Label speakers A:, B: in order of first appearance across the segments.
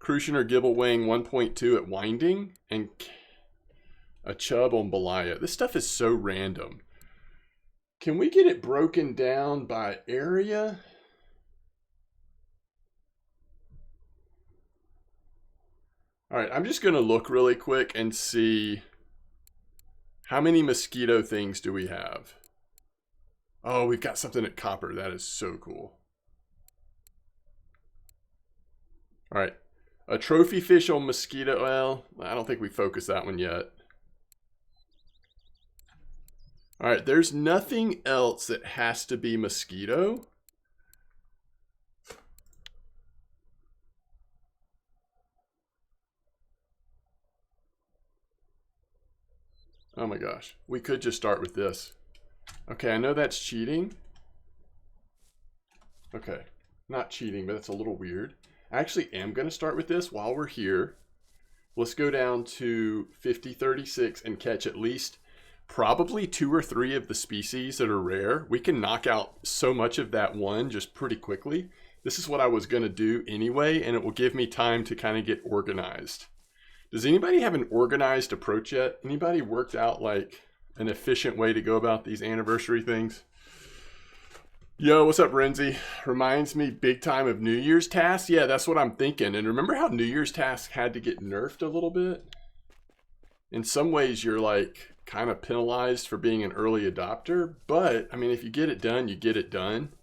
A: Crucian or Gibble weighing 1.2 at Winding, and a chub on Balaya. This stuff is so random. Can we get it broken down by area? All right, I'm just going to look really quick and see how many Mosquito things do we have. Oh, we've got something at Copper. That is so cool. All right. A trophy fish on Mosquito. Well, I don't think we focused that one yet. All right. There's nothing else that has to be Mosquito. Oh my gosh. We could just start with this. Okay, I know that's cheating. Okay. Not cheating, but that's a little weird. I actually am going to start with this while we're here. Let's go down to 5036 and catch at least probably 2 or 3 of the species that are rare. We can knock out so much of that one just pretty quickly. This is what I was going to do anyway, and it will give me time to kind of get organized. Does anybody have an organized approach yet? Anybody worked out like an efficient way to go about these anniversary things? Yo, what's up, Renzi? Reminds me big time of New Year's tasks. Yeah, that's what I'm thinking. And remember how New Year's tasks had to get nerfed a little bit? In some ways, you're like kind of penalized for being an early adopter. But, I mean, if you get it done, you get it done.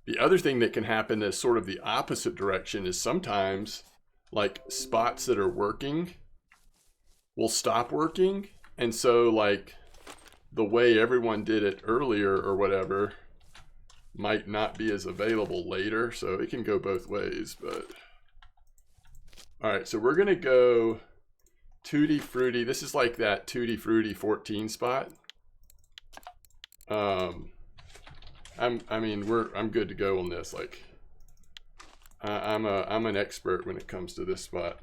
A: The other thing that can happen is sort of the opposite direction is sometimes like spots that are working will stop working. And so like the way everyone did it earlier or whatever might not be as available later, so it can go both ways. But all right, so we're gonna go Tutti Frutti. This is like that Tutti Frutti 14 spot. I'm good to go on this. Like I'm an expert when it comes to this spot,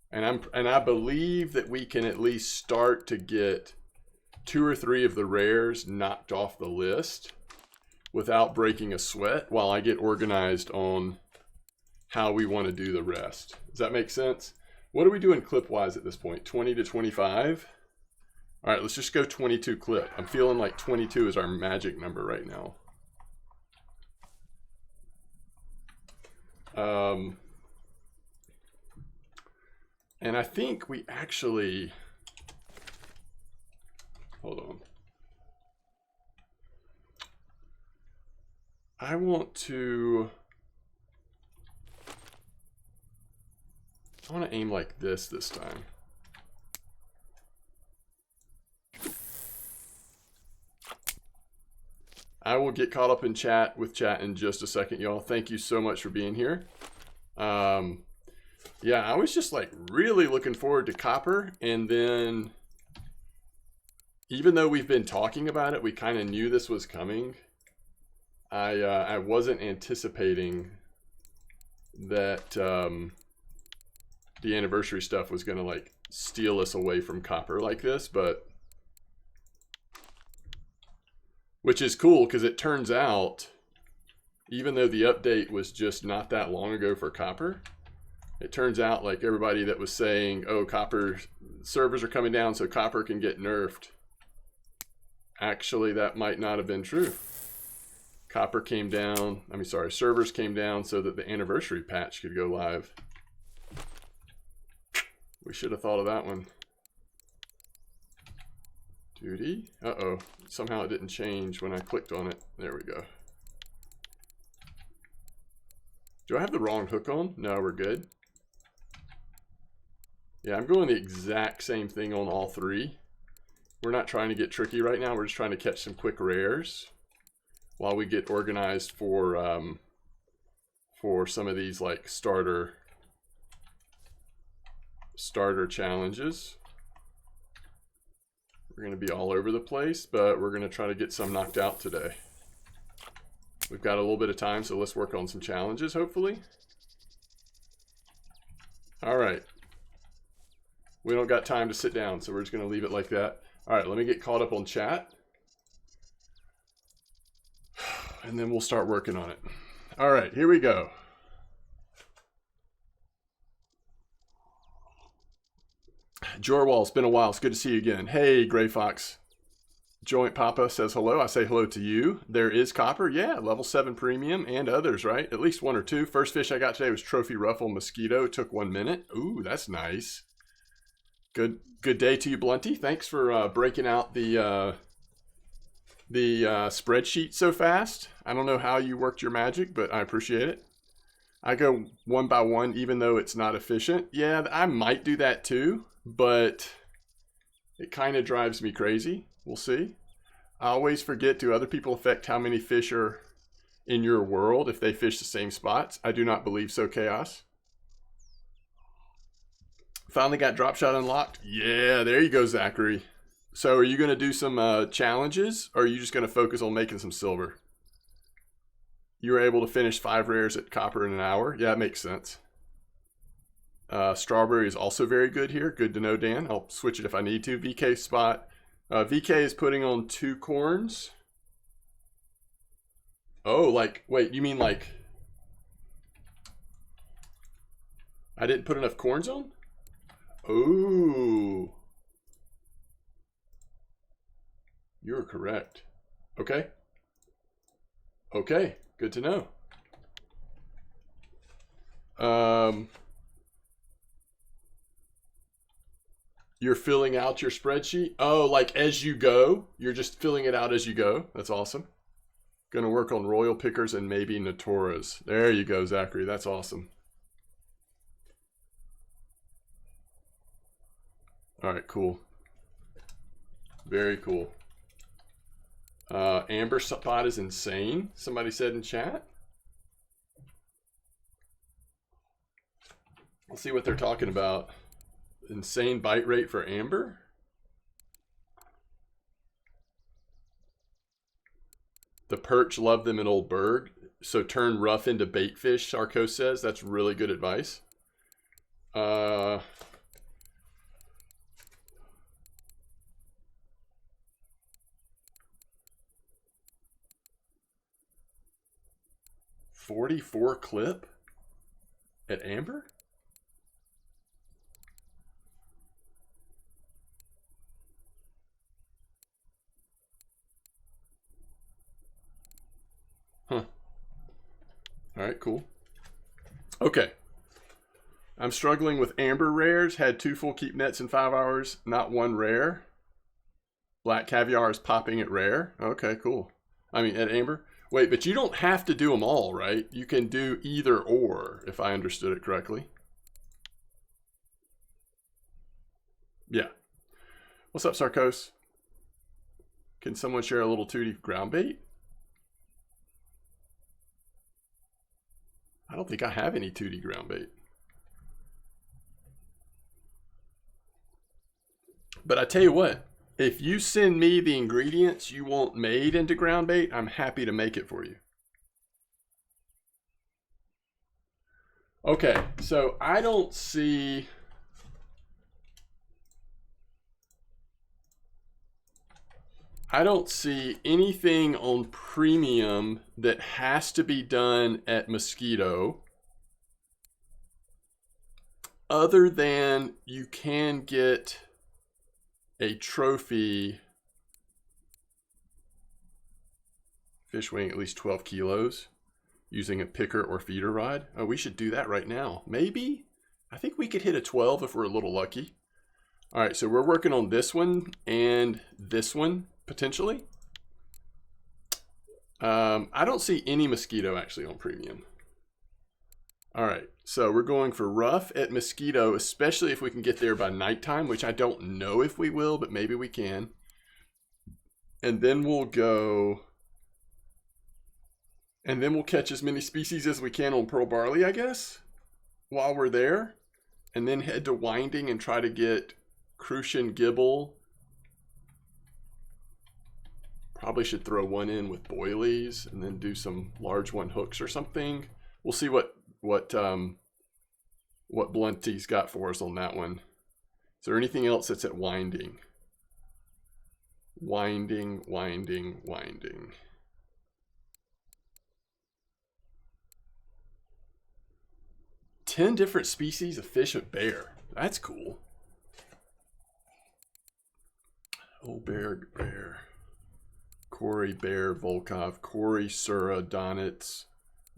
A: and I believe that we can at least start to get 2 or 3 of the rares knocked off the list without breaking a sweat while I get organized on how we want to do the rest. Does that make sense? What are we doing clip-wise at this point? 20 to 25? All right, let's just go 22 clip. I'm feeling like 22 is our magic number right now. And I think we actually... Hold on. I want to aim like this time. I will get caught up in chat in just a second, y'all. Thank you so much for being here. Yeah, I was just like really looking forward to Copper, and then even though we've been talking about it, we kind of knew this was coming. I wasn't anticipating that the anniversary stuff was gonna like steal us away from Copper like this, but which is cool because it turns out, even though the update was just not that long ago for Copper, it turns out like everybody that was saying, oh, Copper servers are coming down so Copper can get nerfed, actually that might not have been true. Copper came down, servers came down so that the anniversary patch could go live. We should have thought of that one. Duty? Uh-oh. Somehow it didn't change when I clicked on it. There we go. Do I have the wrong hook on? No, we're good. Yeah, I'm going the exact same thing on all 3. We're not trying to get tricky right now. We're just trying to catch some quick rares while we get organized for some of these like starter challenges. We're going to be all over the place, but we're going to try to get some knocked out today. We've got a little bit of time, so let's work on some challenges, hopefully. All right. We don't got time to sit down, so we're just going to leave it like that. All right, let me get caught up on chat. And then we'll start working on it. All right, here we go. Jorwal, it's been a while. It's good to see you again. Hey, Gray Fox. Joint Papa says hello. I say hello to you. There is copper. Yeah, level 7 premium and others, right? At least one or two. First fish I got today was Trophy Ruffle Mosquito. It took 1 minute. Ooh, that's nice. Good day to you, Blunty. Thanks for breaking out the spreadsheet so fast. I don't know how you worked your magic, but I appreciate it. I go one by one, even though it's not efficient. Yeah, I might do that too, but it kind of drives me crazy. We'll see. I always forget, do other people affect how many fish are in your world if they fish the same spots? I do not believe so, Chaos. Finally got drop shot unlocked. Yeah, there you go, Zachary. So are you going to do some challenges, or are you just going to focus on making some silver? You were able to finish 5 rares at copper in an hour. Yeah, it makes sense. Strawberry is also very good here. Good to know, Dan. I'll switch it if I need to. VK spot. VK is putting on 2 corns. Oh, like, wait, you mean like... I didn't put enough corns on? Oh. You're correct. Okay. Okay, good to know. You're filling out your spreadsheet? Oh, like as you go? You're just filling it out as you go? That's awesome. Gonna work on Royal Pickers and maybe Natoras. There you go, Zachary. That's awesome. All right, cool. Very cool. Amber spot is insane, somebody said in chat. Let's see what they're talking about. Insane bite rate for Amber? The perch love them in Oldberg. So turn rough into bait fish, Sarko says. That's really good advice. 44 clip at Amber? Huh. All right, cool. Okay. I'm struggling with Amber rares. Had 2 full keep nets in 5 hours. Not 1 rare. Black caviar is popping at rare. Okay, cool. I mean, at Amber. Wait, but you don't have to do them all, right? You can do either or, if I understood it correctly. Yeah. What's up, Sarkos? Can someone share a little 2D ground bait? I don't think I have any 2D ground bait. But I tell you what, if you send me the ingredients you want made into ground bait, I'm happy to make it for you. Okay, so I don't see... anything on premium that has to be done at Mosquito other than you can get a trophy fish weighing at least 12 kilos using a picker or feeder rod. Oh, we should do that right now. Maybe? I think we could hit a 12 if we're a little lucky. All right, so we're working on this one and this one, potentially. I don't see any Mosquito actually on premium. All right, so we're going for rough at Mosquito, especially if we can get there by nighttime, which I don't know if we will, but maybe we can. And then we'll go... and then we'll catch as many species as we can on Pearl Barley, I guess, while we're there. And then head to Winding and try to get Crucian Gibble. Probably should throw one in with boilies and then do some large one hooks or something. We'll see what Blunty's got for us on that one. Is there anything else that's at Winding? Winding. 10 different species of fish at Bear. That's cool. Oldberg, Bear, Corey, Bear, Volkov, Corey, Sura, Donitz,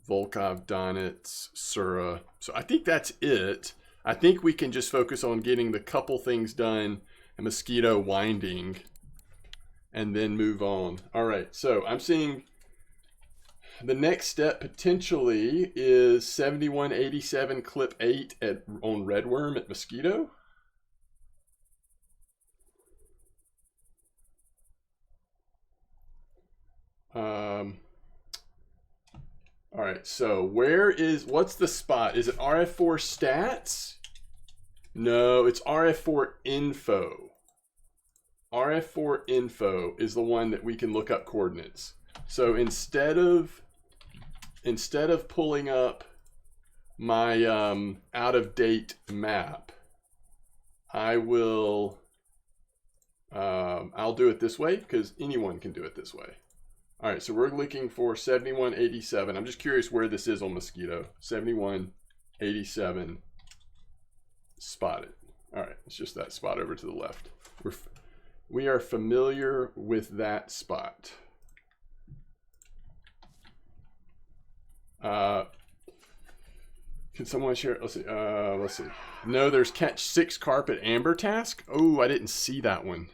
A: Volkov, Donitz, Sura. So I think that's it. I think we can just focus on getting the couple things done and Mosquito winding and then move on. All right, so I'm seeing the next step potentially is 7187 clip 8 on Redworm at Mosquito. All right, so what's the spot? Is it RF4 stats? No, it's RF4 info. RF4 info is the one that we can look up coordinates. So instead of pulling up my out-of-date map, I'll do it this way because anyone can do it this way. All right, so we're looking for 7187. I'm just curious where this is on Mosquito. 7187 spotted. All right, it's just that spot over to the left. We are familiar with that spot. Can someone share? Let's see. No, there's catch 6 carp at Amber task. Oh, I didn't see that one.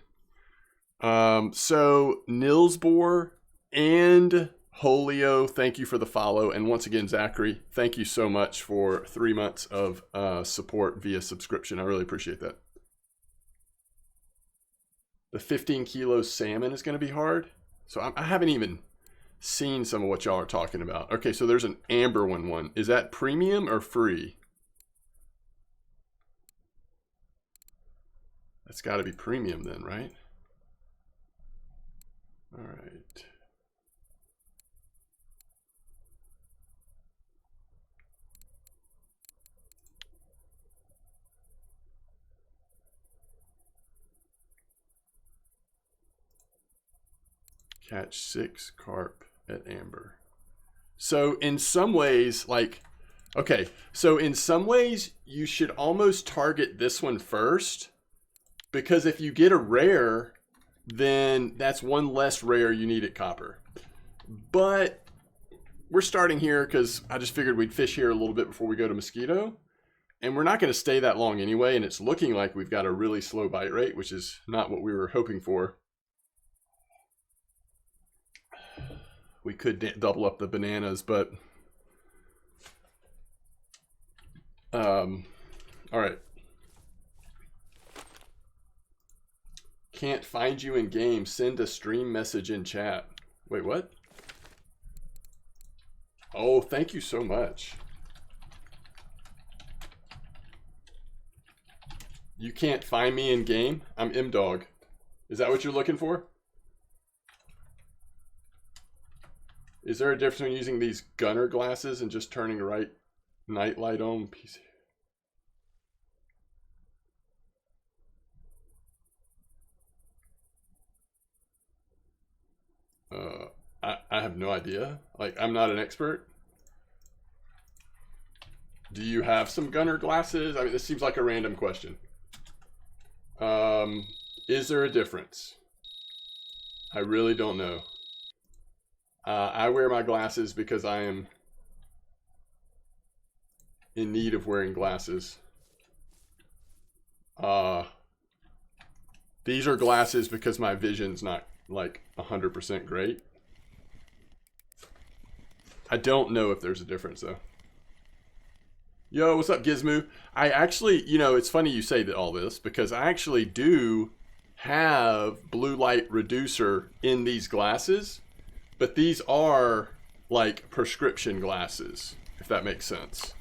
A: So Nilsbor and Holio, thank you for the follow. And once again, Zachary, thank you so much for 3 months of support via subscription. I really appreciate that. The 15 kilo salmon is going to be hard. So I haven't even seen some of what y'all are talking about. Okay, so there's an amber one. Is that premium or free? That's got to be premium then, right? All right. Catch 6 carp at Amber. So in some ways, in some ways you should almost target this one first, because if you get a rare, then that's one less rare you need at Copper. But we're starting here because I just figured we'd fish here a little bit before we go to Mosquito. And we're not going to stay that long anyway, and it's looking like we've got a really slow bite rate, which is not what we were hoping for. We could double up the bananas, but all right. Can't find you in game. Send a stream message in chat. Wait, what? Oh, thank you so much. You can't find me in game? I'm M-Dog. Is that what you're looking for? Is there a difference between using these gunner glasses and just turning right night light on? PC? I have no idea. Like, I'm not an expert. Do you have some gunner glasses? I mean, this seems like a random question. Is there a difference? I really don't know. I wear my glasses because I am in need of wearing glasses. These are glasses because my vision's not like 100% great. I don't know if there's a difference though. Yo, what's up, Gizmo? I actually, it's funny you say that all this because I actually do have blue light reducer in these glasses. But these are like prescription glasses, if that makes sense.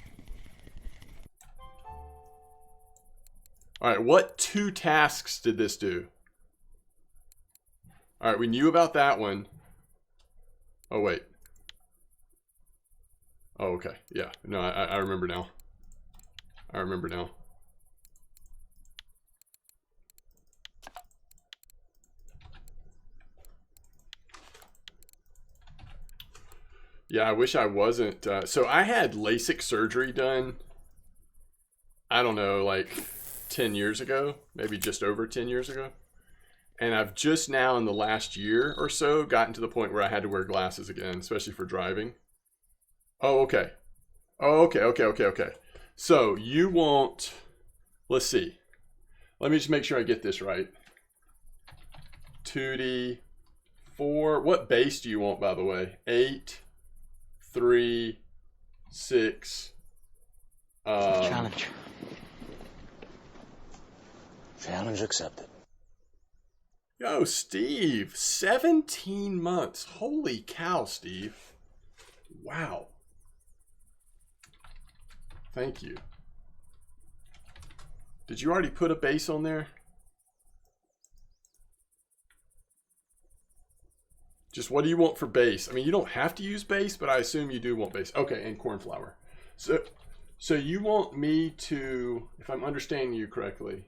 A: All right, what 2 tasks did this do? All right, we knew about that one. Oh, wait. Oh, okay. Yeah, no, I remember now. I remember now. Yeah, I wish I wasn't. So I had LASIK surgery done, I don't know, like 10 years ago, maybe just over 10 years ago. And I've just now in the last year or so gotten to the point where I had to wear glasses again, especially for driving. Oh, okay. Oh, okay. So you want, let's see. Let me just make sure I get this right. 2D, 4. What base do you want, by the way? 8, 3, 6.
B: Challenge.
C: Challenge accepted.
A: Yo, Steve, 17 months. Holy cow, Steve. Wow. Thank you. Did you already put a base on there? Just what do you want for base? I mean, you don't have to use base, but I assume you do want base. Okay, and cornflower. So you want me to, if I'm understanding you correctly,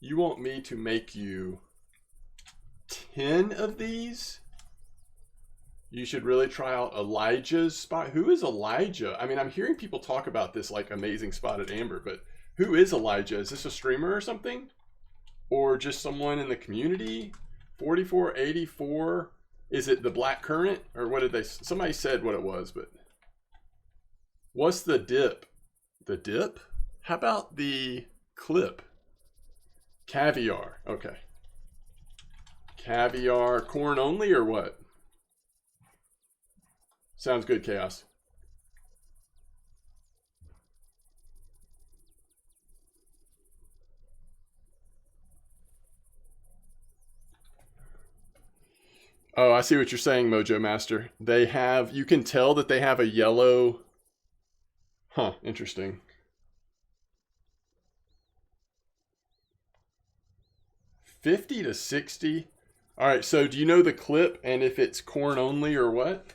A: you want me to make you 10 of these? You should really try out Elijah's spot. Who is Elijah? I mean, I'm hearing people talk about this like amazing spotted amber, but who is Elijah? Is this a streamer or something? Or just someone in the community? 4484. Is it the black currant? Or what did they, somebody said what it was, but what's the dip? The dip? How about the clip? Caviar. Okay. Caviar, corn only or what? Sounds good, Chaos. Oh, I see what you're saying, Mojo Master. They have, you can tell that they have a yellow. Huh, interesting. $50 to $60. All right, so do you know the clip and if it's corn only or what?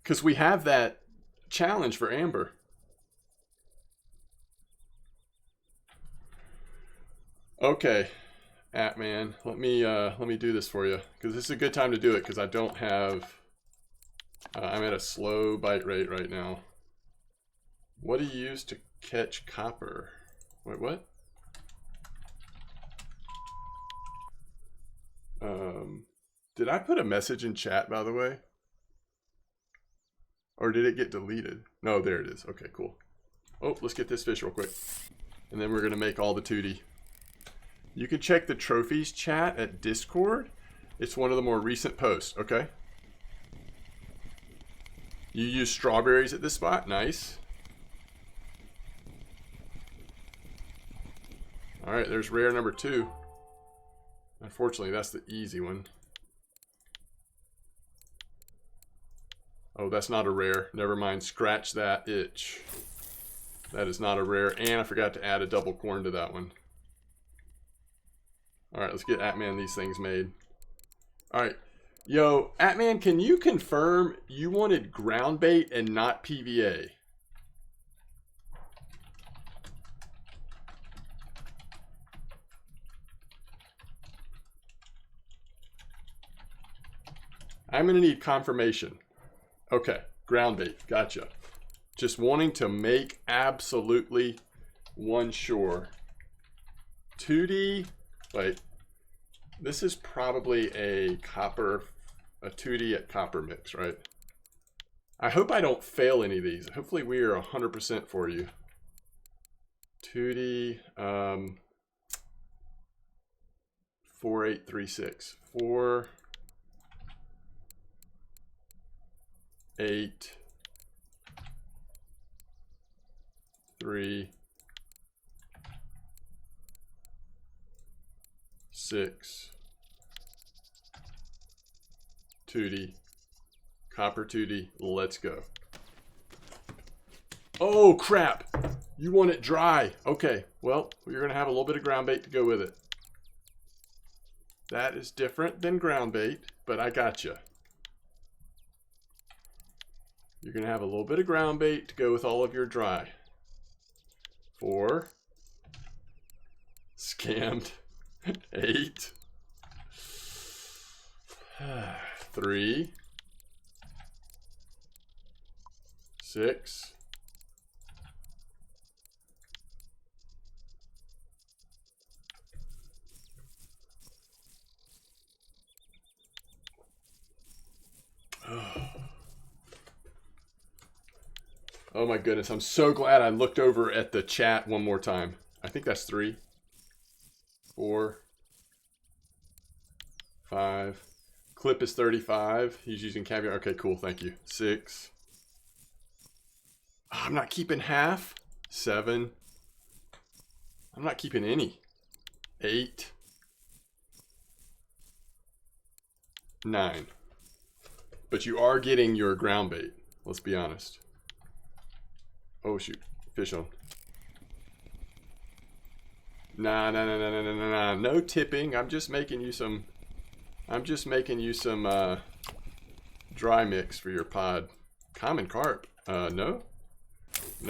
A: Because we have that challenge for amber. Okay, Atman, let me do this for you because this is a good time to do it because I don't have. I'm at a slow bite rate right now. What do you use to catch copper? Wait, what? Did I put a message in chat, by the way? Or did it get deleted? No, there it is. Okay, cool. Oh, let's get this fish real quick. And then we're going to make all the 2D. You can check the trophies chat at Discord. It's one of the more recent posts, okay? You use strawberries at this spot. Nice. All right, there's rare number 2. Unfortunately, that's the easy one. Oh, that's not a rare. Never mind. Scratch that itch. That is not a rare. And I forgot to add a double corn to that one. All right, let's get Atman these things made. All right. Yo, Atman, can you confirm you wanted ground bait and not PVA? I'm going to need confirmation. Okay, ground bait. Gotcha. Just wanting to make absolutely one sure. 2D. Wait. This is probably a 2D at copper mix, right? I hope I don't fail any of these. Hopefully we are 100% for you. 2D. 4836. 4, 8, 3, 6, 2D, copper 2D, let's go. Oh crap, you want it dry. Okay, well, you're gonna have a little bit of ground bait to go with it. That is different than ground bait, but I gotcha. You're gonna have a little bit of ground bait to go with all of your dry. 4, scammed. 8, 3, 6, Oh my goodness, I'm so glad I looked over at the chat one more time. I think that's 3, 4, 5. Clip is 35. He's using caviar. Okay, cool, thank you. 6. Oh, I'm not keeping half. 7. I'm not keeping any. 8. 9. But you are getting your ground bait, let's be honest. Oh shoot, fish on. Nah, no tipping. I'm just making you some dry mix for your pod. Common carp. No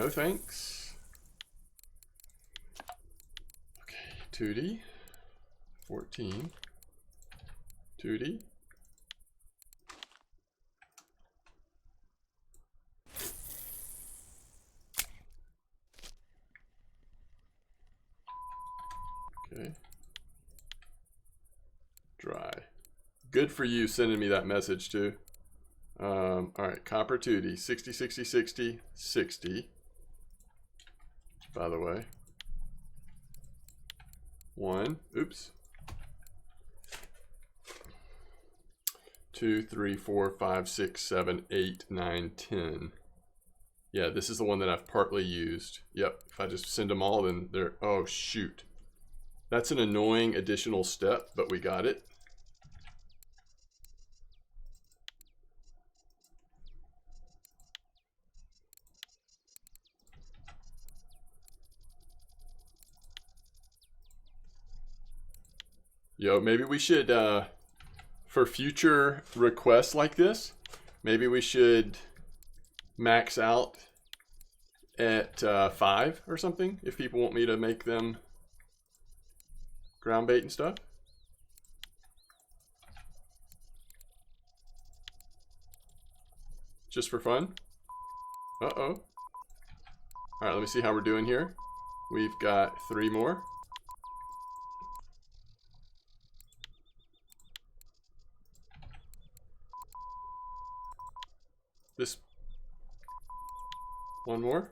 A: thanks. Okay, 2D 14. 2D. Okay. Dry. Good for you sending me that message too. All right, copper 2D, 60, 60, 60, 60. By the way. 1, oops. 2, 3, 4, 5, 6, 7, 8, 9, 10. Yeah, this is the one that I've partly used. Yep, if I just send them all, then they're, oh shoot. That's an annoying additional step, but we got it. Yo, maybe we should, for future requests like this, maybe we should max out at 5 or something, if people want me to make them ground bait and stuff. Just for fun. Uh-oh. All right, let me see how we're doing here. We've got 3 more. This one more.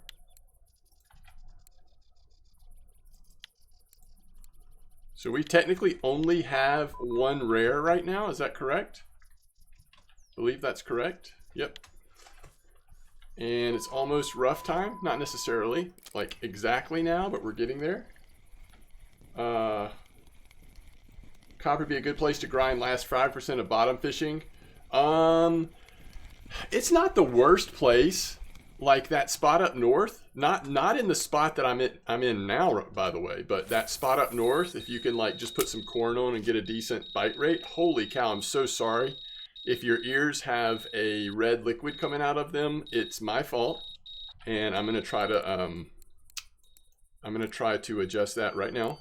A: So we technically only have 1 rare right now, is that correct? I believe that's correct. Yep. And it's almost rough time. Not necessarily, like exactly now, but we're getting there. Copper would be a good place to grind last 5% of bottom fishing. It's not the worst place. Like that spot up north, not in the spot that I'm in now, by the way, but that spot up north, if you can like just put some corn on and get a decent bite rate. Holy cow, I'm so sorry. If your ears have a red liquid coming out of them, it's my fault. And I'm gonna try to adjust that right now.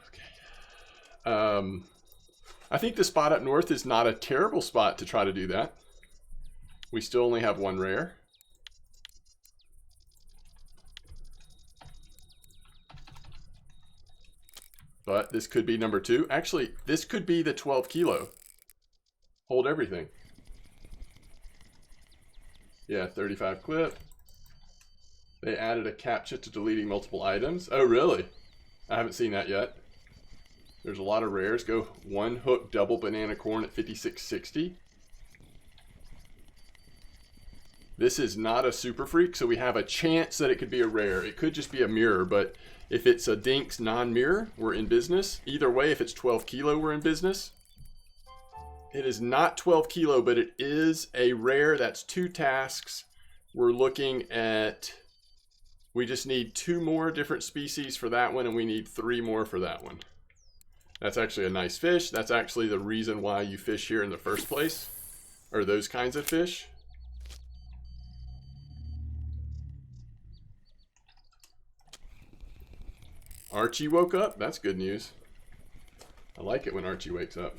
A: Okay. I think the spot up north is not a terrible spot to try to do that. We still only have 1 rare. But this could be number 2. Actually, this could be the 12 kilo. Hold everything. Yeah, 35 clip. They added a captcha to deleting multiple items. Oh, really? I haven't seen that yet. There's a lot of rares. Go 1 hook double banana corn at 56.60. This is not a super freak, so we have a chance that it could be a rare. It could just be a mirror, but if it's a Dinks non-mirror, we're in business. Either way, if it's 12 kilo, we're in business. It is not 12 kilo, but it is a rare. That's 2 tasks. We're looking at, we just need 2 more different species for that one, and we need 3 more for that one. That's actually a nice fish. That's actually the reason why you fish here in the first place, or those kinds of fish. Archie woke up? That's good news. I like it when Archie wakes up.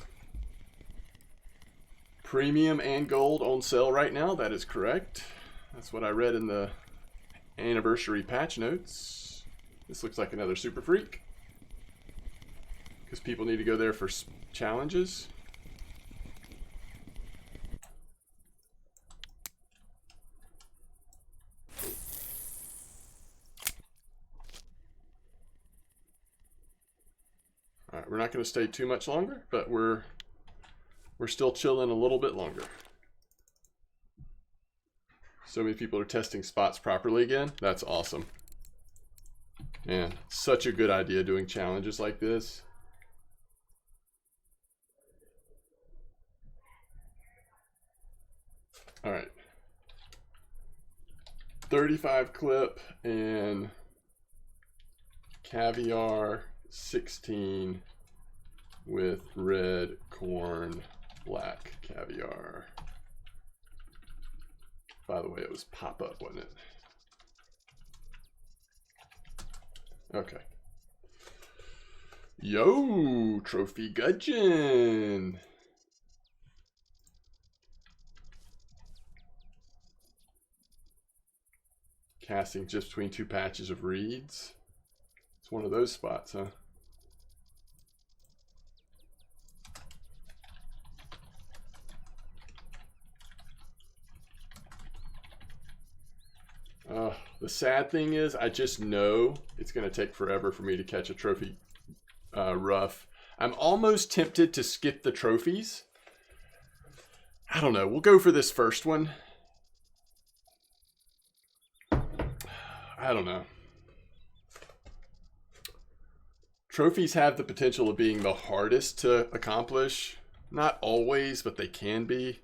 A: Premium and gold on sale right now. That is correct. That's what I read in the anniversary patch notes. This looks like another super freak, because people need to go there for challenges. we're not going to stay too much longer, but we're still chilling a little bit longer. So many people are testing spots properly again. That's awesome. Man, such a good idea doing challenges like this. All right. 35 clip and caviar 16 with red corn, black caviar. By the way, it was pop-up, wasn't it? Okay. Yo, trophy gudgeon. Casting just between two patches of reeds. It's one of those spots, huh? The sad thing is, I just know it's going to take forever for me to catch a trophy rough. I'm almost tempted to skip the trophies. I don't know. We'll go for this first one. I don't know. Trophies have the potential of being the hardest to accomplish. Not always, but they can be.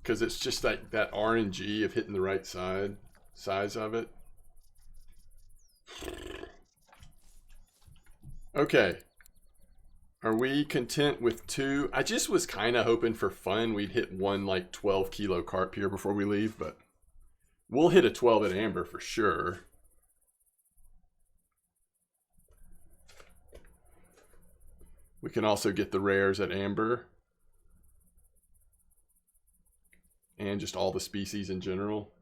A: Because it's just like that RNG of hitting the right size of it. Okay. Are we content with 2? I just was kind of hoping for fun we'd hit one like 12 kilo carp here before we leave, but we'll hit a 12 at amber for sure. We can also get the rares at amber. And just all the species in general.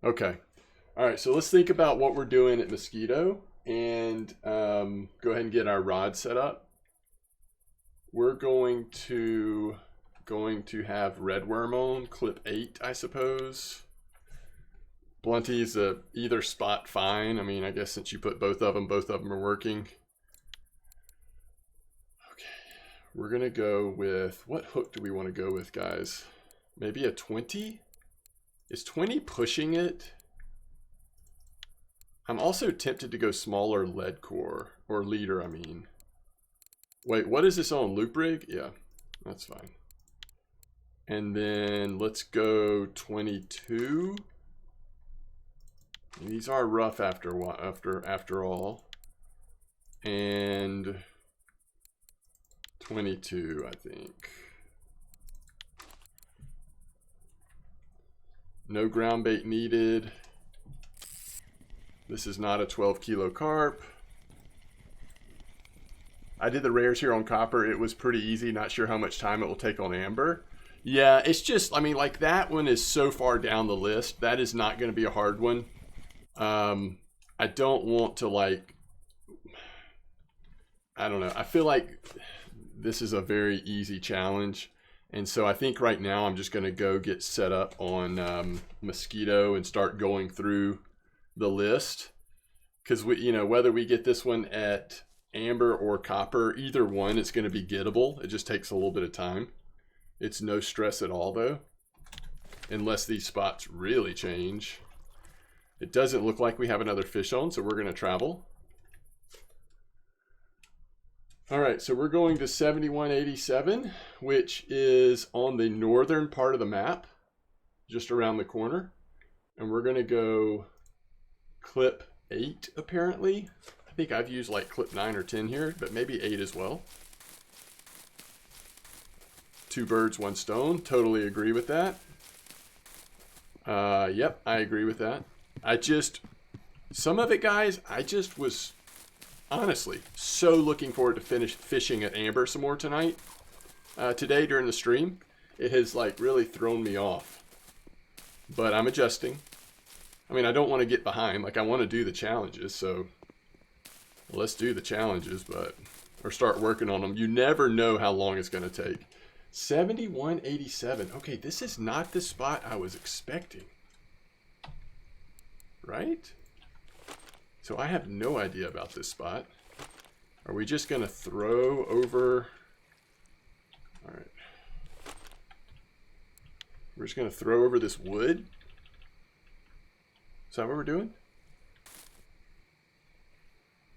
A: Okay. All right, so let's think about what we're doing at Mosquito and go ahead and get our rod set up. We're going to have red worm on, clip 8, I suppose. Blunty's either spot fine. I mean, I guess since you put both of them are working. Okay, we're going to go with, what hook do we want to go with, guys? Maybe a 20? Is 20 pushing it? I'm also tempted to go smaller lead core, or leader, I mean. Wait, what is this on? Loop rig? Yeah, that's fine. And then let's go 22. These are rough after all. And 22, I think. No ground bait needed. This is not a 12 kilo carp. I did the rares here on copper. It was pretty easy. Not sure how much time it will take on amber. Yeah, it's just, I mean, like that one is so far down the list. That is not going to be a hard one. I don't want to like, I don't know. I feel like this is a very easy challenge. And so I think right now I'm just going to go get set up on Mosquito and start going through the list. Because, you know, whether we get this one at amber or copper, either one, it's going to be gettable. It just takes a little bit of time. It's no stress at all, though. Unless these spots really change. It doesn't look like we have another fish on, so we're going to travel. All right, so we're going to 7187, which is on the northern part of the map, just around the corner. And we're going to go clip 8, apparently. I think I've used like clip 9 or 10 here, but maybe 8 as well. 2 birds, 1 stone. Totally agree with that. Yep, I agree with that. Some of it, guys, I just was honestly so looking forward to finish fishing at amber some more tonight. Today during the stream, it has like really thrown me off. But I'm adjusting. I mean, I don't want to get behind. Like, I want to do the challenges, so let's do the challenges, or start working on them. You never know how long it's going to take. 7187. Okay, this is not the spot I was expecting. Right? So I have no idea about this spot. Are we just going to throw over... All right. We're just going to throw over this wood? Is that what we're doing?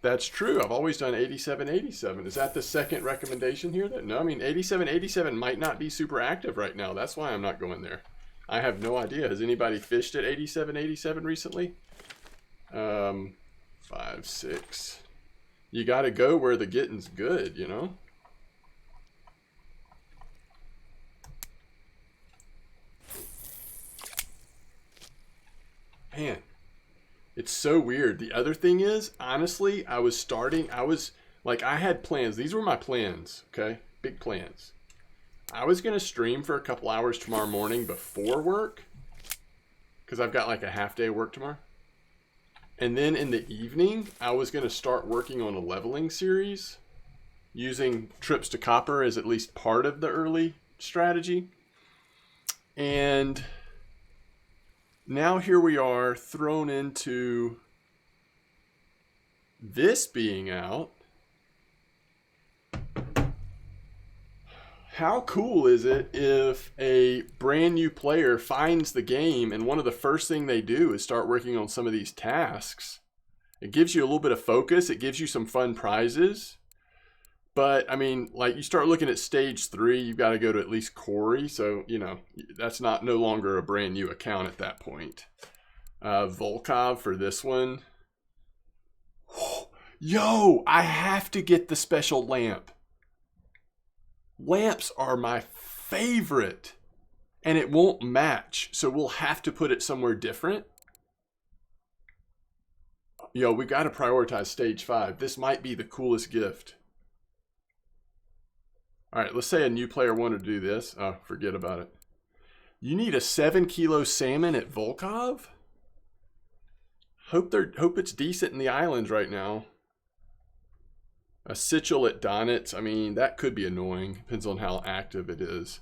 A: That's true. I've always done 87-87. Is that the second recommendation here? No, I mean, 87-87 might not be super active right now. That's why I'm not going there. I have no idea. Has anybody fished at 87-87 recently? 5, 6. You got to go where the getting's good, you know? Man, it's so weird. The other thing is, honestly, I had plans. These were my plans, okay? Big plans. I was going to stream for a couple hours tomorrow morning before work, because I've got like a half day of work tomorrow. And then in the evening, I was going to start working on a leveling series, using trips to copper as at least part of the early strategy. And now here we are, thrown into this being out. How cool is it if a brand new player finds the game and one of the first thing they do is start working on some of these tasks? It gives you a little bit of focus. It gives you some fun prizes. But, I mean, like, you start looking at stage 3, you've got to go to at least Corey. So, you know, that's no longer a brand new account at that point. Volkov for this one. Yo, I have to get the special lamp. Lamps are my favorite. And it won't match. So we'll have to put it somewhere different. Yo, we got to prioritize stage 5. This might be the coolest gift. All right, let's say a new player wanted to do this. Oh, forget about it. You need a 7-kilo salmon at Volkov? Hope it's decent in the islands right now. A Sichel at Donitz. I mean, that could be annoying. Depends on how active it is.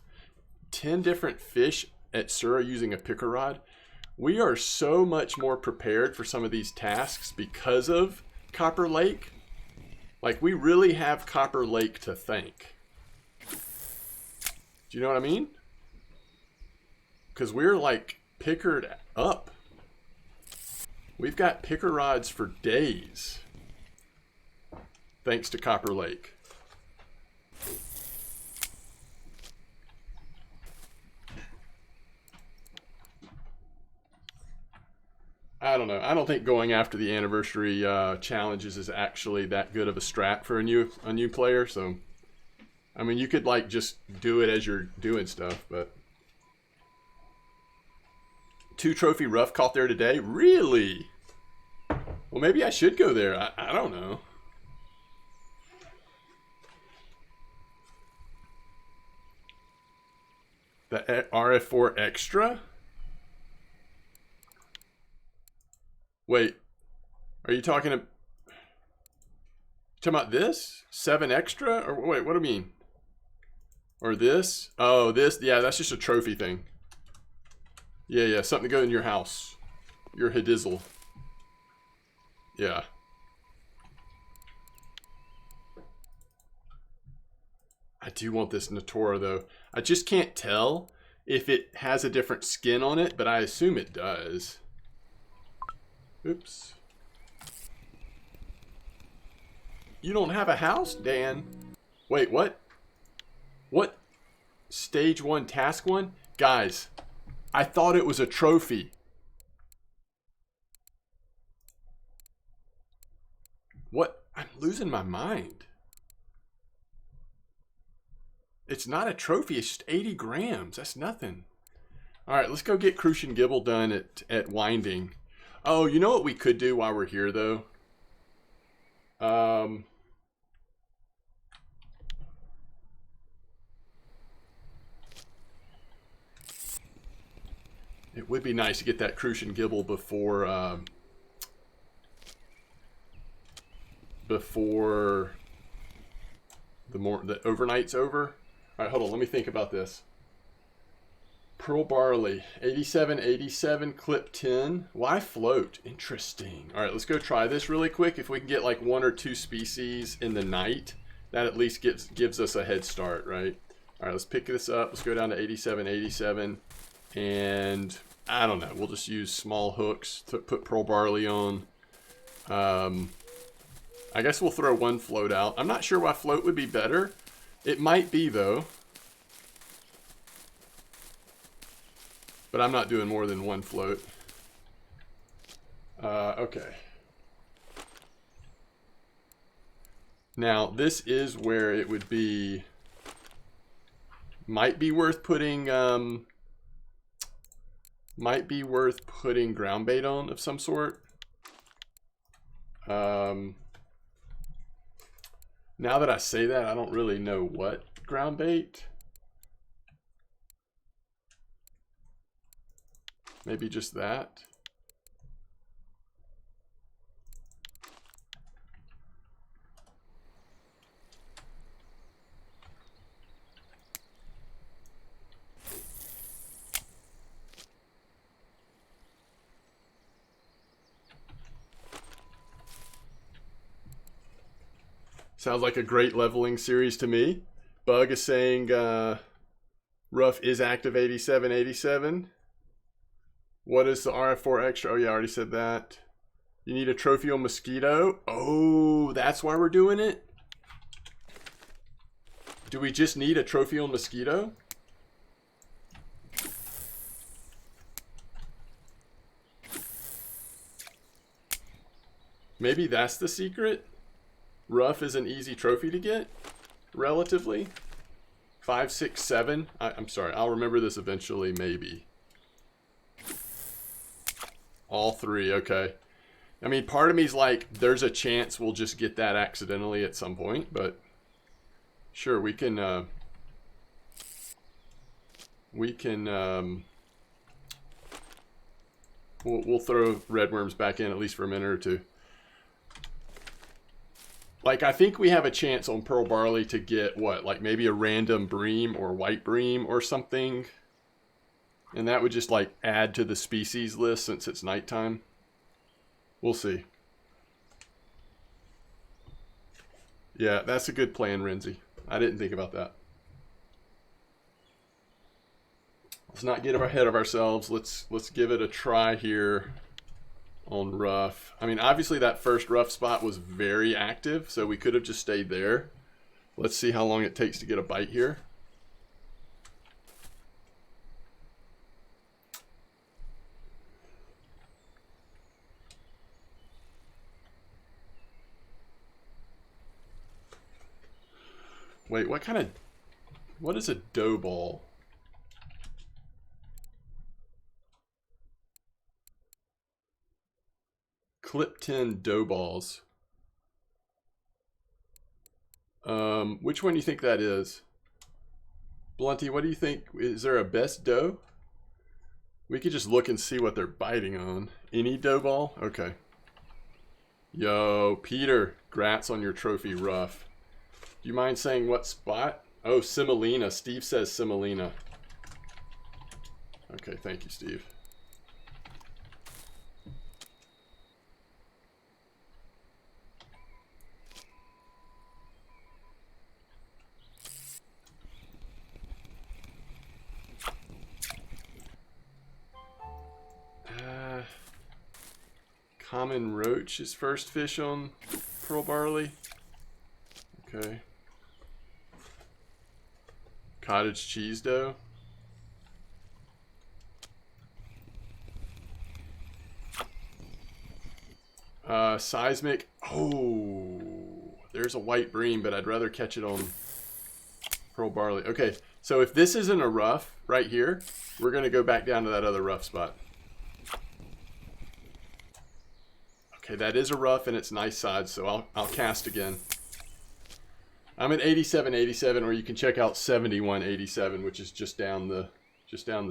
A: 10 different fish at Sura using a picker rod. We are so much more prepared for some of these tasks because of Copper Lake. Like, we really have Copper Lake to thank. Do you know what I mean? Because we're like pickered up. We've got picker rods for days. Thanks to Copper Lake. I don't know. I don't think going after the anniversary challenges is actually that good of a strat for a new player. So, I mean, you could like just do it as you're doing stuff, but 2 trophy rough caught there today. Really? Well, maybe I should go there. I don't know. The RF4 extra? Wait, are you talking about this? 7 extra? Or wait, what do you mean? Or this? Oh, this? Yeah, that's just a trophy thing. Yeah, something to go in your house. Your hadizzle. Yeah. I do want this Natura though. I just can't tell if it has a different skin on it, but I assume it does. Oops. You don't have a house, Dan? Wait, what? What? Stage 1, task 1? Guys, I thought it was a trophy. What? I'm losing my mind. It's not a trophy, it's just 80 grams. That's nothing. Alright, let's go get Crucian Gibble done at Winding. Oh, you know what we could do while we're here, though? It would be nice to get that Crucian Gibble before the overnight's over. All right, hold on. Let me think about this. Pearl barley, 87, 87, clip 10. Why float? Interesting. All right, let's go try this really quick. If we can get like 1 or 2 species in the night, that at least gives us a head start, right? All right, let's pick this up. Let's go down to 87, 87. And I don't know, we'll just use small hooks to put pearl barley on. I guess we'll throw 1 float out. I'm not sure why float would be better. It might be though. But I'm not doing more than 1 float. Okay. Now, this is where it would be... Might be worth putting ground bait on of some sort. Now that I say that, I don't really know what ground bait. Maybe just that. Sounds like a great leveling series to me. Bug is saying rough is active 87, 87. What is the RF4 extra? Oh yeah, I already said that. You need a trophy on Mosquito. Oh, that's why we're doing it? Do we just need a trophy on Mosquito? Maybe that's the secret? Rough is an easy trophy to get, relatively. 5, 6, 7. I'm sorry, I'll remember this eventually, maybe. All 3, okay. I mean, part of me's like, there's a chance we'll just get that accidentally at some point, but sure, we'll throw redworms back in at least for a minute or 2. Like, I think we have a chance on pearl barley to get what, like maybe a random bream or white bream or something. And that would just like add to the species list since it's nighttime. We'll see. Yeah, that's a good plan, Renzi. I didn't think about that. Let's not get ahead of ourselves. Let's give it a try here on rough. I mean, obviously that first rough spot was very active, so we could have just stayed there. Let's see how long it takes to get a bite here. Wait, what is a dough ball? Clip 10 dough balls. Which one do you think that is? Blunty, what do you think? Is there a best dough? We could just look and see what they're biting on. Any dough ball? Okay. Yo, Peter, grats on your trophy rough. Do you mind saying what spot? Oh, Semolina. Steve says Semolina. Okay, thank you, Steve. Common roach is first fish on pearl barley. Okay. Cottage cheese dough. Seismic. Oh, there's a white bream, but I'd rather catch it on pearl barley. Okay, so if this isn't a rough right here, we're going to go back down to that other rough spot. Okay, that is a rough and it's nice size, so I'll cast again. I'm at 87.87, or you can check out 71.87, which is just down the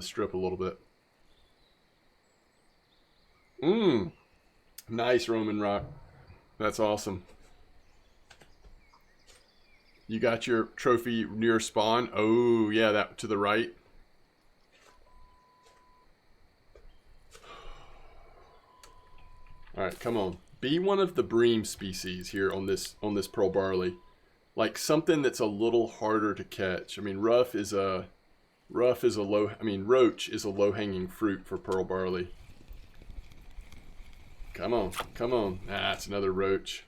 A: strip a little bit. Nice, Roman Rock. That's awesome. You got your trophy near spawn. Oh yeah, that to the right. All right, come on. Be one of the bream species here on this pearl barley. Like something that's a little harder to catch. I mean, roach is a low-hanging fruit for pearl barley. Come on, come on. Ah, it's another roach.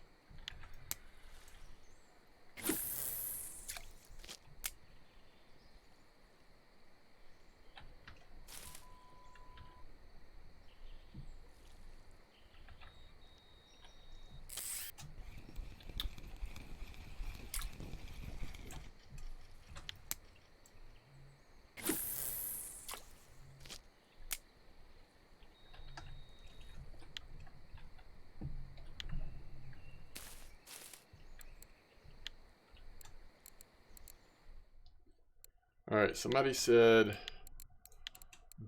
A: All right, somebody said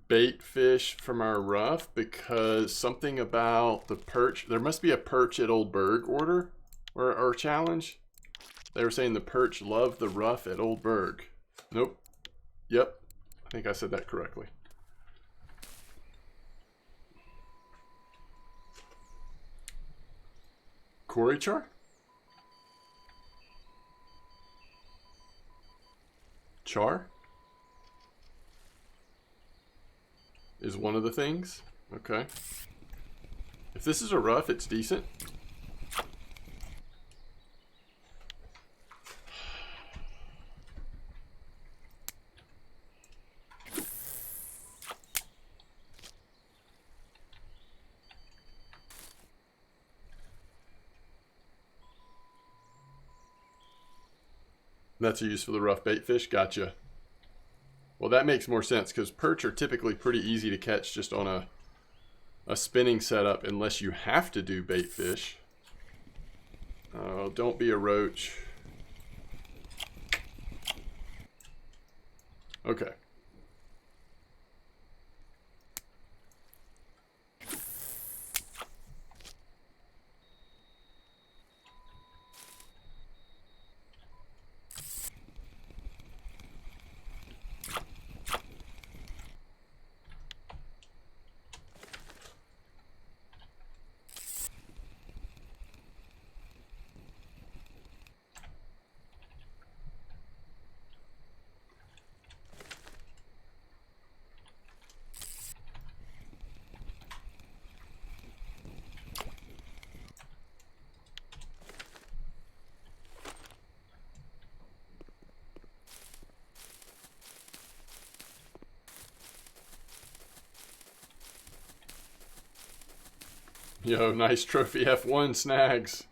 A: bait fish from our rough because something about the perch. There must be a perch at Oldberg order or challenge. They were saying the perch love the rough at Oldberg. Nope. Yep. I think I said that correctly. Cory char? Char? Is one of the things? Okay. If this is a rough, it's decent. That's a use for the rough bait fish. Gotcha. Well, that makes more sense because perch are typically pretty easy to catch just on a spinning setup unless you have to do bait fish. Oh, don't be a roach. Okay. Yo, nice trophy F1 snags.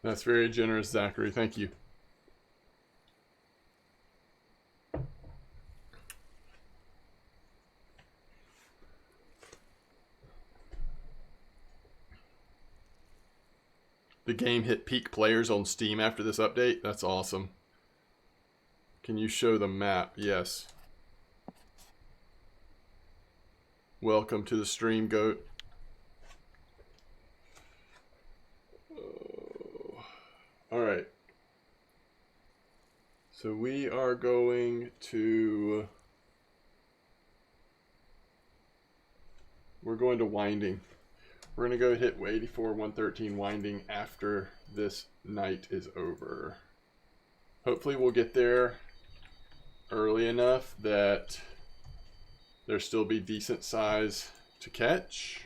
A: That's very generous, Zachary. Thank you. The game hit peak players on Steam after this update. That's awesome. Can you show the map? Yes. Welcome to the stream, Goat. All right. So we are going to... We're going to winding. We're going to go hit 84, 113 winding after this night is over. Hopefully we'll get there early enough that there still be decent size to catch.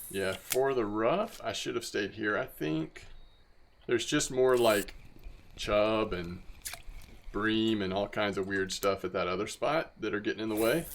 A: Yeah, for the rough, I should have stayed here, I think. There's just more like chub and bream and all kinds of weird stuff at that other spot that are getting in the way.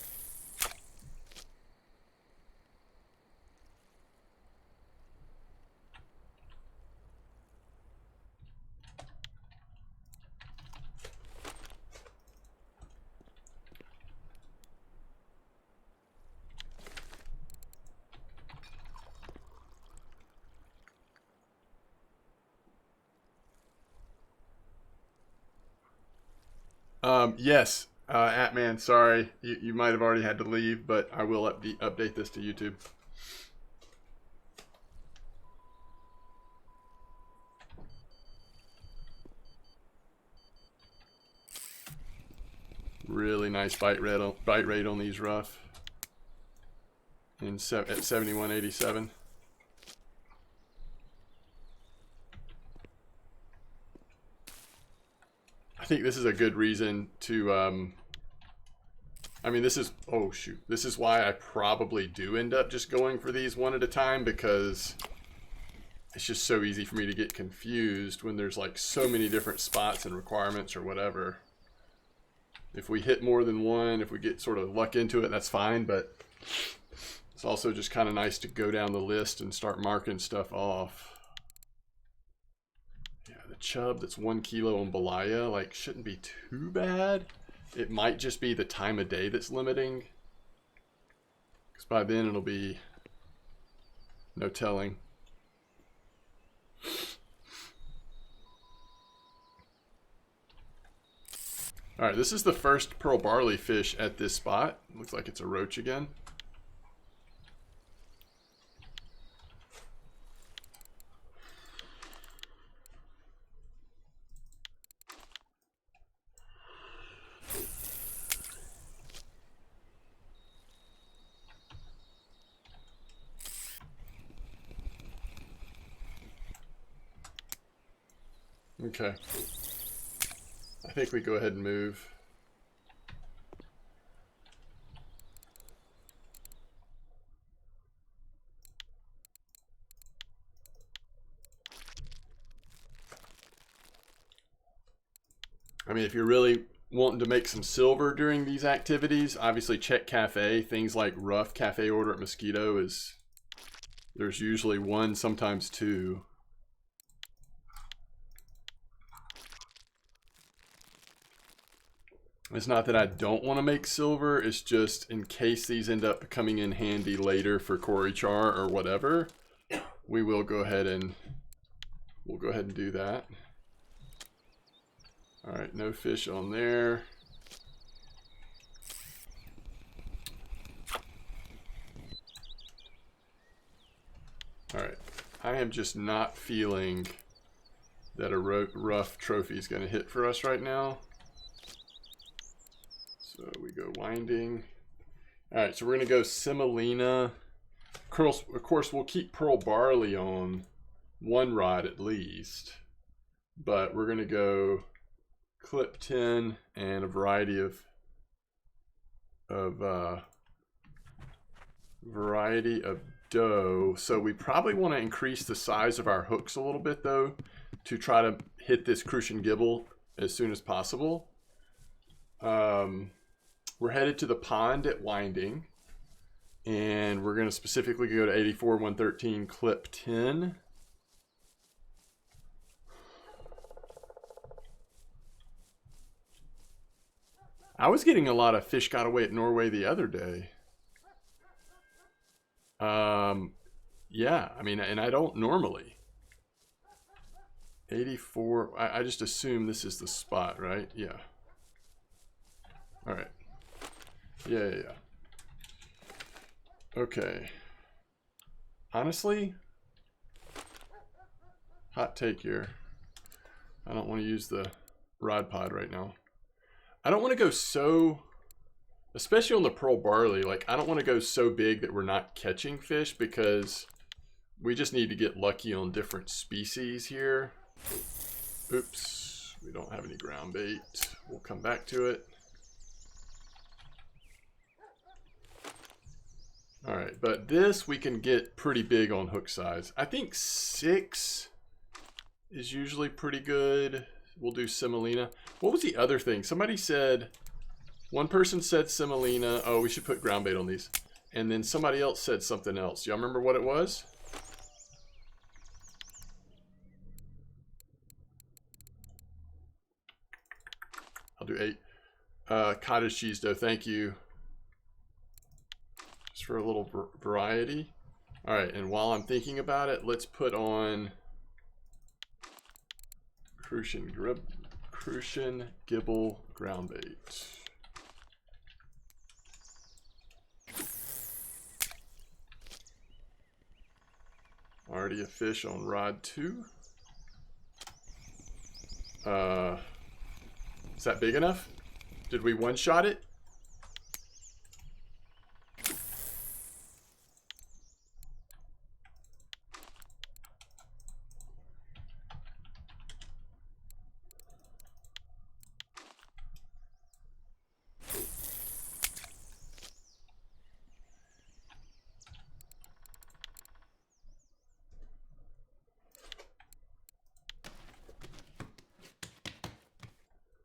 A: Yes, Atman, sorry, you might have already had to leave, but I will update this to YouTube. Really nice bite rate on these rough. At 7187. I think this is a good reason to, I mean, this is, oh shoot, this is why I probably do end up just going for these one at a time, because it's just so easy for me to get confused when there's like so many different spots and requirements or whatever. If we hit more than one, if we get sort of luck into it, that's fine, but it's also just kind of nice to go down the list and start marking stuff off. Chub that's 1 kilo on Balaya, like, shouldn't be too bad. It might just be the time of day that's limiting, because by then it'll be no telling. All right, this is the first pearl barley fish at this spot. Looks like it's a roach again. Okay. I think we go ahead and move. I mean, if you're really wanting to make some silver during these activities, obviously check cafe. Things like rough cafe order at Mosquito is, there's usually one, sometimes two. It's not that I don't want to make silver, it's just in case these end up coming in handy later for Cory Char or whatever, we will go ahead and do that. All right, no fish on there. All right, I am just not feeling that a rough trophy is going to hit for us right now. So we go winding. All right, so we're going to go semolina. Of course, we'll keep pearl barley on one rod at least, but we're going to go clip 10 and a variety of dough. So we probably want to increase the size of our hooks a little bit though, to try to hit this crucian gibble as soon as possible. We're headed to the pond at winding, and we're going to specifically go to 84 113 clip 10. I was getting a lot of fish got away at Norway the other day. Yeah, I mean, and I don't normally. 84, I just assume this is the spot, right? Yeah. All right. Yeah. Okay. Honestly, hot take here. I don't want to use the rod pod right now. I don't want to go so, especially on the pearl barley, like I don't want to go so big that we're not catching fish, because we just need to get lucky on different species here. Oops, we don't have any ground bait. We'll come back to it. All right, but this we can get pretty big on hook size. I think 6 is usually pretty good. We'll do semolina. What was the other thing? Somebody said, one person said semolina. Oh, we should put ground bait on these. And then somebody else said something else. Y'all remember what it was? I'll do 8. Cottage cheese dough, thank you. Just for a little variety. All right, and while I'm thinking about it, let's put on Crucian Gibble ground bait. Already a fish on rod 2. Is that big enough? Did we one-shot it?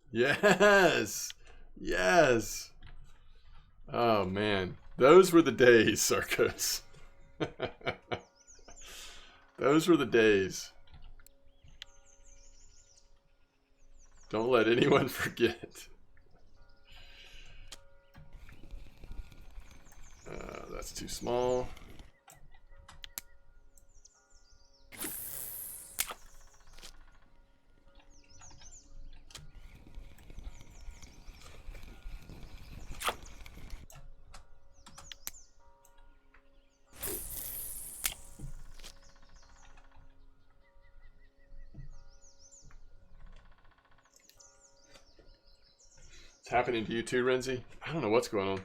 A: Yes! Yes! Oh, man. Those were the days, Sarkos. Those were the days. Don't let anyone forget. That's too small. It's happening to you too, Renzi? I don't know what's going on.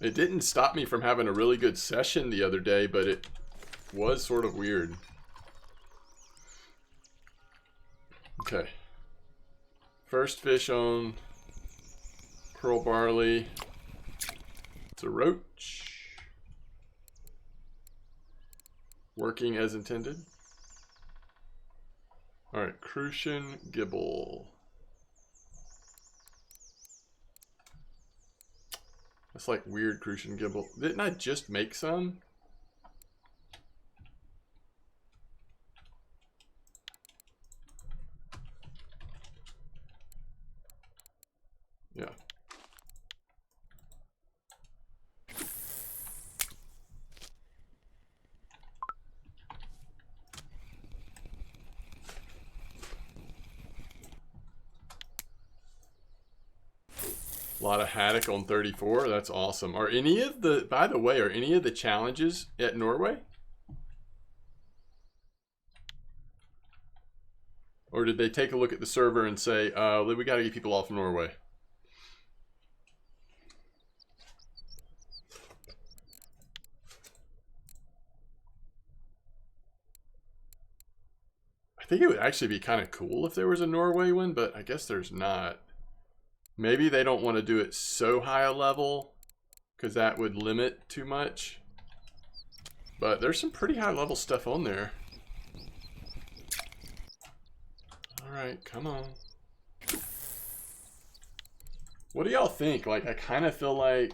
A: It didn't stop me from having a really good session the other day, but it was sort of weird. Okay. First fish on pearl barley. It's a roach. Working as intended. Alright, Crucian Gibble. That's like weird Crucian Gibble. Didn't I just make some? Yeah. A lot of haddock on 34. That's awesome. Are any of the, by the way, are any of the challenges at Norway? Or did they take a look at the server and say, we got to get people off Norway? I think it would actually be kind of cool if there was a Norway one, but I guess there's not. Maybe they don't want to do it so high a level because that would limit too much. But there's some pretty high level stuff on there. Alright, come on. What do y'all think? Like, I kind of feel like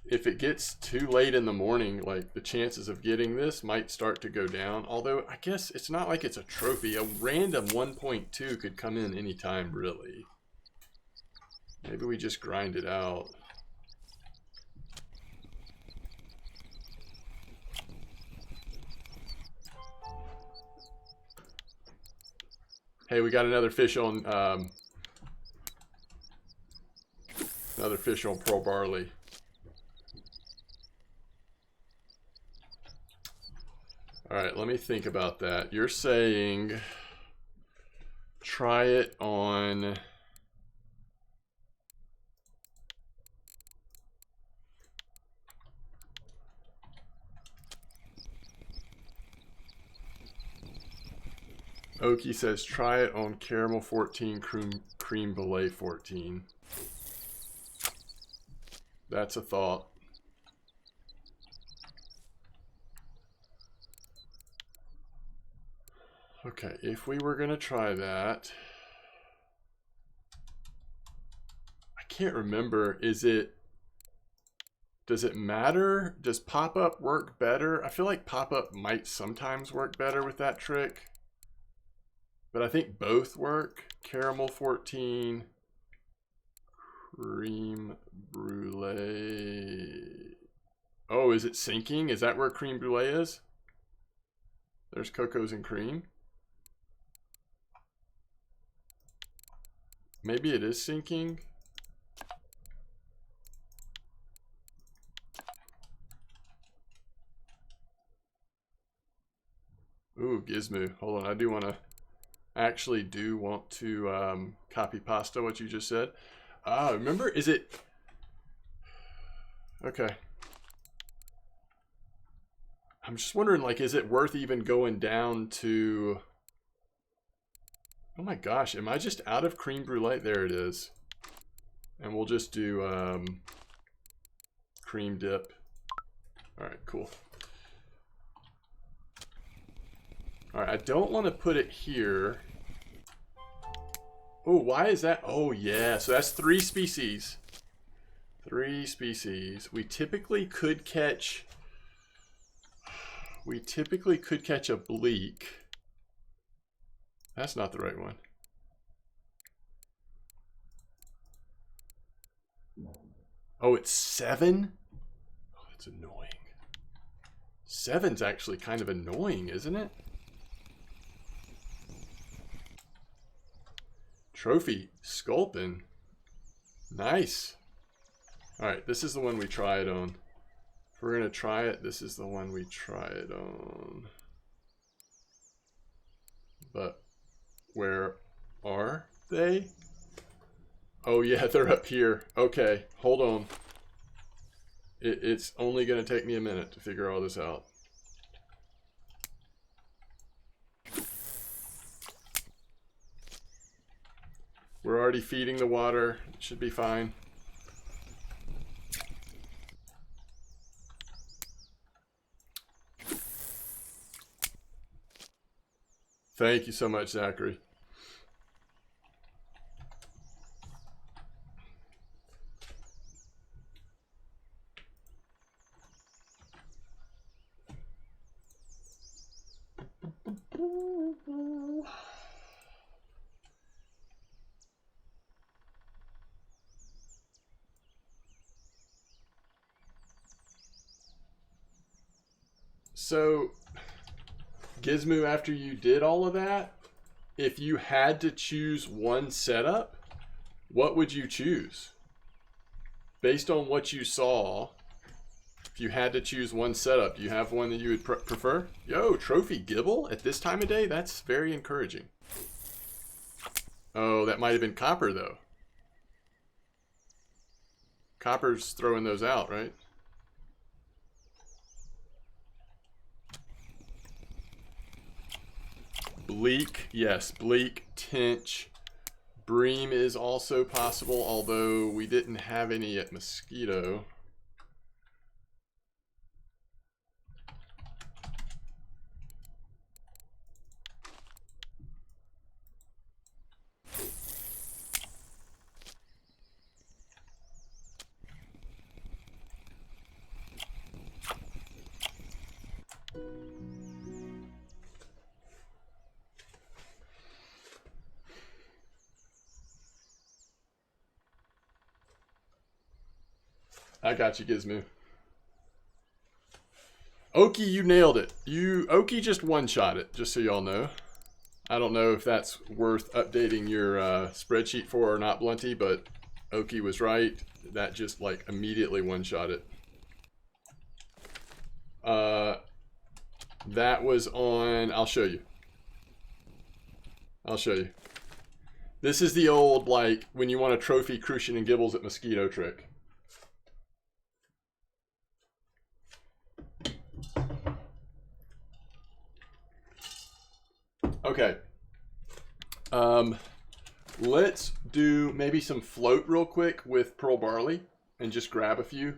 A: if it gets too late in the morning, like the chances of getting this might start to go down. Although, I guess it's not like it's a trophy. A random 1.2 could come in anytime, really. Maybe we just grind it out. Hey, we got another fish on pearl barley. All right, let me think about that. You're saying try it on Oki says try it on caramel 14, cream Balaya 14. That's a thought. Okay, if we were gonna try that, I can't remember. Does it matter? Does pop-up work better? I feel like pop-up might sometimes work better with that trick, but I think both work. Caramel 14, creme brulee. Oh, is it sinking? Is that where creme brulee is? There's cocos and cream. Maybe it is sinking. Ooh, Gizmo. Hold on, I actually do want to copy pasta what you just said. Remember, is it... Okay. I'm just wondering, like, is it worth even going down to... Oh my gosh, am I just out of creme brulee? There it is. And we'll just do cream dip. All right, cool. All right, I don't want to put it here. Oh, why is that? Oh, yeah, so that's 3 species. 3 species. We typically could catch a bleak. That's not the right one. Oh, it's 7? Oh, that's annoying. 7's actually kind of annoying, isn't it? Trophy sculpin. Nice. All right, this is the one we try it on. If we're gonna try it, this is the one we try it on. But where are they? Oh yeah, they're up here. Okay, hold on. It's only gonna take me a minute to figure all this out. We're already feeding the water. It should be fine. Thank you so much, Zachary. So, Gizmo, after you did all of that, if you had to choose one setup, what would you choose? Based on what you saw, if you had to choose one setup, do you have one that you would prefer? Yo, Trophy Gibble at this time of day? That's very encouraging. Oh, that might have been Copper, though. Copper's throwing those out, right? Bleak, yes, Bleak, Tinch. Bream is also possible, although we didn't have any at Mosquito. I got you, Gizmo. Oki, you nailed it. Oki just one-shot it, just so y'all know. I don't know if that's worth updating your spreadsheet for or not, Blunty, but Oki was right. That just, like, immediately one-shot it. That was on... I'll show you. I'll show you. This is the old, like, when you want to trophy Crucian and Gibbles at Mosquito trick. Okay. Let's do maybe some float real quick with Pearl Barley and just grab a few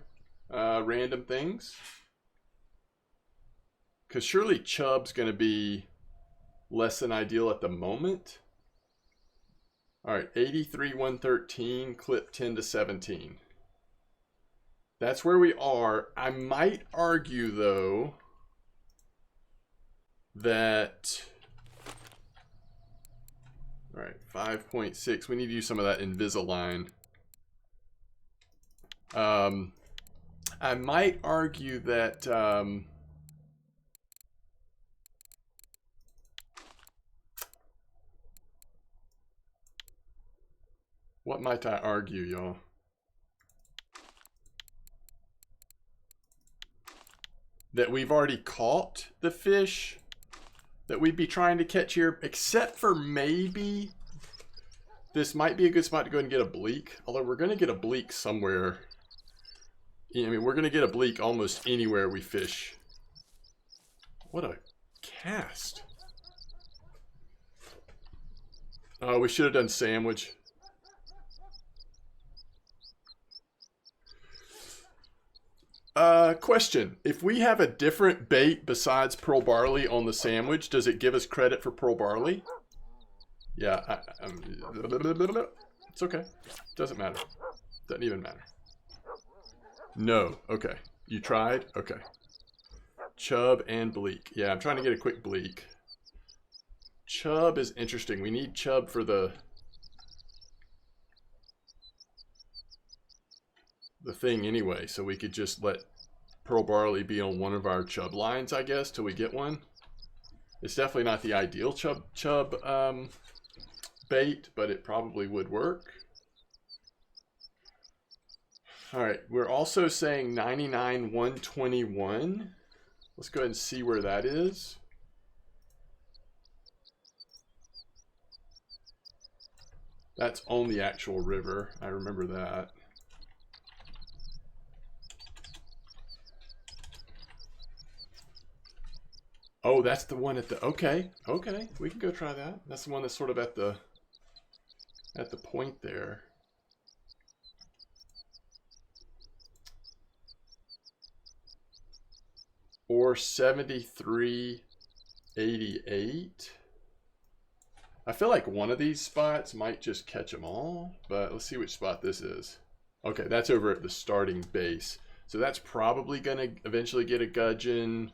A: random things. Because surely Chubb's going to be less than ideal at the moment. All right, 83, 113, clip 10 to 17. That's where we are. I might argue, though, that... All right, 5.6. We need to use some of that Invisalign. I might argue that... what might I argue, y'all? That we've already caught the fish that we'd be trying to catch here, except for maybe this might be a good spot to go and get a bleak. Although we're going to get a bleak somewhere. I mean, we're going to get a bleak almost anywhere we fish. What a cast. Oh, we should have done sandwich. Question. If we have a different bait besides pearl barley on the sandwich, does it give us credit for pearl barley? Yeah, it's okay. Doesn't matter. Doesn't even matter. No. Okay. You tried? Okay. Chub and bleak. Yeah, I'm trying to get a quick bleak. Chub is interesting. We need chub for the thing anyway, so we could just let pearl barley be on one of our chub lines, I guess, till we get one. It's definitely not the ideal chub bait, but it probably would work. All right, we're also saying 99, 121. Let's go ahead and see where that is. That's on the actual river. I remember that. Oh, that's the one at the... Okay, okay. We can go try that. That's the one that's sort of at the point there. Or 73.88. I feel like one of these spots might just catch them all, but let's see which spot this is. Okay, that's over at the starting base. So that's probably going to eventually get a gudgeon.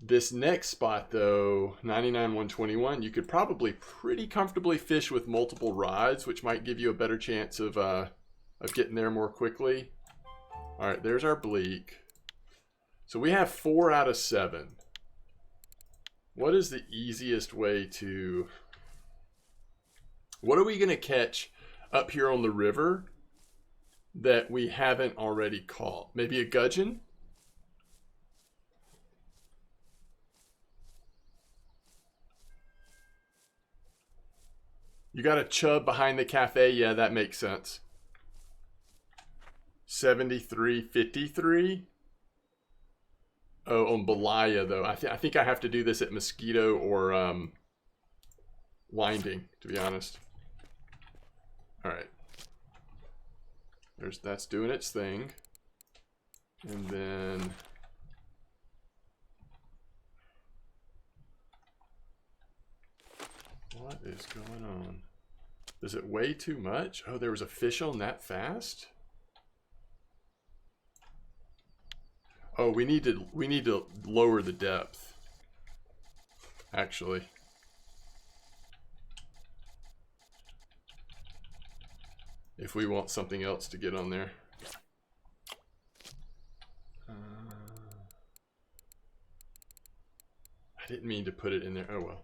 A: This next spot, though, 99, 121, you could probably pretty comfortably fish with multiple rods, which might give you a better chance of getting there more quickly. All right, there's our bleak. So we have 4 out of 7. What is the easiest way to... What are we going to catch up here on the river that we haven't already caught? Maybe a gudgeon? You got a chub behind the cafe? Yeah, that makes sense. 73.53. Oh, on Balaya, though. I think I have to do this at Mosquito or Winding, to be honest. All right. That's doing its thing. And then... What is going on? Is it way too much? Oh, there was a fish on that fast? Oh, we need to lower the depth. Actually. If we want something else to get on there. I didn't mean to put it in there. Oh well.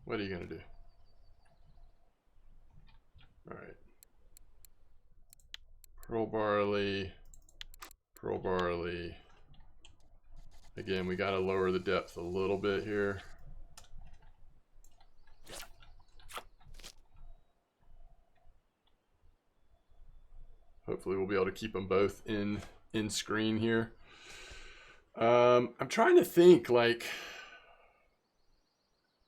A: What are you gonna do? All right. Pearl barley. Pearl barley. Again, we got to lower the depth a little bit here. Hopefully we'll be able to keep them both in screen here. I'm trying to think, like,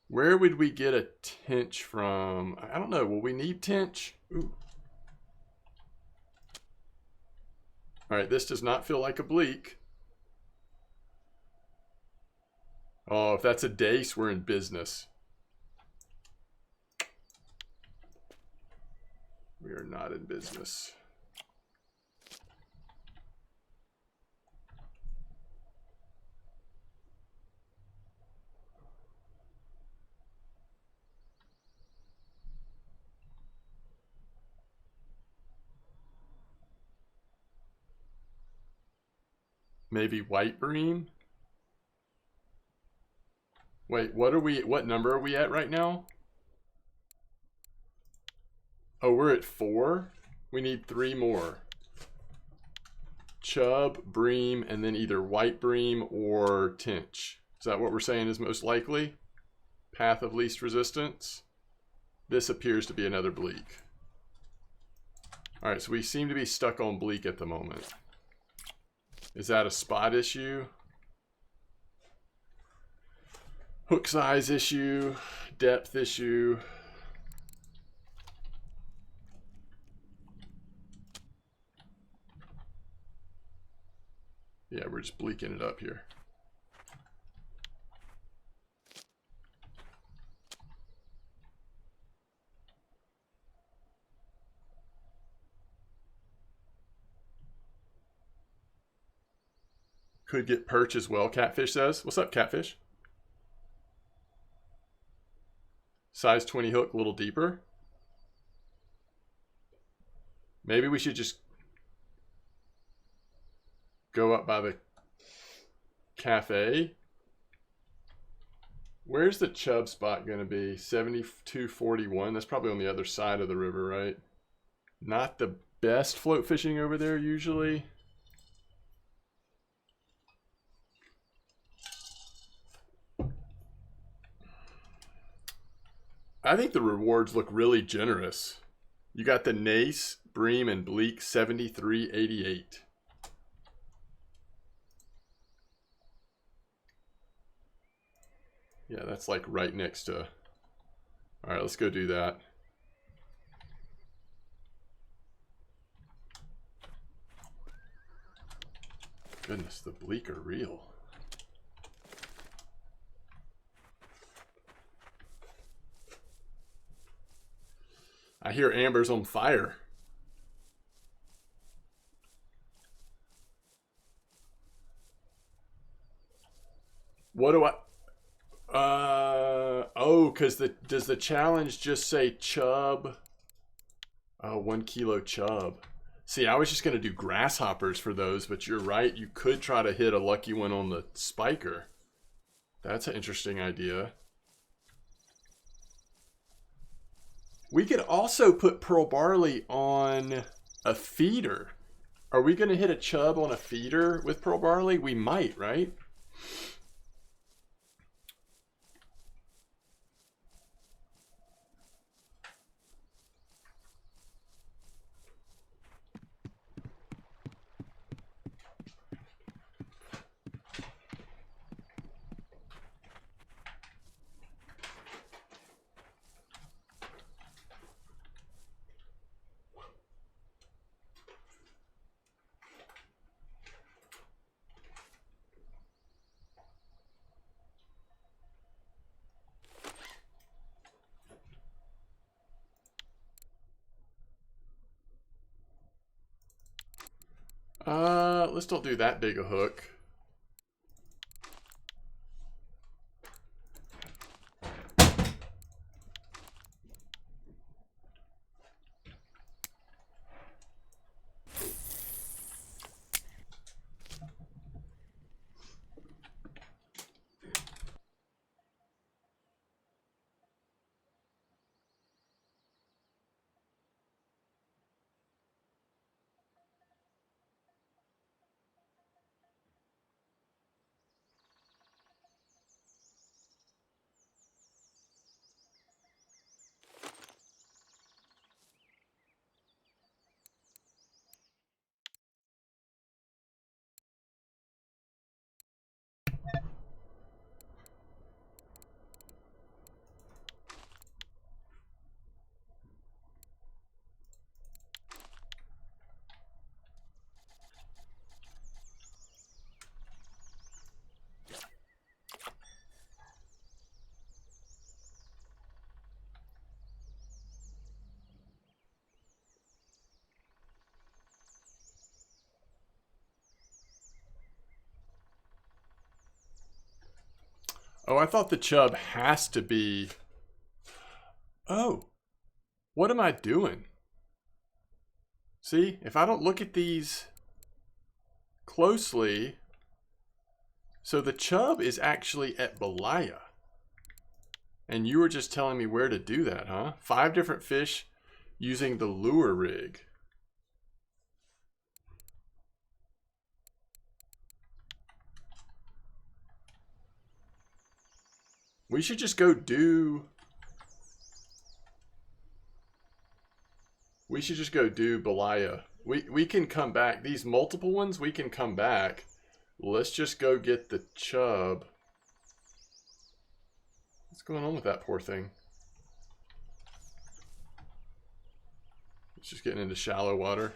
A: where would we get a tench from? I don't know. Will we need tench? Ooh. All right, this does not feel like a bleak. Oh, if that's a dace, we're in business. We are not in business. Maybe white bream? Wait, what number are we at right now? Oh, we're at 4? We need 3 more. Chub, bream, and then either white bream or tench. Is that what we're saying is most likely? Path of least resistance? This appears to be another bleak. Alright, so we seem to be stuck on bleak at the moment. Is that a spot issue? Hook size issue? Depth issue? Yeah, we're just bleaking it up here. Could get perch as well, Catfish says. What's up, Catfish? Size 20 hook, a little deeper. Maybe we should just go up by the cafe. Where's the chub spot going to be? 7241. That's probably on the other side of the river, right? Not the best float fishing over there usually. I think the rewards look really generous. You got the Nace, Bream, and Bleak 7388. Yeah, that's like right next to... Alright, let's go do that. Goodness, the Bleak are real. I hear Amber's on fire. What do I... Oh, because does the challenge just say chub? Oh, 1 kilo chub. See, I was just going to do grasshoppers for those, but you're right. You could try to hit a lucky one on the spiker. That's an interesting idea. We could also put pearl barley on a feeder. Are we going to hit a chub on a feeder with pearl barley? We might, right? Let's don't do that big a hook. Oh, I thought the chub has to be... Oh, what am I doing? See, if I don't look at these closely... So the chub is actually at Balaya. And you were just telling me where to do that, huh? 5 different fish using the lure rig. We should just go do... We should just go do Balaya. We can come back. These multiple ones, we can come back. Let's just go get the chub. What's going on with that poor thing? It's just getting into shallow water.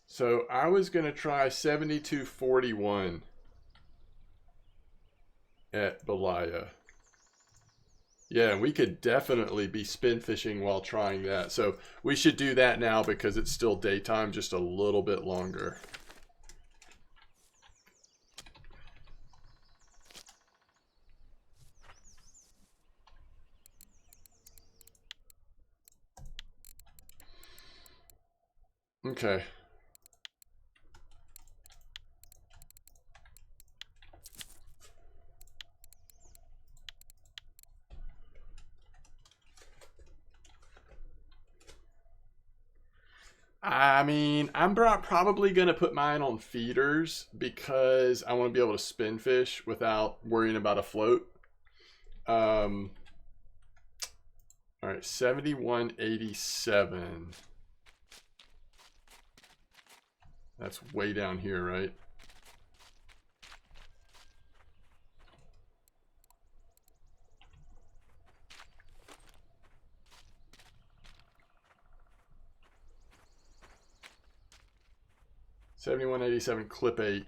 A: So I was going to try 7241 at Balaya. Yeah, we could definitely be spin fishing while trying that. So we should do that now because it's still daytime, just a little bit longer. Okay. I mean, I'm probably going to put mine on feeders because I want to be able to spin fish without worrying about a float. All right, 7187. That's way down here, right? $71.87 clip 8.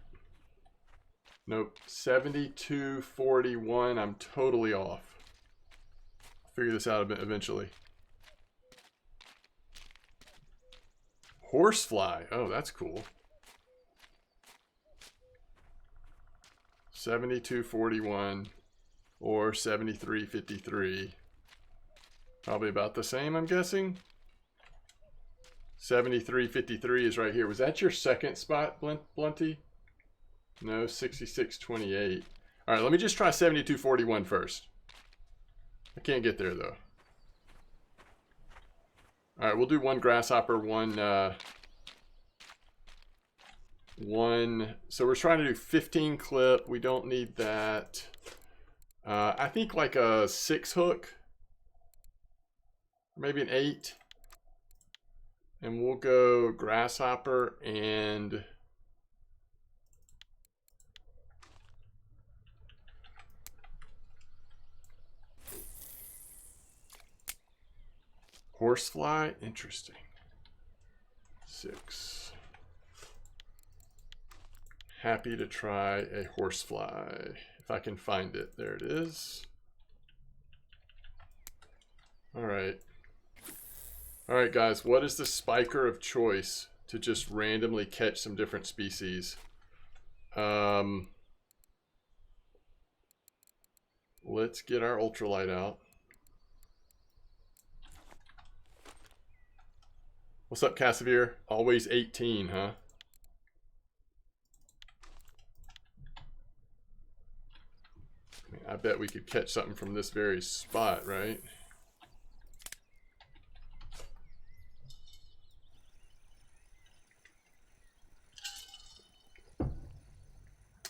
A: Nope. 72.41. I'm totally off. I'll figure this out a bit eventually. Horsefly. Oh, that's cool. 72.41 or 73.53. Probably about the same, I'm guessing. 73.53 is right here. Was that your second spot, Blunty? No, 66.28. All right, let me just try 72.41 first. I can't get there, though. All right, we'll do one grasshopper, one... So we're trying to do 15 clip. We don't need that. I think like a 6 hook. Maybe an 8. And we'll go grasshopper and horsefly. Interesting. 6. Happy to try a horsefly. If I can find it. There it is. All right. All right, guys, what is the spiker of choice to just randomly catch some different species? Let's get our ultralight out. What's up, Cassavir? Always 18, huh? I bet we could catch something from this very spot, right?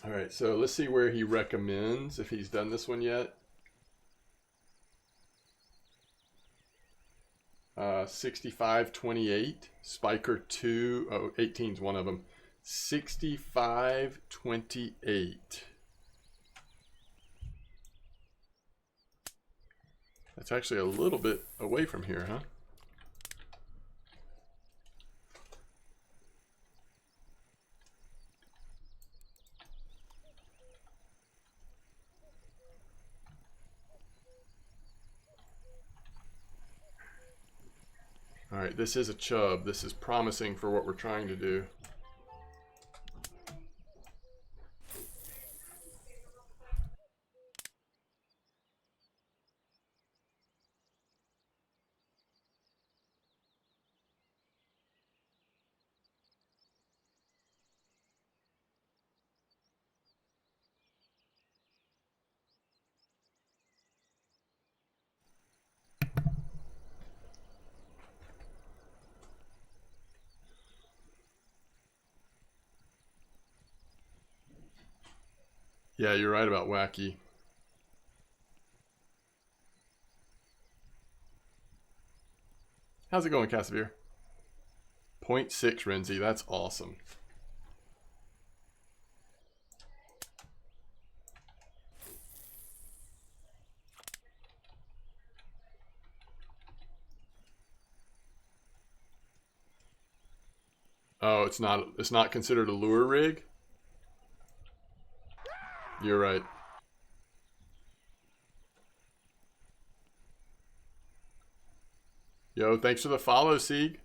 A: All right, so let's see where he recommends, if he's done this one yet. 65.28, Spiker 2, oh, 18's one of them. 65.28. That's actually a little bit away from here, huh? Alright, this is a chub. This is promising for what we're trying to do. Yeah, you're right about wacky. How's it going, Casimir? 0.6 Renzi, that's awesome. Oh, it's not considered a lure rig? You're right. Yo, thanks for the follow, Sieg.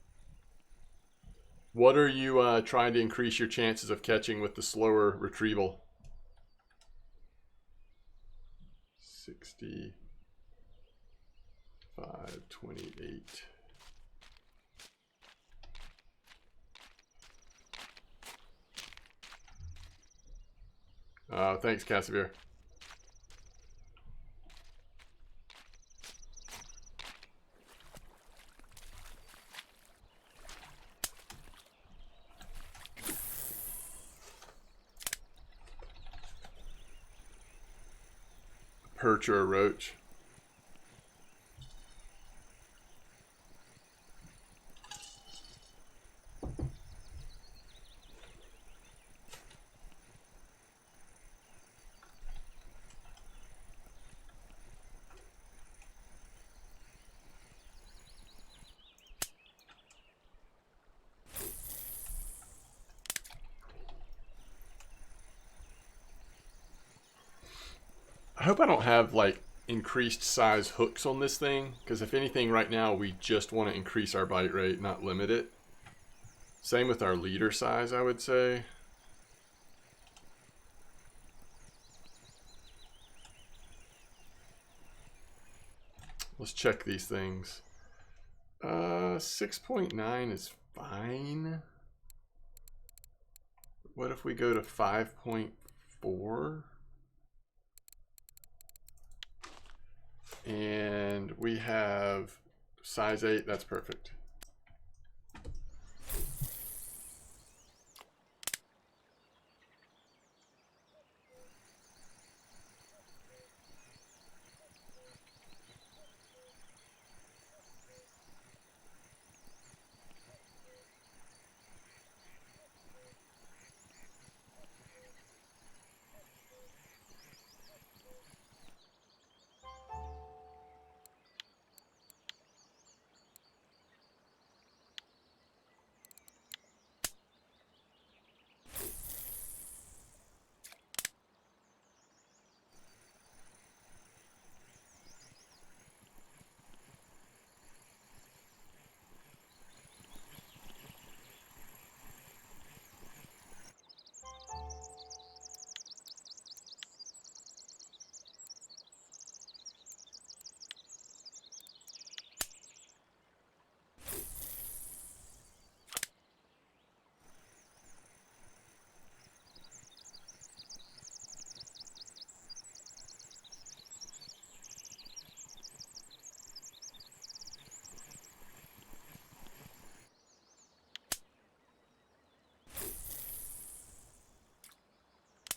A: What are you trying to increase your chances of catching with the slower retrieval? 65, 28. Thanks, Casimir. Perch or a roach. I hope I don't have like increased size hooks on this thing, because if anything right now we just want to increase our bite rate, not limit it. Same with our leader size, I would say. Let's check these things. 6.9 is fine. What if we go to 5.4? And we have size 8, that's perfect.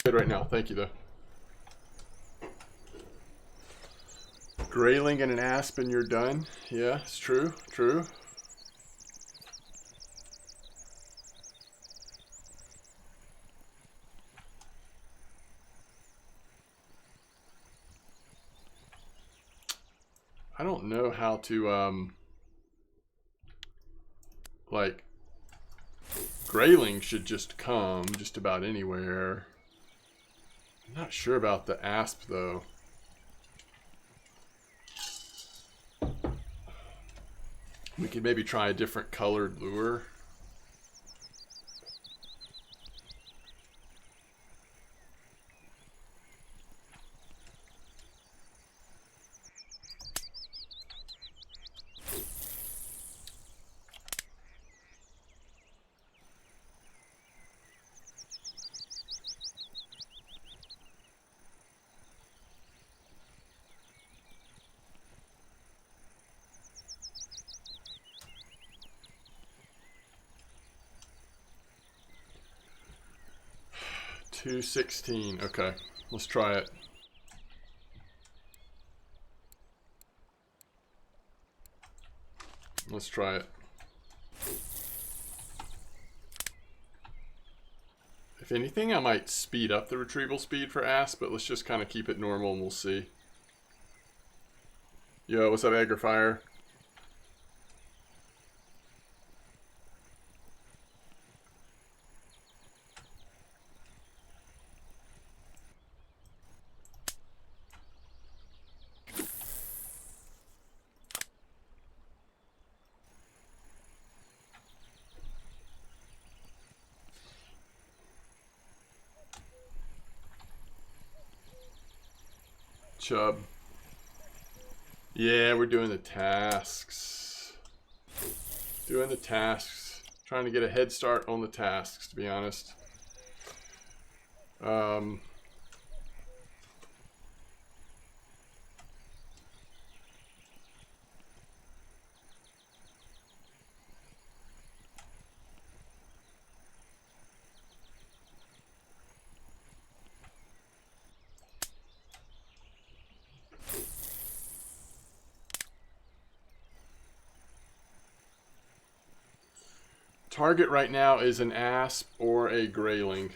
A: Good right now, thank you though. Grayling and an Asp and you're done. Yeah, it's true, true. I don't know how to, like, Grayling should just come just about anywhere. I'm not sure about the Asp though. We could maybe try a different colored lure. $2.16. Okay, let's try it. Let's try it. If anything, I might speed up the retrieval speed for Asp, but let's just kind of keep it normal and we'll see. Yo, what's up, Agrifire? Chub. Yeah, we're doing the tasks. Doing the tasks. Trying to get a head start on the tasks, to be honest. Target right now is an Asp or a Grayling.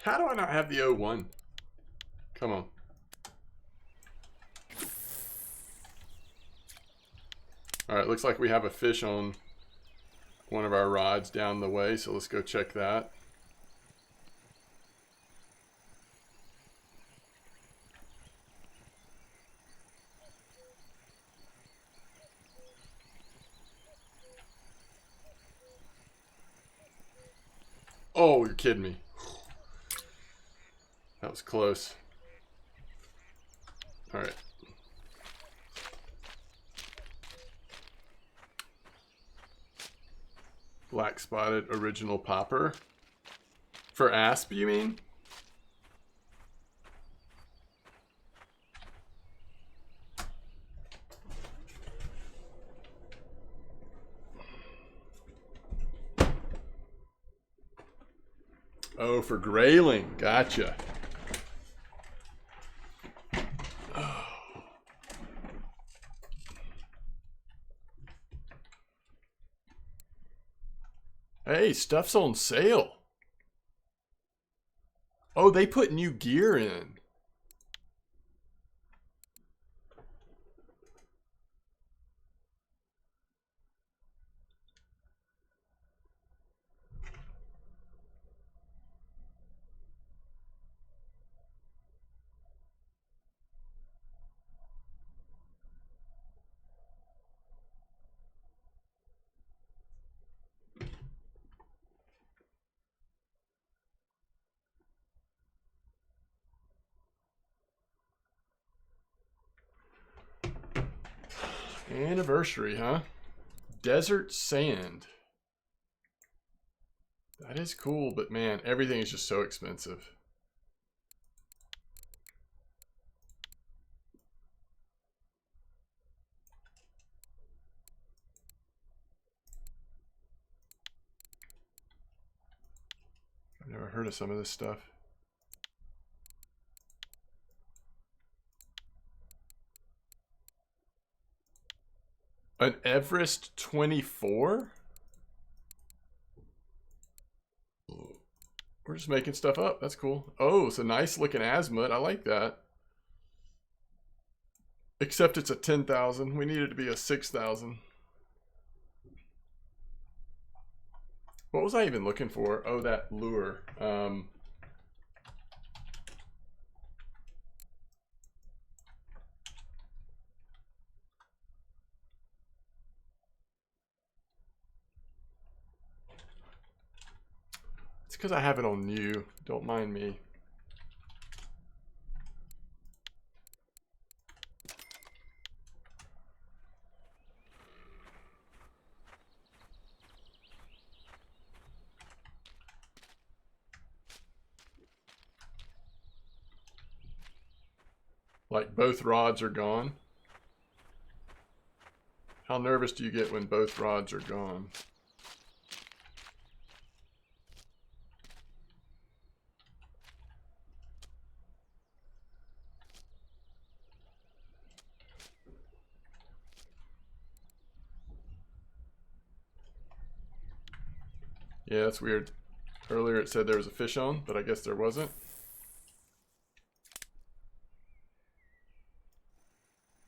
A: How do I not have the 01? Come on. Alright, looks like we have a fish on one of our rods down the way, so let's go check that. Oh, you're kidding me. That was close. Alright. Black spotted original popper. For Asp, you mean? Oh, for Grayling. Gotcha. Oh. Hey, stuff's on sale. Oh, they put new gear in. Anniversary, huh? Desert sand. That is cool, but man, everything is just so expensive. I've never heard of some of this stuff. An Everest 24? We're just making stuff up. That's cool. Oh, it's a nice looking azimuth. I like that. Except it's a 10,000. We need it to be a 6,000. What was I even looking for? Oh, that lure. It's because I have it on new. Don't mind me. Like both rods are gone. How nervous do you get when both rods are gone? Yeah, that's weird. Earlier it said there was a fish on, but I guess there wasn't.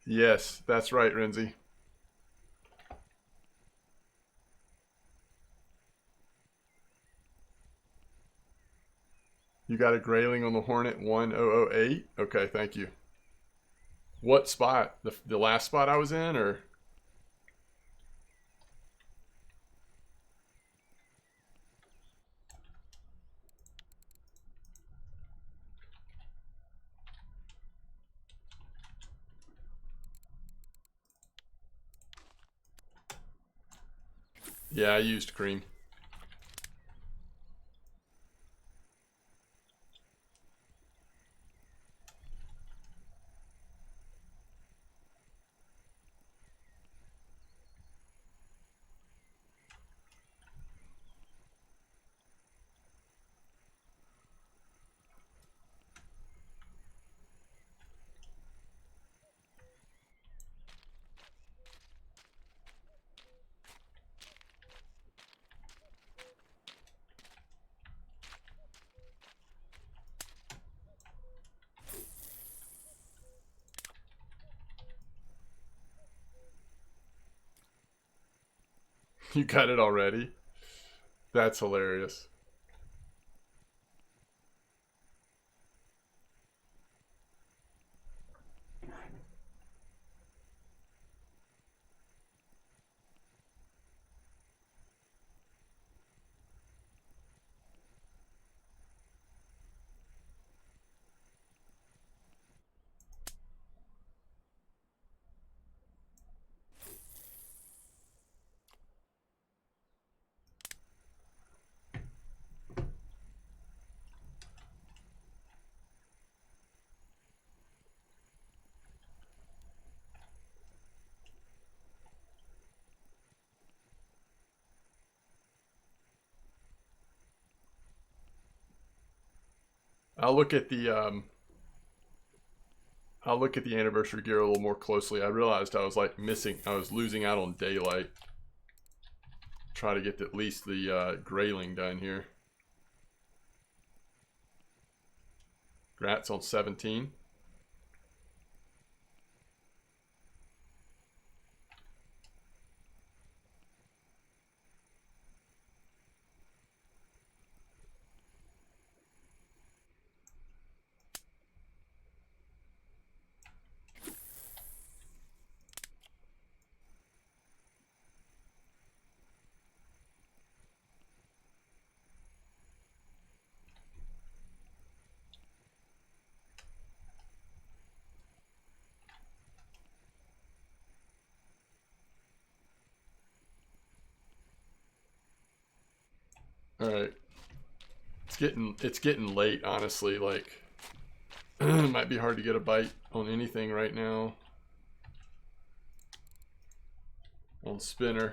A: Yes, that's right, Renzi. You got a Grayling on the Hornet 1008? Okay, thank you. What spot? The last spot I was in, or? Yeah, I used cream. You got it already? That's hilarious. I'll look at the anniversary gear a little more closely. I realized I was I was losing out on daylight. Try to get at least the Grayling done here. Grats on 17. All right. It's getting late, honestly. Like, it might be hard to get a bite on anything right now. On spinner.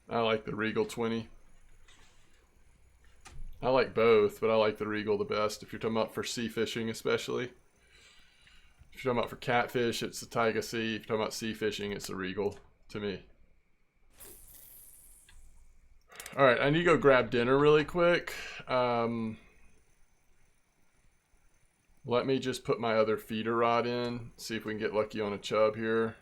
A: I like the Regal 20. I like both, but I like the Regal the best if you're talking about for sea fishing, especially. If you're talking about for catfish, it's the Taiga Sea. If you're talking about sea fishing, it's the Regal to me. All right, I need to go grab dinner really quick. Let me just put my other feeder rod in, see if we can get lucky on a chub here.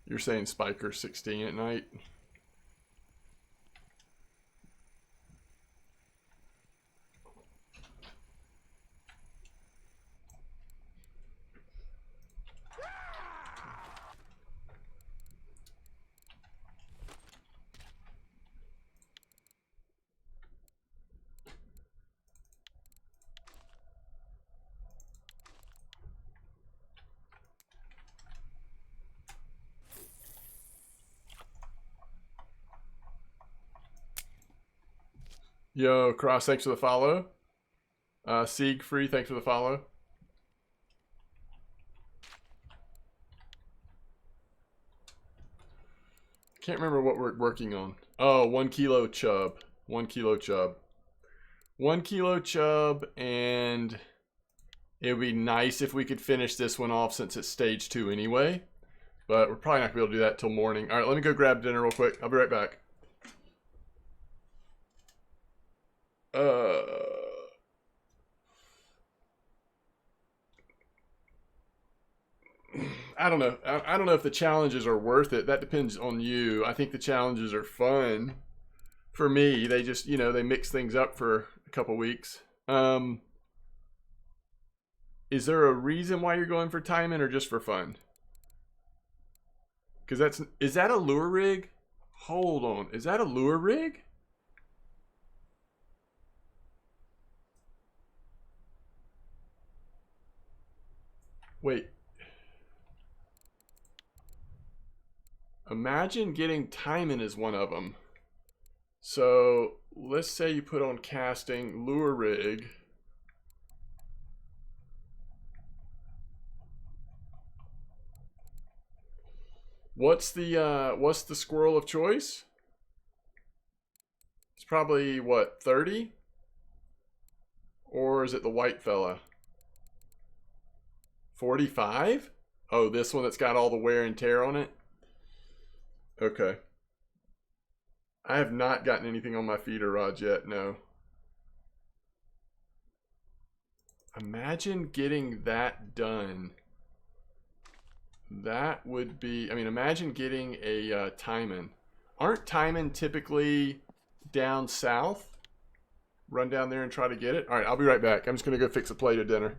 A: You're saying Spiker 16 at night? Yo, Cross, thanks for the follow. Sieg Free, thanks for the follow. Can't remember what we're working on. Oh, 1 kilo chub. 1 kilo chub. 1 kilo chub, and it would be nice if we could finish this one off since it's stage 2 anyway. But we're probably not going to be able to do that till morning. All right, let me go grab dinner real quick. I'll be right back. I don't know. I don't know if the challenges are worth it. That depends on you. I think the challenges are fun. For me, they just, you know, they mix things up for a couple weeks. Is there a reason why you're going for timing or just for fun? Because is that a lure rig? Hold on. Is that a lure rig? Wait. Imagine getting timing as one of them. So let's say you put on casting lure rig. What's the squirrel of choice? It's probably what, 30? Or is it the white fella? 45? Oh, this one that's got all the wear and tear on it? Okay. I have not gotten anything on my feeder rods yet, no. Imagine getting that done. That would be, I mean, imagine getting a Timon. Aren't Timon typically down south? Run down there and try to get it? All right, I'll be right back. I'm just going to go fix a plate of dinner.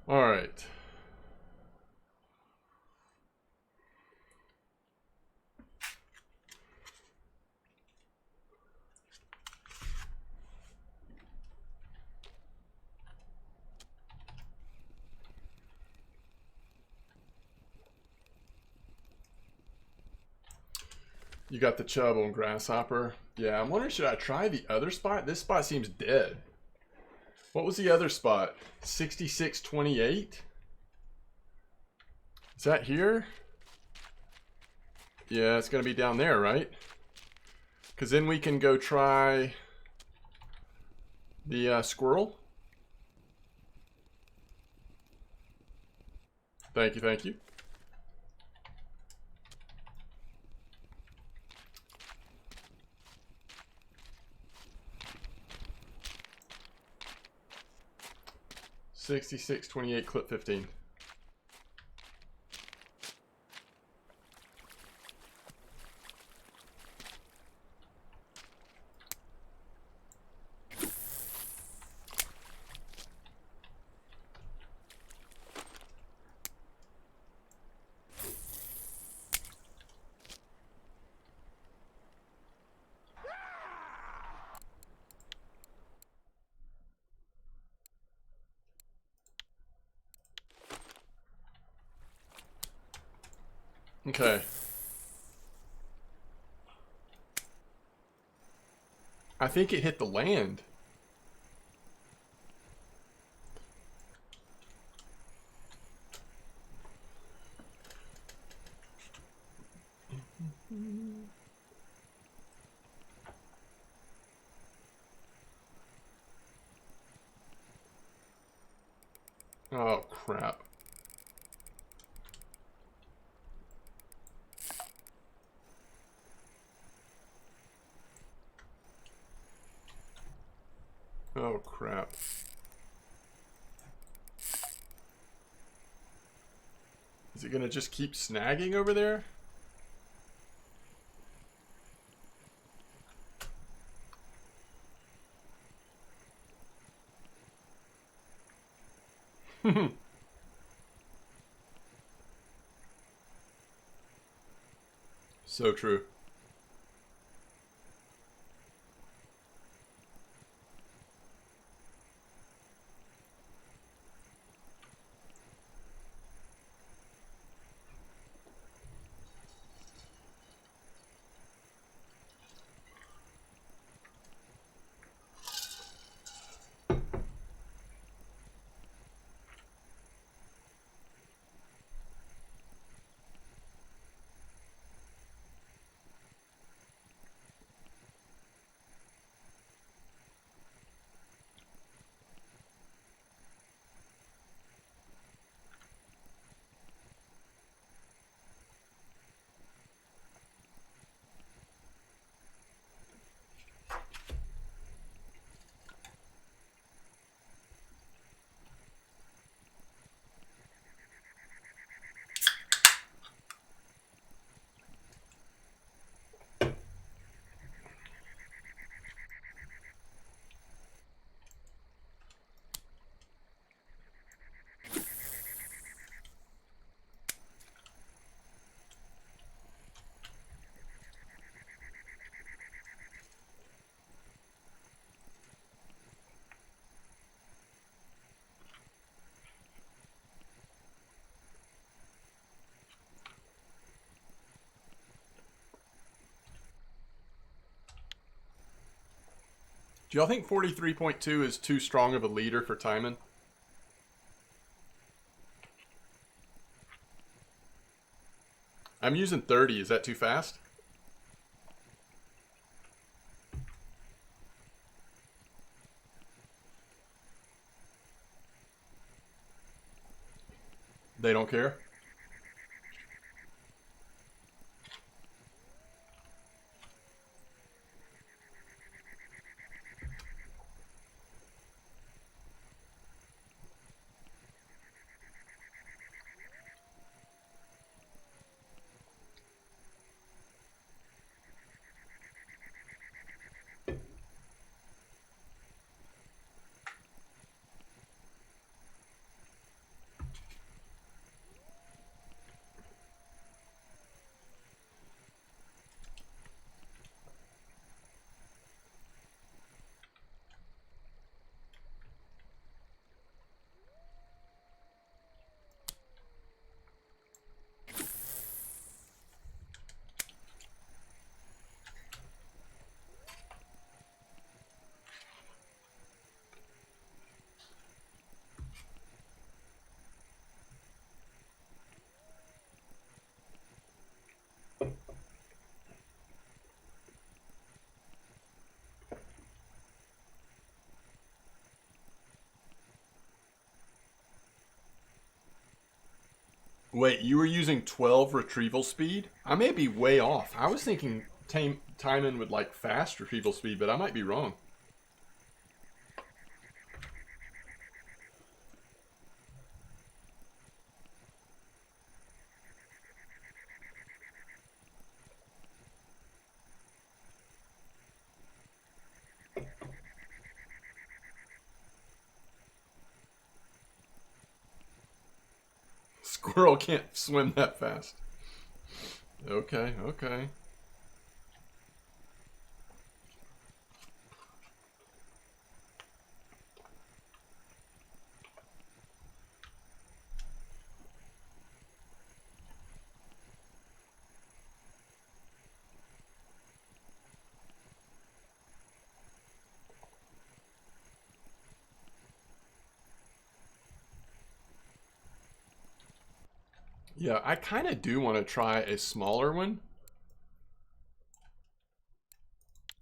A: All right. You got the chub on grasshopper. Yeah, I'm wondering, should I try the other spot? This spot seems dead. What was the other spot? 6628? Is that here? Yeah, it's going to be down there, right? Because then we can go try the squirrel. Thank you, thank you. $66.28 clip 15. Okay. I think it hit the land. Oh, crap. Oh, crap. Is it going to just keep snagging over there? So true. Do y'all think 43.2 is too strong of a leader for Timon? I'm using 30. Is that too fast? They don't care? Wait, you were using 12 retrieval speed? I may be way off. I was thinking timing with like fast retrieval speed, but I might be wrong. Squirrel can't swim that fast. Okay, okay. Yeah, I kind of do want to try a smaller one.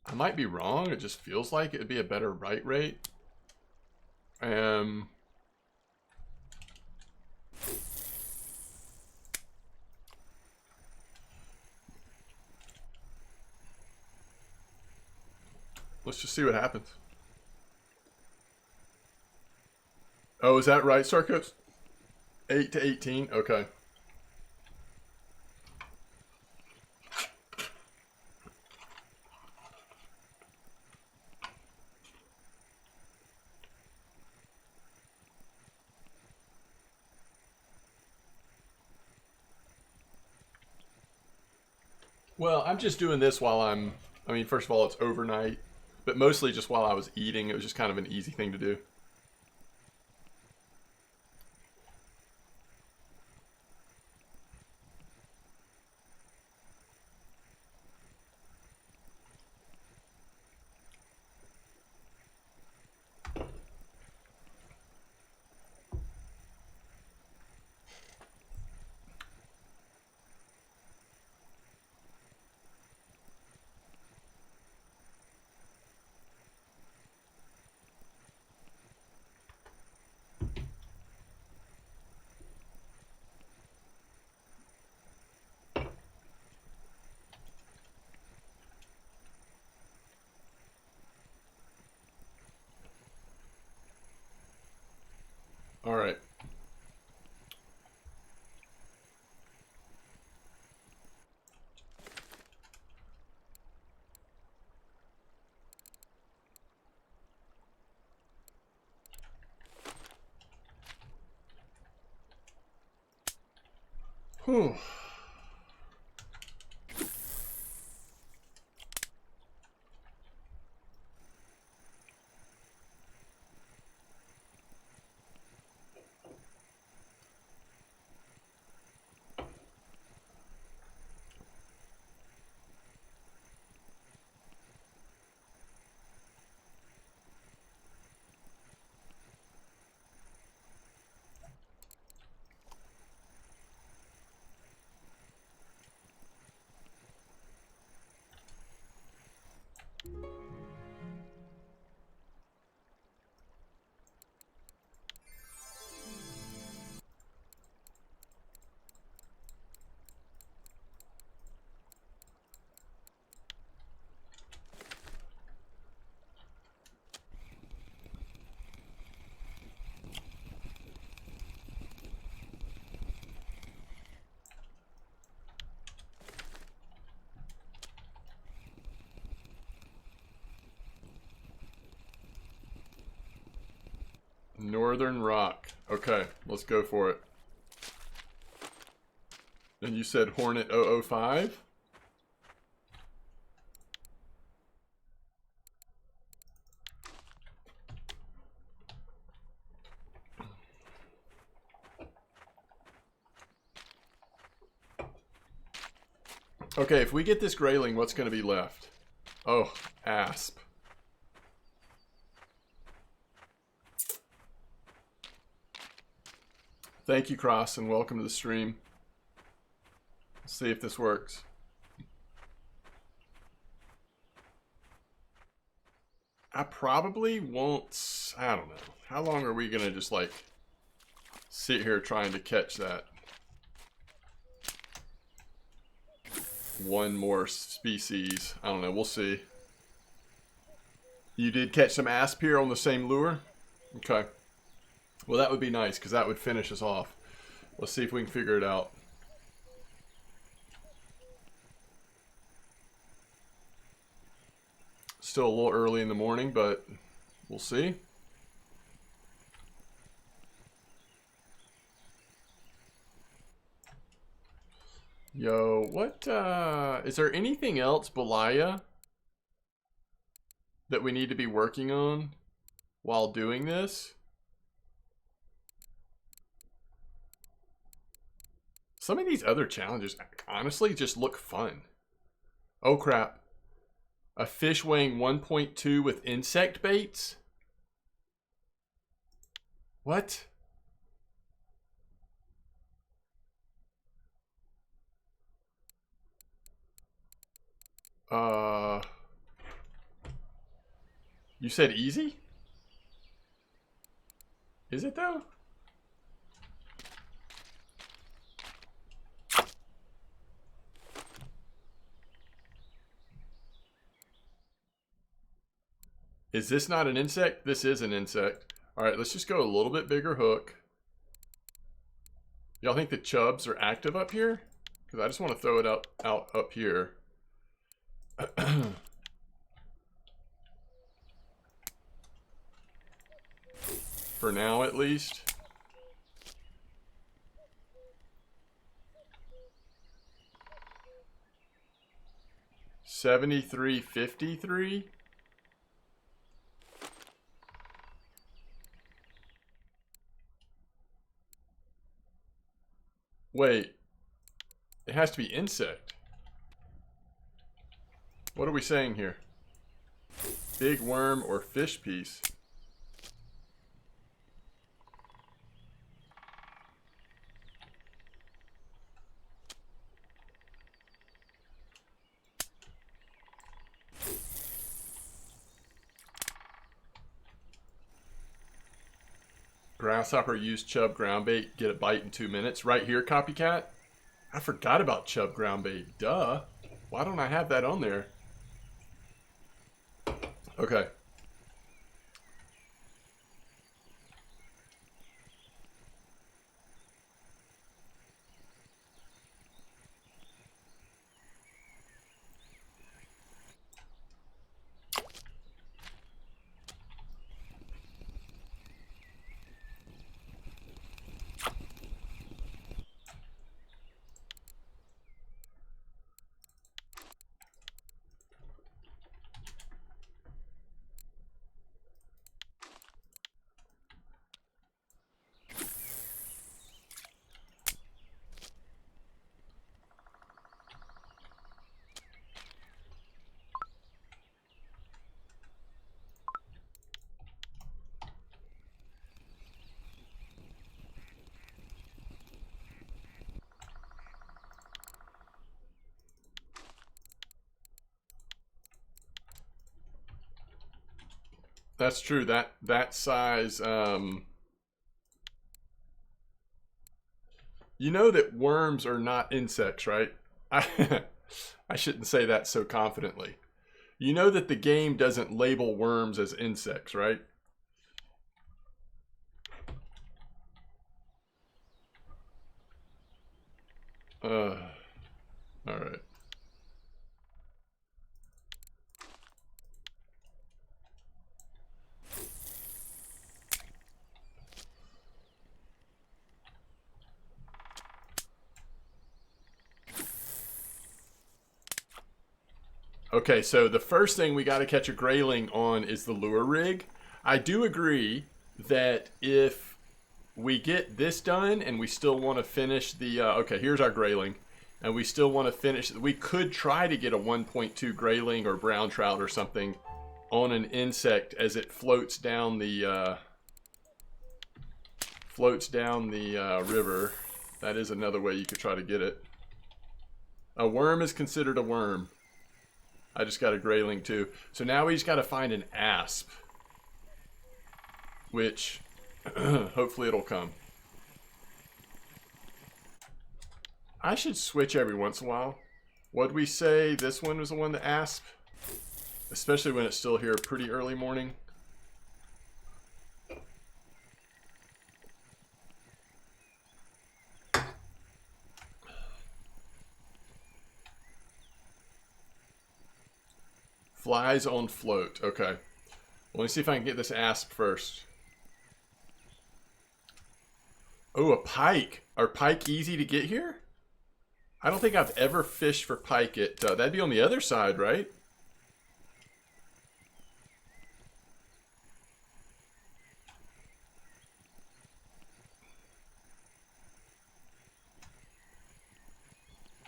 A: I might be wrong. It just feels like it would be a better write rate. Let's just see what happens. Oh, is that right, Sarkos? 8 to 18? Okay. Well, I'm just doing this while I mean, first of all, it's overnight, but mostly just while I was eating. It was just kind of an easy thing to do. All right. Whew. Northern Rock. Okay, let's go for it. And you said Hornet 005? Okay, if we get this Grayling, what's going to be left? Oh, Asp. Thank you, Cross, and welcome to the stream. Let's see if this works. I probably won't... I don't know. How long are we going to just, like, sit here trying to catch that? one more species. I don't know. We'll see. You did catch some asp here on the same lure? Okay. Well, that would be nice because that would finish us off. Let's see if we can figure it out. Still a little early in the morning, but we'll see. Yo, what, is there anything else, Balaya, that we need to be working on while doing this? Some of these other challenges honestly just look fun. Oh crap. A fish weighing 1.2 with insect baits? What? You said easy? Is it though? Is this not an insect? This is an insect. Alright, let's just go a little bit bigger hook. Y'all think the chubs are active up here? Because I just want to throw it out up here. For now, at least. $73.53. Wait, it has to be insect. What are we saying here? Big worm or fish piece? Grasshopper use chub ground bait, get a bite in 2 minutes. Right here, copycat. I forgot about chub ground bait. Duh. Why don't I have that on there? Okay. That's true. That size, you know that worms are not insects, right? I shouldn't say that so confidently. You know that the game doesn't label worms as insects, right? All right. Okay, so the first thing we got to catch a grayling on is the lure rig. I do agree that if we get this done and we still want to finish the... okay, here's our grayling. And we still want to finish... We could try to get a 1.2 grayling or brown trout or something on an insect as it floats down the... river. That is another way you could try to get it. A worm is considered a worm. I just got a grayling too. So now we just got to find an asp. Which, hopefully it'll come. I should switch every once in a while. What'd we say? This one was the one, the Asp? Especially when it's still here pretty early morning. Flies on float. Okay. Well, let me see if I can get this Asp first. Oh, a pike. Are pike easy to get here? I don't think I've ever fished for pike at... that'd be on the other side, right?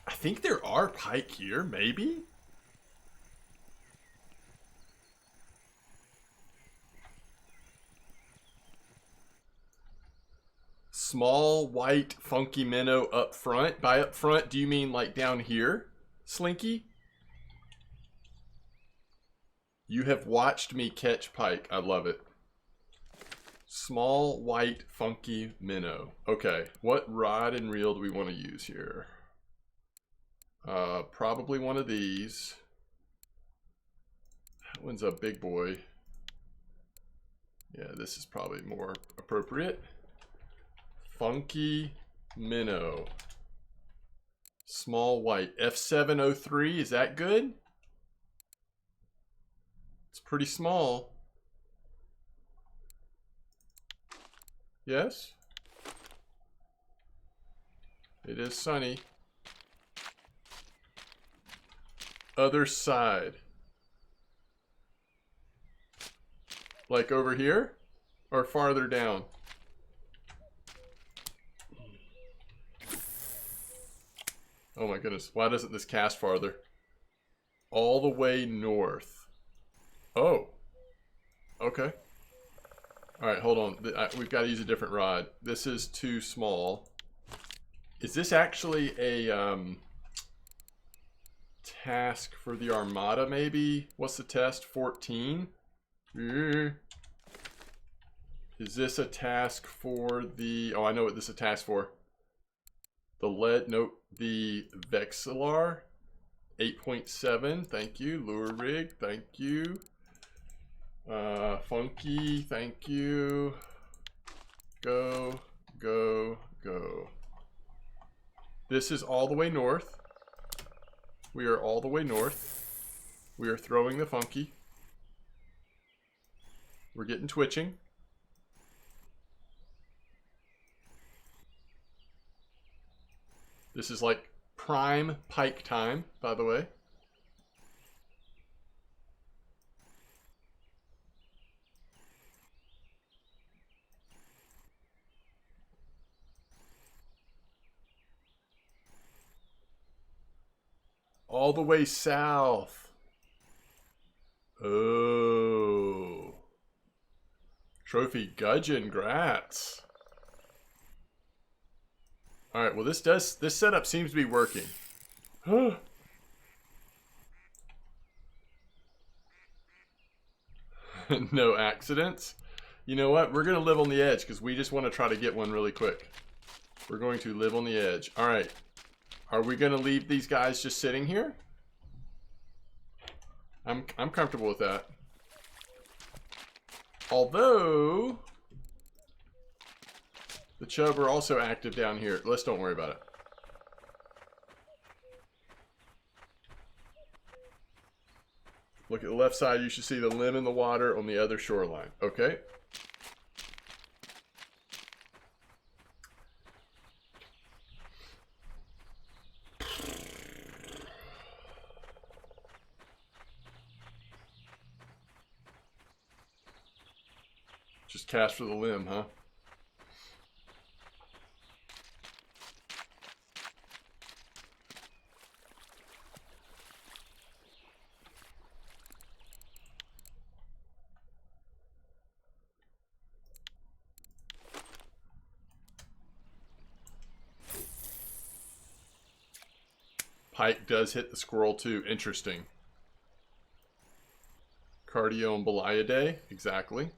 A: I think there are pike here, maybe? Small, white, funky minnow up front. By up front, do you mean like down here, Slinky? You have watched me catch pike. I love it. Small, white, funky minnow. Okay, what rod and reel do we want to use here? Probably one of these. That one's a big boy. Yeah, this is probably more appropriate. Funky minnow. Small white. F703, is that good? It's pretty small. Yes? It is sunny. Other side. Like over here? Or farther down? Oh my goodness, why doesn't this cast farther? All the way north. Oh. Okay. Alright, hold on. We've got to use a different rod. This is too small. Is this actually a task for the Armada, maybe? What's the test? 14? Is this a task for the... Oh, I know what this is a task for. The lead... Nope. The Vexilar. 8.7. Thank you. Lure rig. Thank you. Funky. Thank you. Go. Go. Go. This is all the way north. We are all the way north. We are throwing the funky. We're getting twitching. This is like prime pike time, by the way. All the way south. Oh. Trophy gudgeon, grats. Alright, well this setup seems to be working. No accidents. You know what? We're going to live on the edge because we just want to try to get one really quick. We're going to live on the edge. Alright. Are we going to leave these guys just sitting here? I'm comfortable with that. Although... the chub are also active down here. Let's don't worry about it. Look at the left side. You should see the limb in the water on the other shoreline. Okay. Just cast for the limb, huh? Pike does hit the squirrel too. Interesting. Cardio and Balaya Day. Exactly.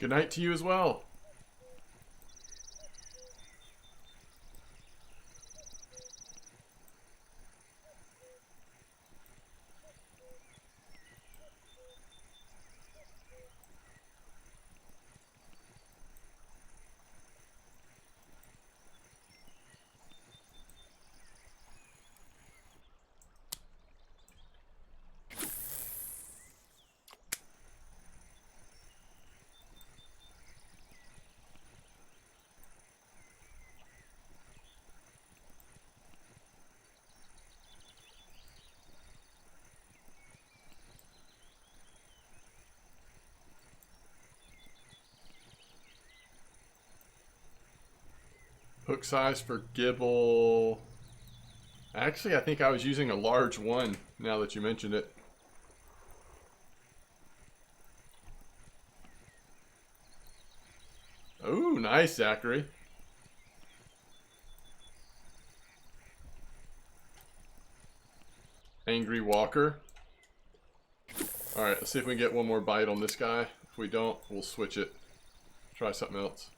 A: Good night to you as well. Hook size for gibble. Actually, I think I was using a large one now that you mentioned it. Oh, nice, Zachary. Angry Walker. Alright, let's see if we can get one more bite on this guy. If we don't, we'll switch it. Try something else.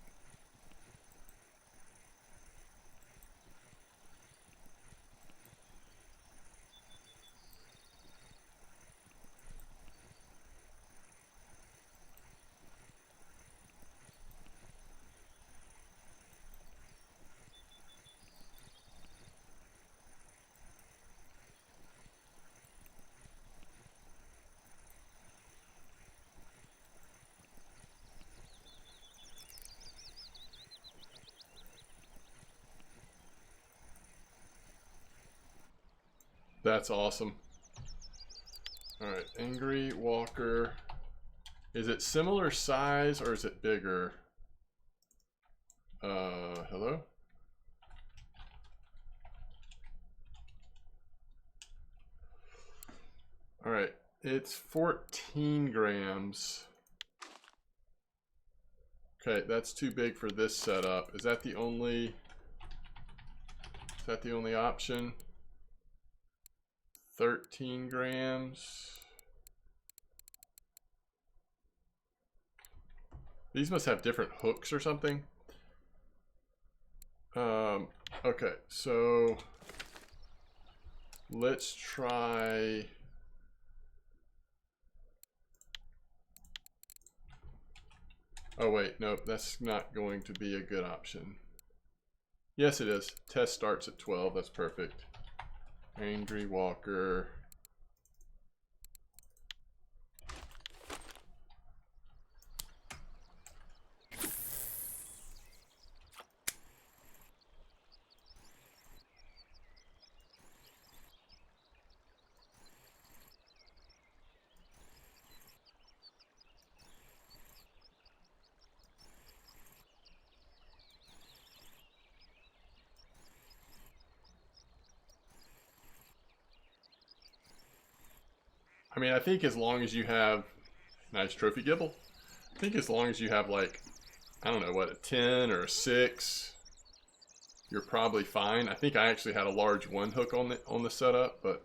A: That's awesome. Alright, Angry Walker. Is it similar size or is it bigger? Hello? Alright, it's 14 grams. Okay, that's too big for this setup. Is that the only option? 13 grams. These must have different hooks or something. Okay, so let's try. Oh wait, nope, that's not going to be a good option. Yes, it is. Test starts at 12. That's perfect. Angry Walker. I mean, I think as long as you have nice trophy gibble, I think as long as you have like, I don't know, what, a 10 or a 6, you're probably fine. I think I actually had a large one hook on the setup, but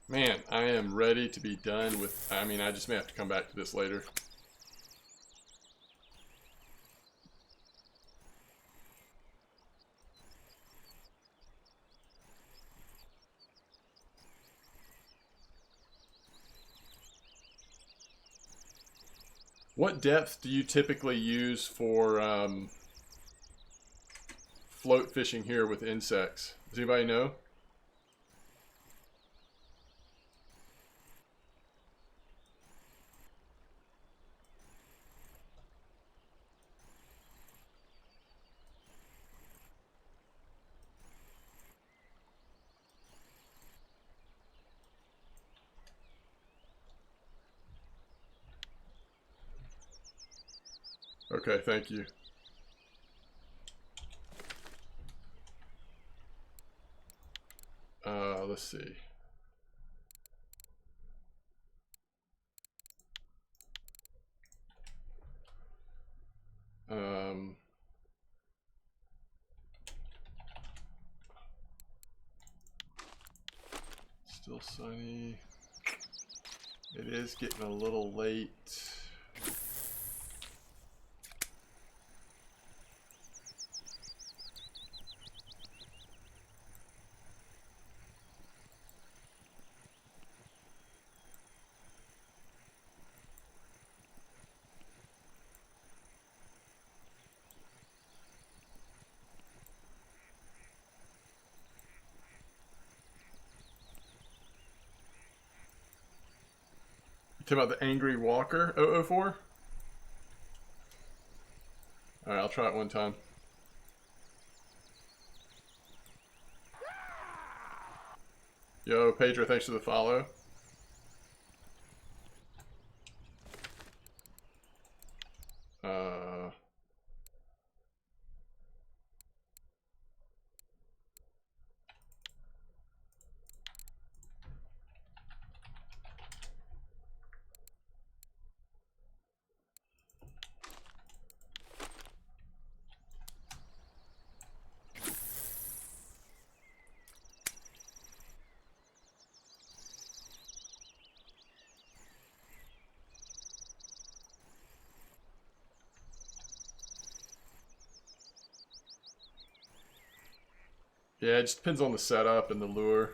A: man, I am ready to be done with. I mean, I just may have to come back to this later. What depth do you typically use for float fishing here with insects? Does anybody know? Okay, thank you. Let's see. Um, Still sunny. It is getting a little late. Talking about the Angry Walker 004? Alright, I'll try it one time. Yo, Pedro, thanks for the follow. Yeah, it just depends on the setup and the lure.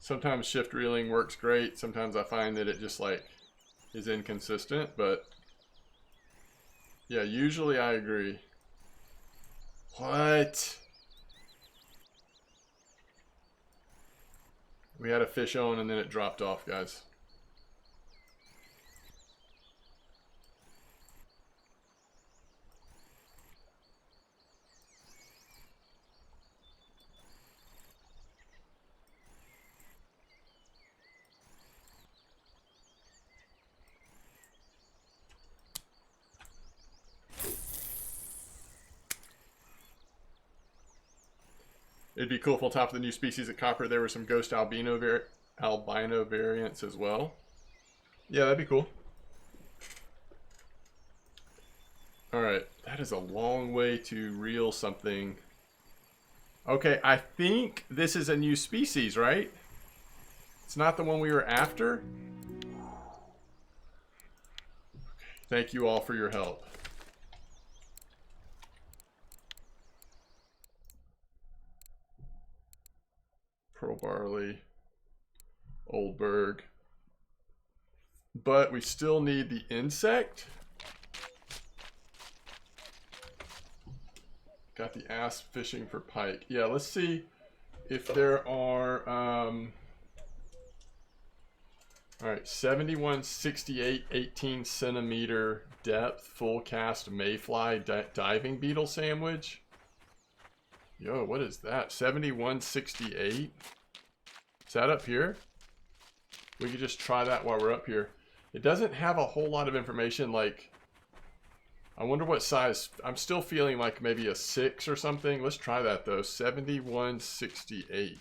A: Sometimes shift reeling works great. Sometimes I find that it just like is inconsistent, but yeah, usually I agree. What? We had a fish on and then it dropped off, guys. It'd be cool if on top of the new species of copper there were some ghost albino variants as well. Yeah, that'd be cool. Alright, that is a long way to reel something. Okay, I think this is a new species, right? It's not the one we were after? Thank you all for your help. Pearl barley, Oldberg. But we still need the insect. Got the asp fishing for pike. Yeah, let's see if there are... Alright, 7168, 18 centimeter depth, full cast mayfly diving beetle sandwich. Yo, what is that? 7168? Is that up here? We could just try that while we're up here. It doesn't have a whole lot of information, like... I wonder what size... I'm still feeling like maybe a 6 or something. Let's try that, though. 7168.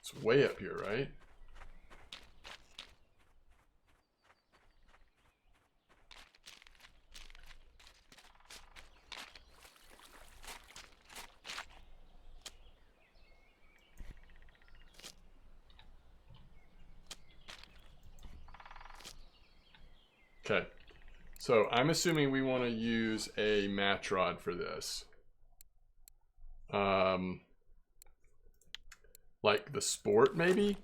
A: It's way up here, right? Okay, so I'm assuming we want to use a match rod for this. Like the Sport maybe?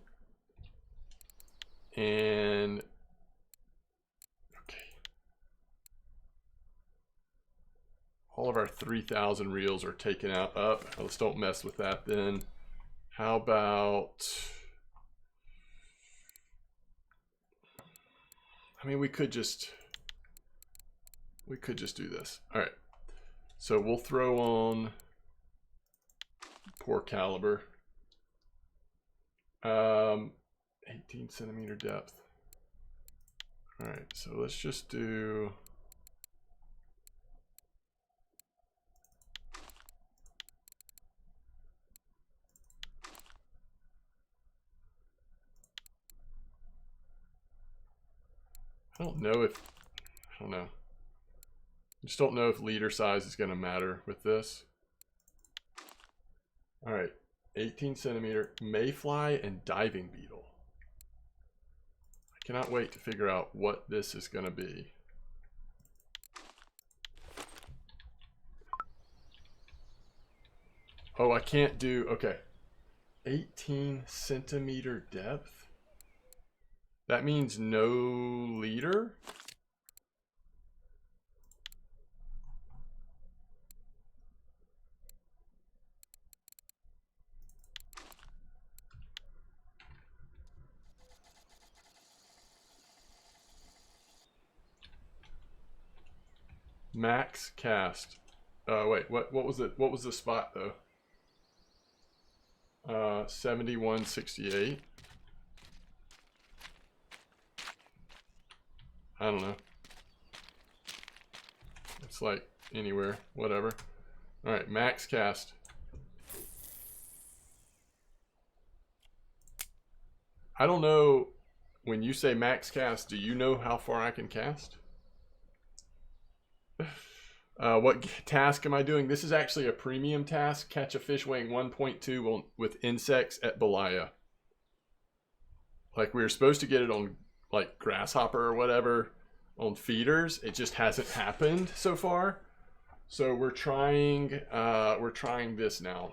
A: And, okay. All of our 3,000 reels are taken out up. Let's don't mess with that then. How about... I mean, we could just do this. All right. So we'll throw on poor caliber. 18 centimeter depth. All right. So let's just do. I don't know. I just don't know if leader size is going to matter with this. All right, 18 centimeter mayfly and diving beetle. I cannot wait to figure out what this is going to be. Oh, I can't do, okay. 18 centimeter depth? That means no leader? Max cast. Wait, what was it? What was the spot though? 7168. I don't know. It's like anywhere, whatever. All right, max cast. I don't know, when you say max cast, do you know how far I can cast? What task am I doing? This is actually a premium task. Catch a fish weighing 1.2 with insects at Balaya. Like, we were supposed to get it on like grasshopper or whatever on feeders. It just hasn't happened so far. So we're trying this now.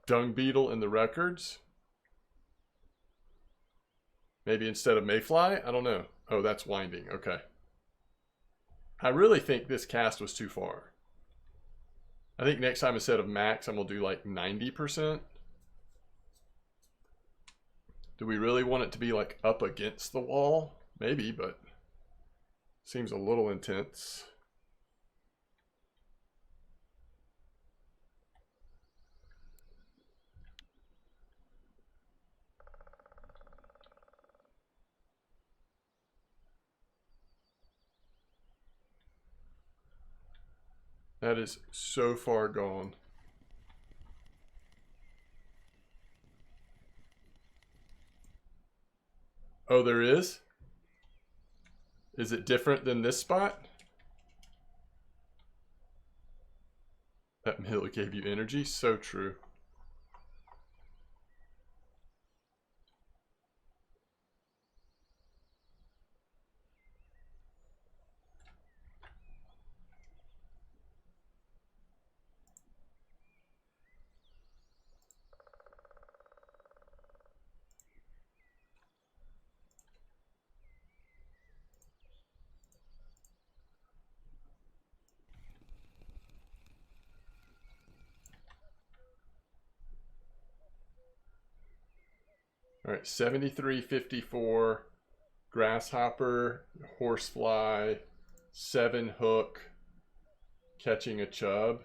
A: Dung beetle in the records. Maybe instead of mayfly? I don't know. Oh, that's winding. Okay. I really think this cast was too far. I think next time instead of max, I'm going to do like 90%. Do we really want it to be like up against the wall? Maybe, but seems a little intense. That is so far gone. Oh, there is? Is it different than this spot? That mill gave you energy? So true. All right, 7354, grasshopper, horsefly, 7 hook, catching a chub.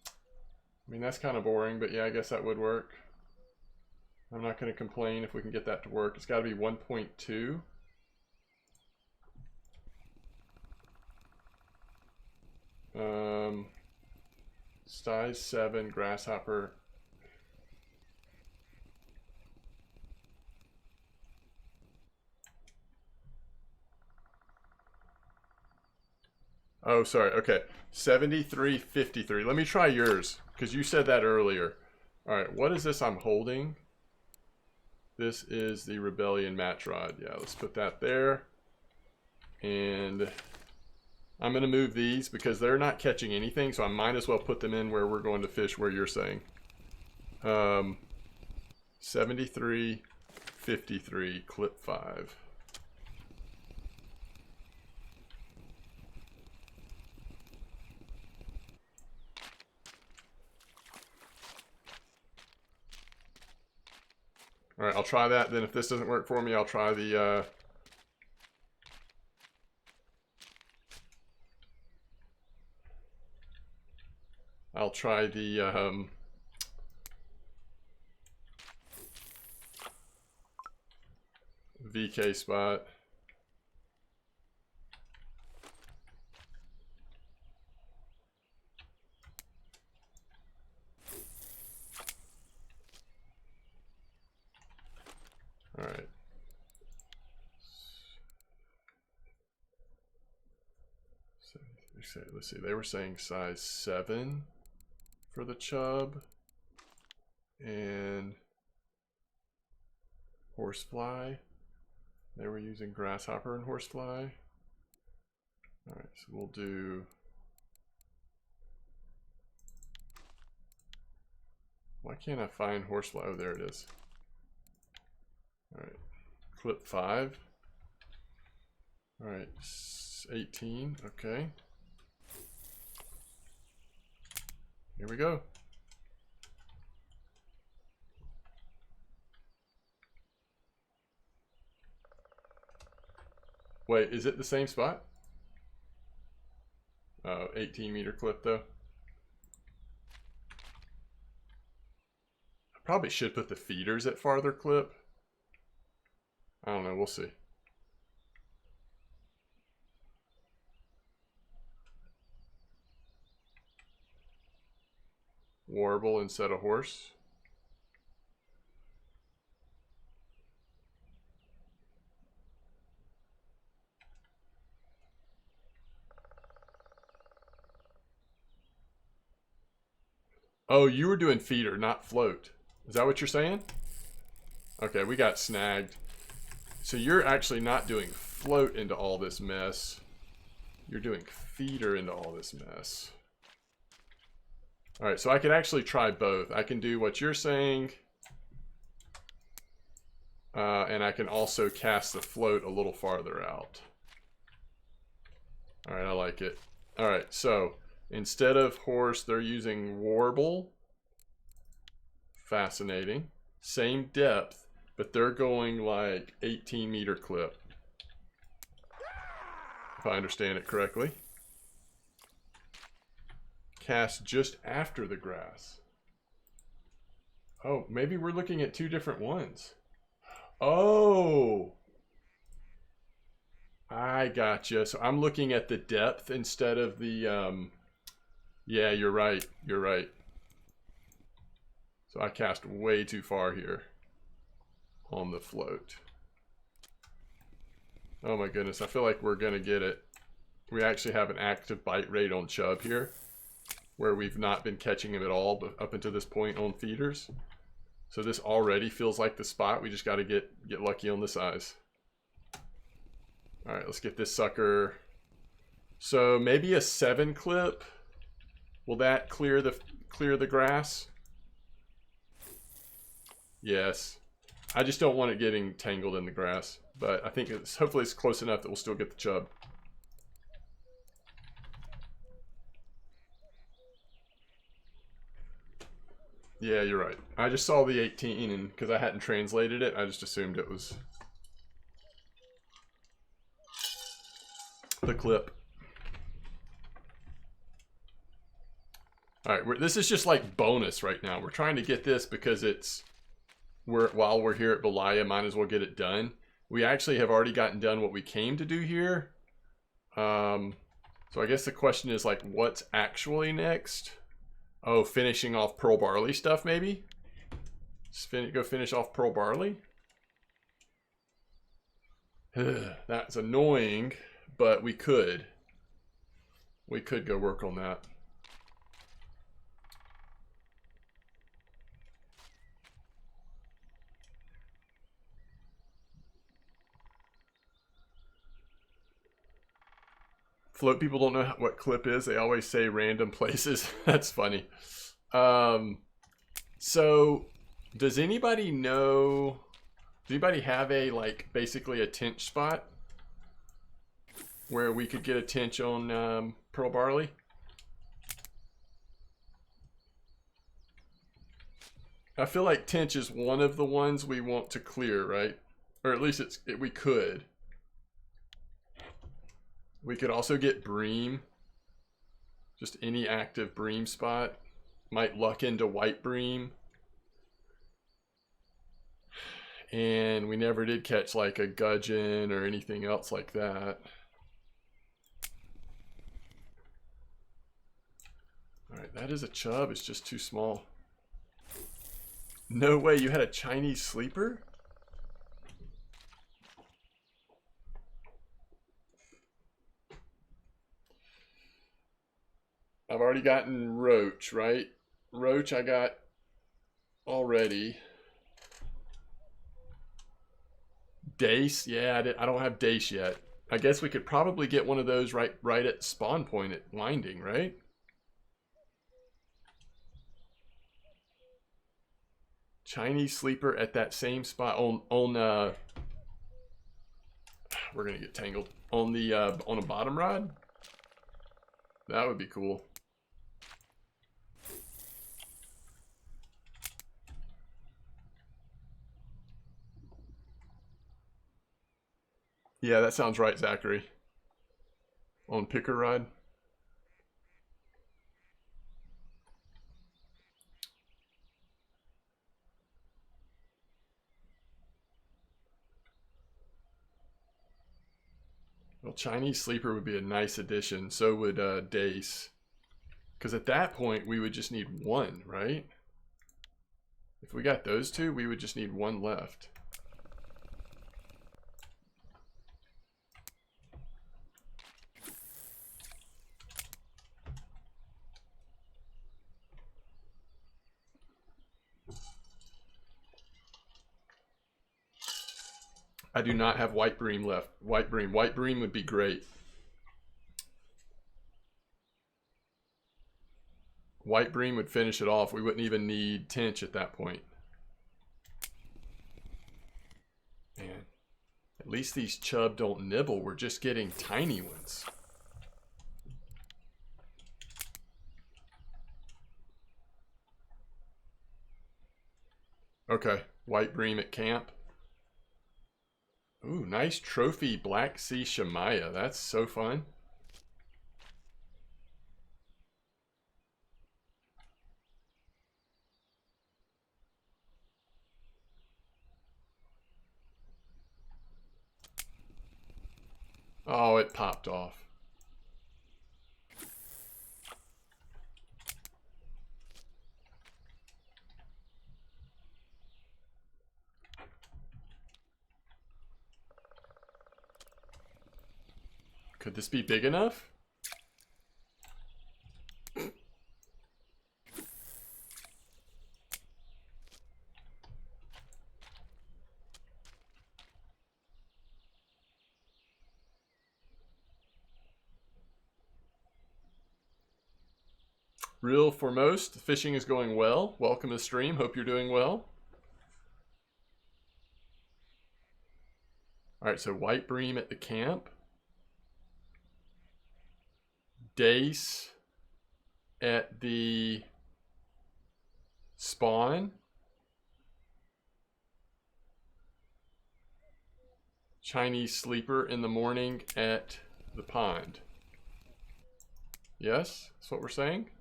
A: I mean, that's kind of boring, but yeah, I guess that would work. I'm not going to complain if we can get that to work. It's got to be 1.2. Size 7, grasshopper. Oh, sorry. Okay. 7353. Let me try yours, because you said that earlier. All right. What is this I'm holding? This is the Rebellion match rod. Yeah, let's put that there. And I'm going to move these because they're not catching anything, so I might as well put them in where we're going to fish, where you're saying. 7353, clip 5. All right, I'll try that. Then if this doesn't work for me, I'll try the VK spot. say, let's see, they were saying size 7 for the chub. And horsefly. They were using grasshopper and horsefly. Alright, so we'll do... Why can't I find horsefly? Oh, there it is. Alright, clip 5. Alright, 18, okay. Here we go. Wait, is it the same spot? Oh, 18-meter clip though. I probably should put the feeders at farther clip. I don't know, we'll see. Warble instead of horse. Oh, you were doing feeder, not float. Is that what you're saying? Okay, we got snagged. So you're actually not doing float into all this mess. You're doing feeder into all this mess. Alright, so I could actually try both. I can do what you're saying. And I can also cast the float a little farther out. Alright, I like it. Alright, so instead of horse, they're using warble. Fascinating. Same depth, but they're going like 18-meter clip. If I understand it correctly. Cast just after the grass. Oh, maybe we're looking at two different ones. Oh! I gotcha. So I'm looking at the depth instead of the... Yeah, you're right. You're right. So I cast way too far here on the float. Oh my goodness, I feel like we're gonna get it. We actually have an active bite rate on chub here, where we've not been catching him at all but up until this point on feeders. So this already feels like the spot. We just got to get lucky on the size. All right, let's get this sucker. So maybe a 7 clip. Will that clear the grass? Yes. I just don't want it getting tangled in the grass, but I think hopefully it's close enough that we'll still get the chub. Yeah, you're right. I just saw the 18, and because I hadn't translated it, I just assumed it was the clip. All right, this is just like bonus right now. We're trying to get this because while we're here at Balaya, might as well get it done. We actually have already gotten done what we came to do here. So I guess the question is like, what's actually next? Oh, finishing off Pearl Barley stuff, maybe? Go finish off Pearl Barley? That's annoying, but we could. We could go work on that. Float people don't know what clip is. They always say random places. That's funny. So does anybody know, does anybody have a, like, basically a tinge spot where we could get a tinge on Pearl Barley? I feel like tinge is one of the ones we want to clear, right? Or at least we could. We could also get bream. Just any active bream spot. Might luck into white bream. And we never did catch like a gudgeon or anything else like that. Alright, that is a chub. It's just too small. No way, you had a Chinese sleeper? I've already gotten roach, right? Roach I got already. Dace, yeah, I don't have Dace yet. I guess we could probably get one of those right at spawn point at Winding, right? Chinese sleeper at that same spot on we're gonna get tangled on the on a bottom rod. That would be cool. Yeah, that sounds right, Zachary. On picker rod. Well, Chinese sleeper would be a nice addition. So would Dace. Because at that point, we would just need one, right? If we got those two, we would just need one left. I do not have white bream left. White bream would be great. White bream would finish it off. We wouldn't even need Tinch at that point. Man, at least these chub don't nibble. We're just getting tiny ones. Okay, white bream at camp. Ooh, nice trophy Black Sea Shemaya. That's so fun. Oh, it popped off. Could this be big enough? Real foremost, the fishing is going well. Welcome to the stream. Hope you're doing well. All right, so white bream at the camp. Dace at the spawn. Chinese sleeper in the morning at the pond. Yes, that's what we're saying.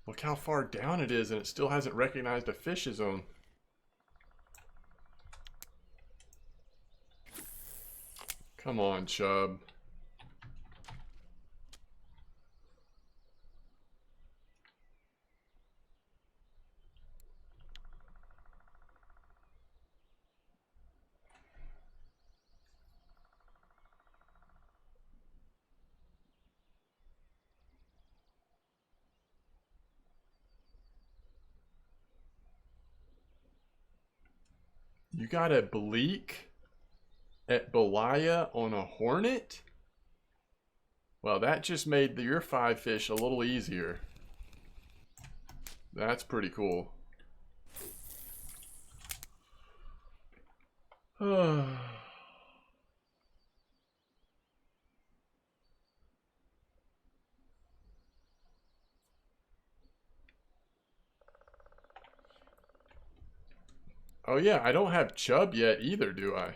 A: Look how far down it is, and it still hasn't recognized a fish zone. Come on, chub. You got a bleak at Balaya on a hornet? Well, that just made your 5 fish a little easier. That's pretty cool. Oh yeah, I don't have chub yet either, do I?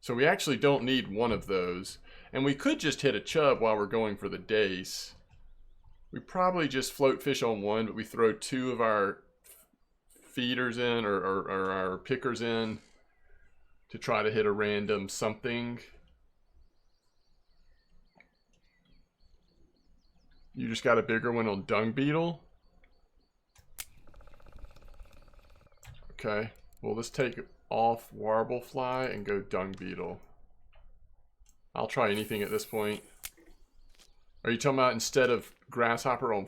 A: So we actually don't need one of those. And we could just hit a chub while we're going for the dace. We probably just float fish on one, but we throw 2 of our feeders in or our pickers in to try to hit a random something. You just got a bigger one on dung beetle? Okay. Well, let's take off warble fly and go dung beetle. I'll try anything at this point. Are you talking about instead of grasshopper on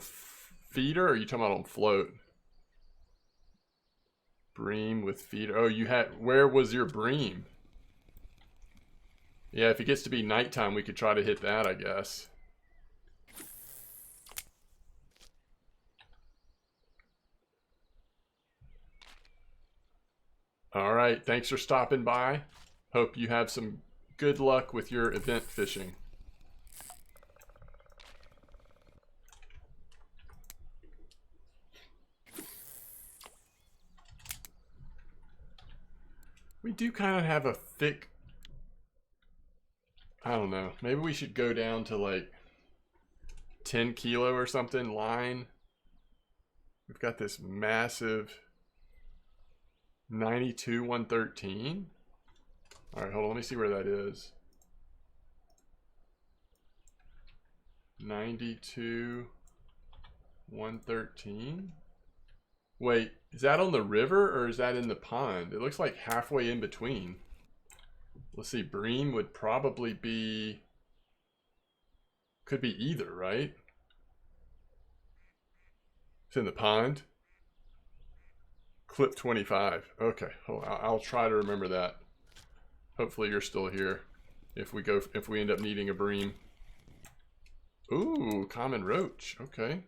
A: feeder, or are you talking about on float? Bream with feeder. Oh, you had... Where was your bream? Yeah, if it gets to be nighttime, we could try to hit that, I guess. Alright, thanks for stopping by. Hope you have some good luck with your event fishing. We do kind of have a thick... I don't know. Maybe we should go down to like 10 kilo or something line. We've got this massive 92 113. All right, hold on. Let me see where that is. 92 113. Wait, is that on the river or is that in the pond? It looks like halfway in between. Let's see, bream would probably be... Could be either, right? It's in the pond. Clip 25. Okay, I'll try to remember that. Hopefully you're still here. If we end up needing a bream. Ooh, common roach. Okay.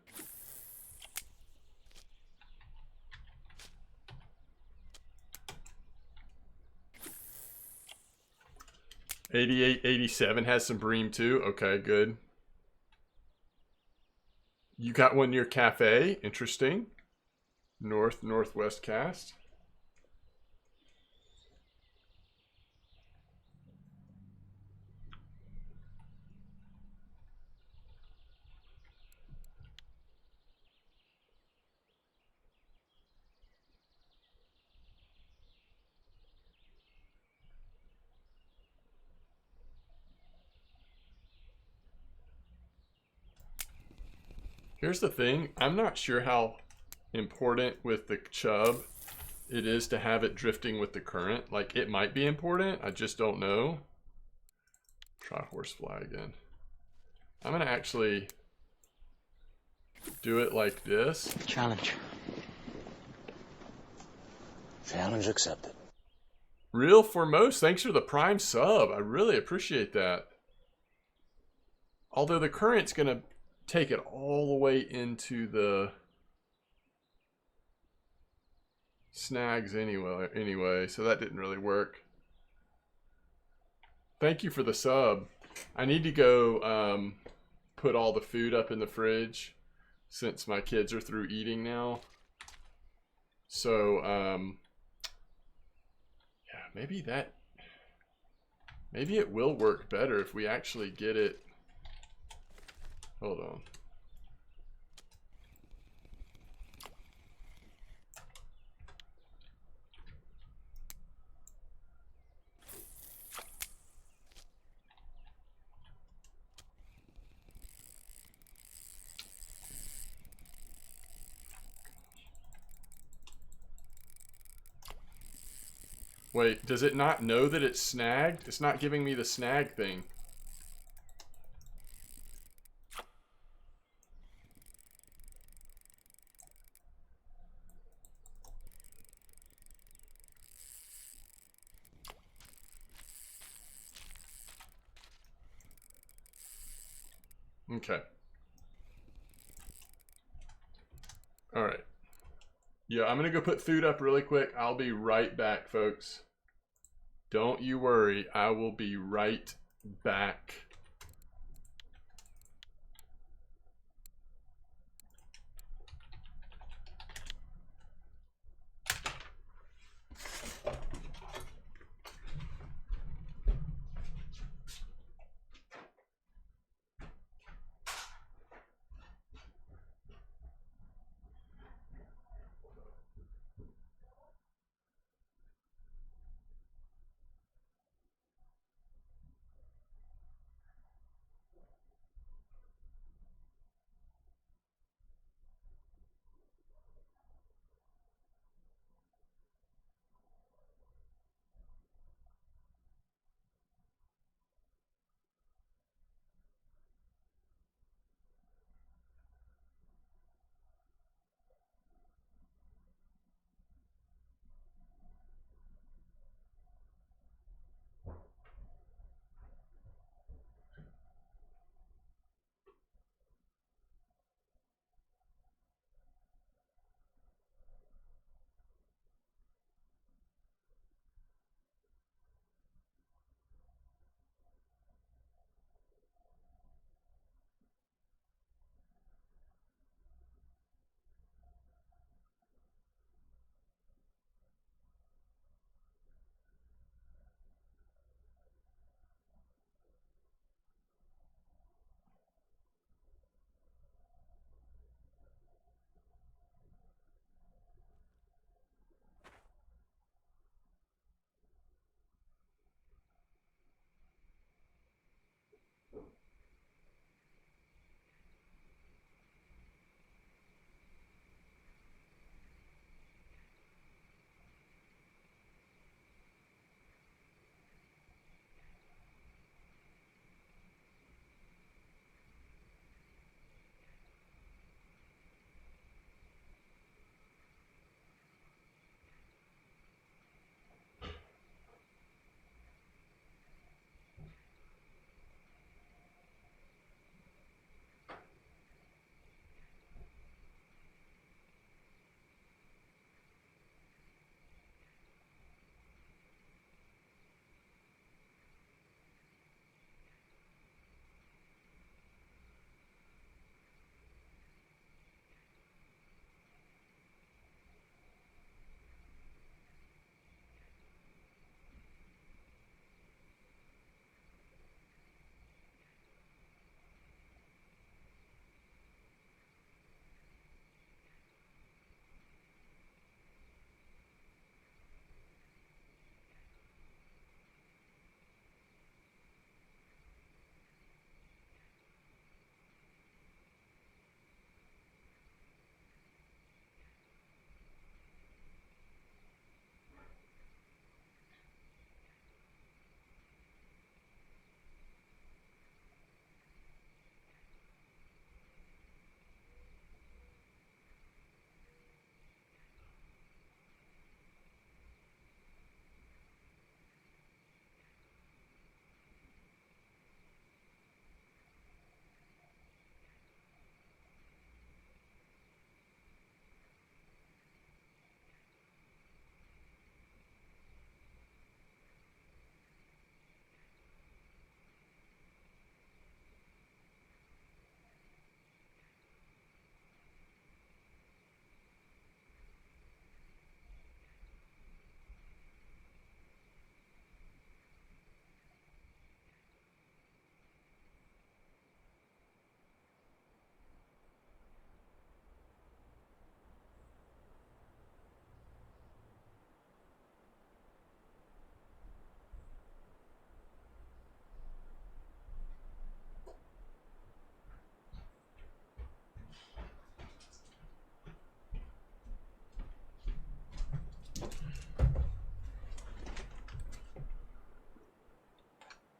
A: '88, '87 has some bream too. Okay, good. You got one near Cafe. Interesting. Northwest cast. Here's the thing. I'm not sure how important with the chub it is to have it drifting with the current. Like, it might be important. I just don't know. Try horsefly again. I'm going to actually do it like this.
B: Challenge.
C: Challenge accepted.
A: Real Foremost, thanks for the prime sub. I really appreciate that. Although the current's going to take it all the way into the snags anyway, so that didn't really work. Thank you for the sub. I need to go put all the food up in the fridge since my kids are through eating now. So yeah, maybe it will work better if we actually get it. Hold on. Wait, does it not know that it's snagged? It's not giving me the snag thing. Okay. All right. Yeah, I'm going to go put food up really quick. I'll be right back, folks. Don't you worry. I will be right back.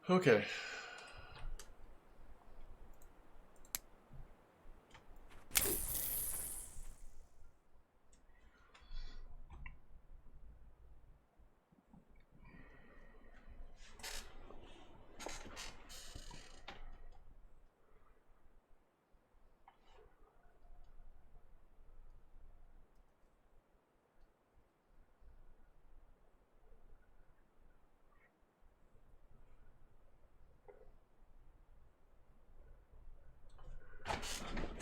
A: Okay.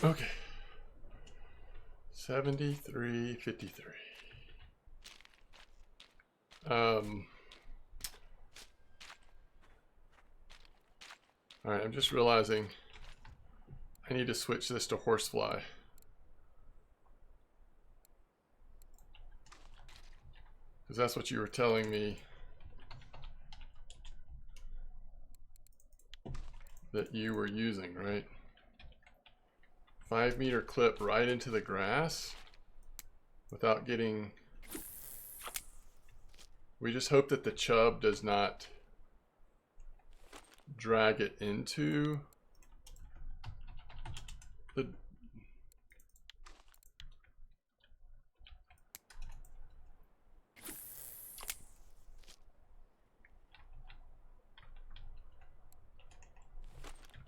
A: Okay. 73.53. All right, I'm just realizing I need to switch this to horsefly. Because that's what you were telling me that you were using, right? 5 meter clip right into the grass without getting... We just hope that the chub does not drag it into the...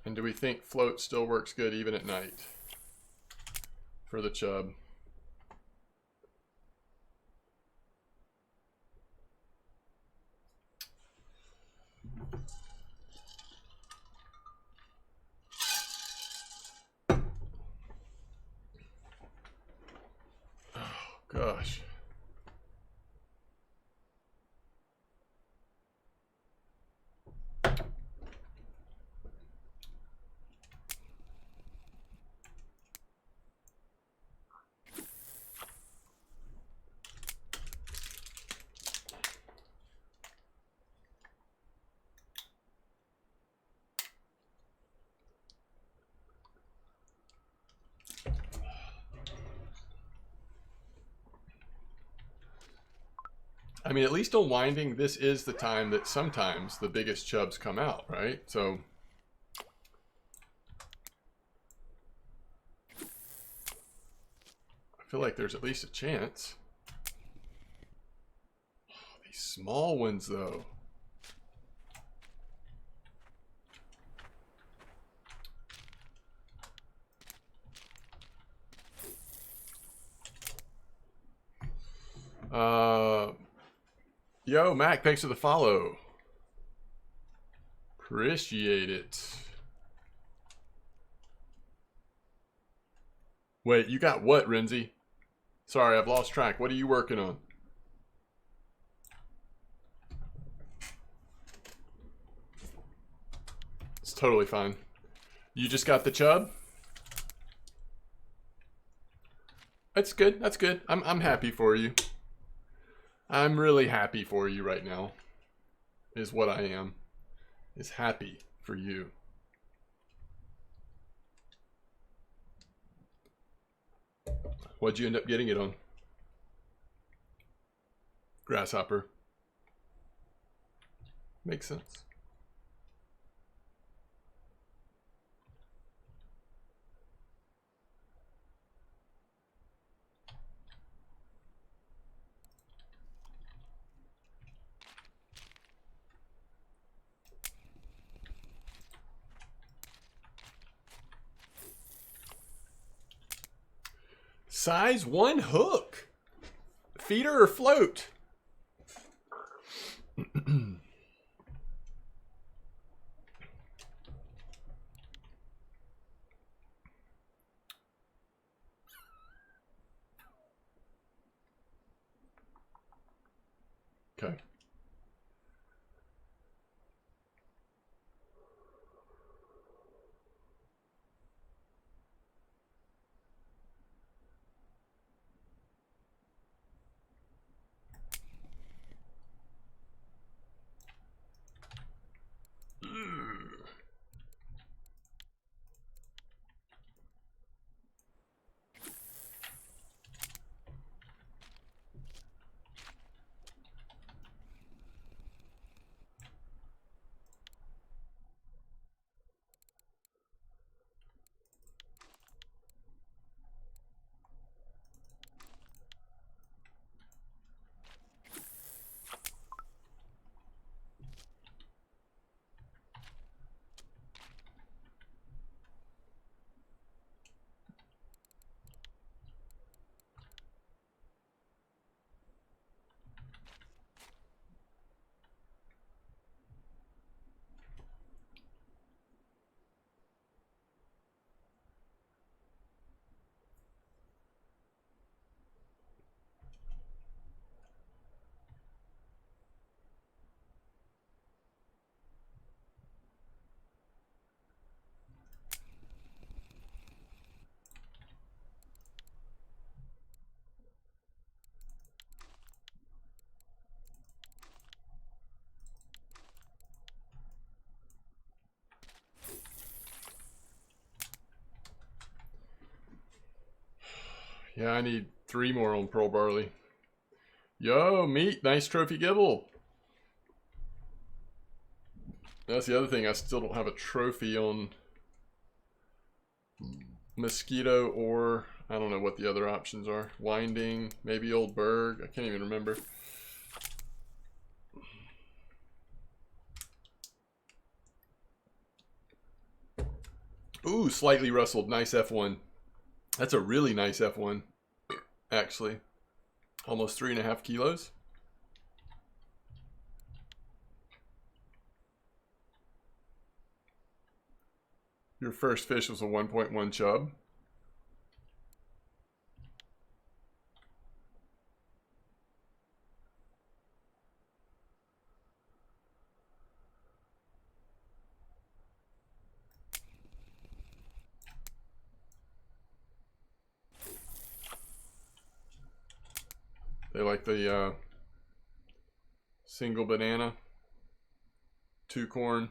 A: And do we think float still works good even at night for the chub? Oh, gosh. I mean, at least on winding, this is the time that sometimes the biggest chubs come out, right? So I feel like there's at least a chance. Oh, these small ones, though. Yo, Mac, thanks for the follow. Appreciate it. Wait, you got what, Renzi? Sorry, I've lost track. What are you working on? It's totally fine. You just got the chub? That's good. That's good. I'm happy for you. I'm really happy for you right now. Is what I am. Is happy for you. What'd you end up getting it on? Grasshopper. Makes sense. Size 1 hook. Feeder or float? Okay. Yeah, I need 3 more on Pearl Barley. Yo, meat. Nice trophy gibble. That's the other thing. I still don't have a trophy on Mosquito, or I don't know what the other options are. Winding, maybe Oldberg. I can't even remember. Ooh, slightly rustled. Nice F1. That's a really nice F1, actually. Almost 3.5 kilos. Your first fish was a 1.1 chub. They like the single banana, 2 corn.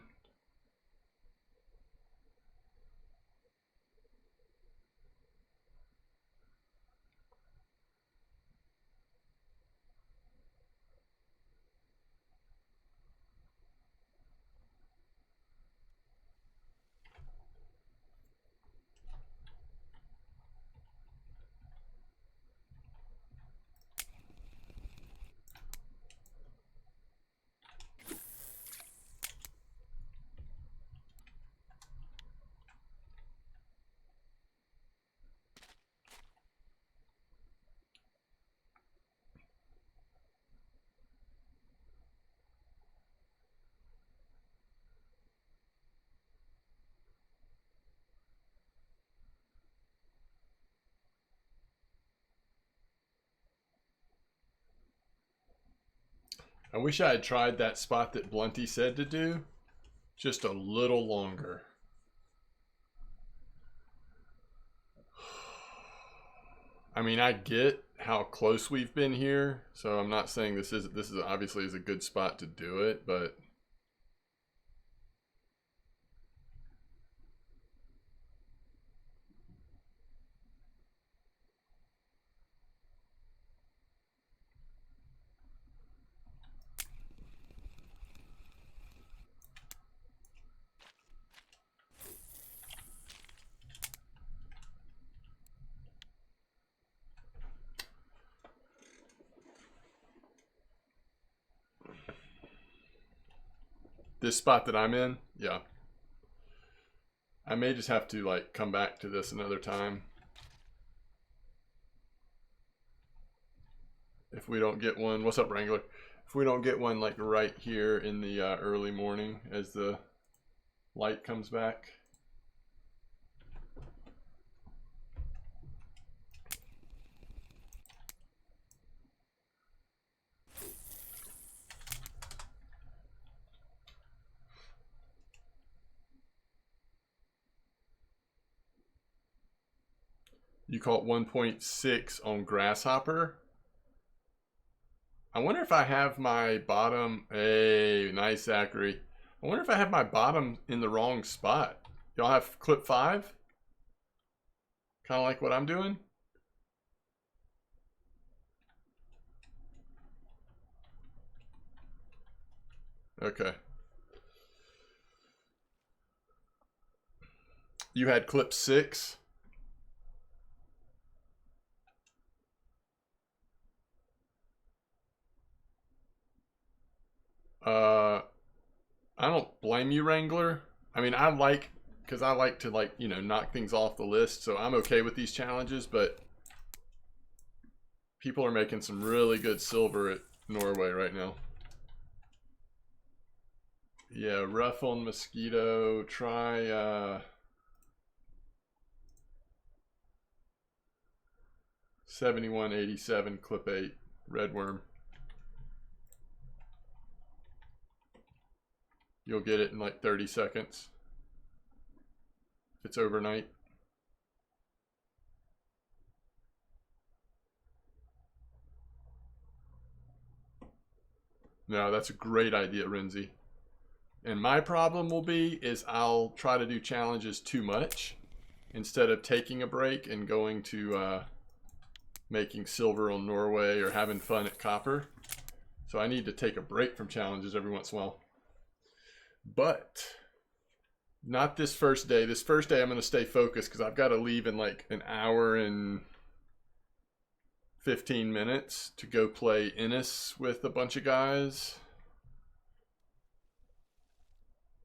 A: I wish I had tried that spot that Blunty said to do just a little longer. I mean, I get how close we've been here, so I'm not saying this is obviously is a good spot to do it, but this spot that I'm in, yeah. I may just have to like come back to this another time. If we don't get one, what's up, Wrangler? If we don't get one like right here in the early morning as the light comes back. You caught 1.6 on Grasshopper. I wonder if I have my bottom. Hey, nice, Zachary. I wonder if I have my bottom in the wrong spot. Y'all have clip 5? Kind of like what I'm doing? Okay. You had clip 6? I don't blame you, Wrangler. I mean, because I like to like, you know, knock things off the list, so I'm okay with these challenges, but people are making some really good silver at Norway right now. Yeah, rough on Mosquito. Try 7187 clip 8 red worm. You'll get it in like 30 seconds. If it's overnight. No, that's a great idea, Renzi. And my problem will be is I'll try to do challenges too much instead of taking a break and going to making silver on Norway or having fun at copper. So I need to take a break from challenges every once in a while. But not this first day. This first day I'm going to stay focused because I've got to leave in like an hour and 15 minutes to go play Innis with a bunch of guys.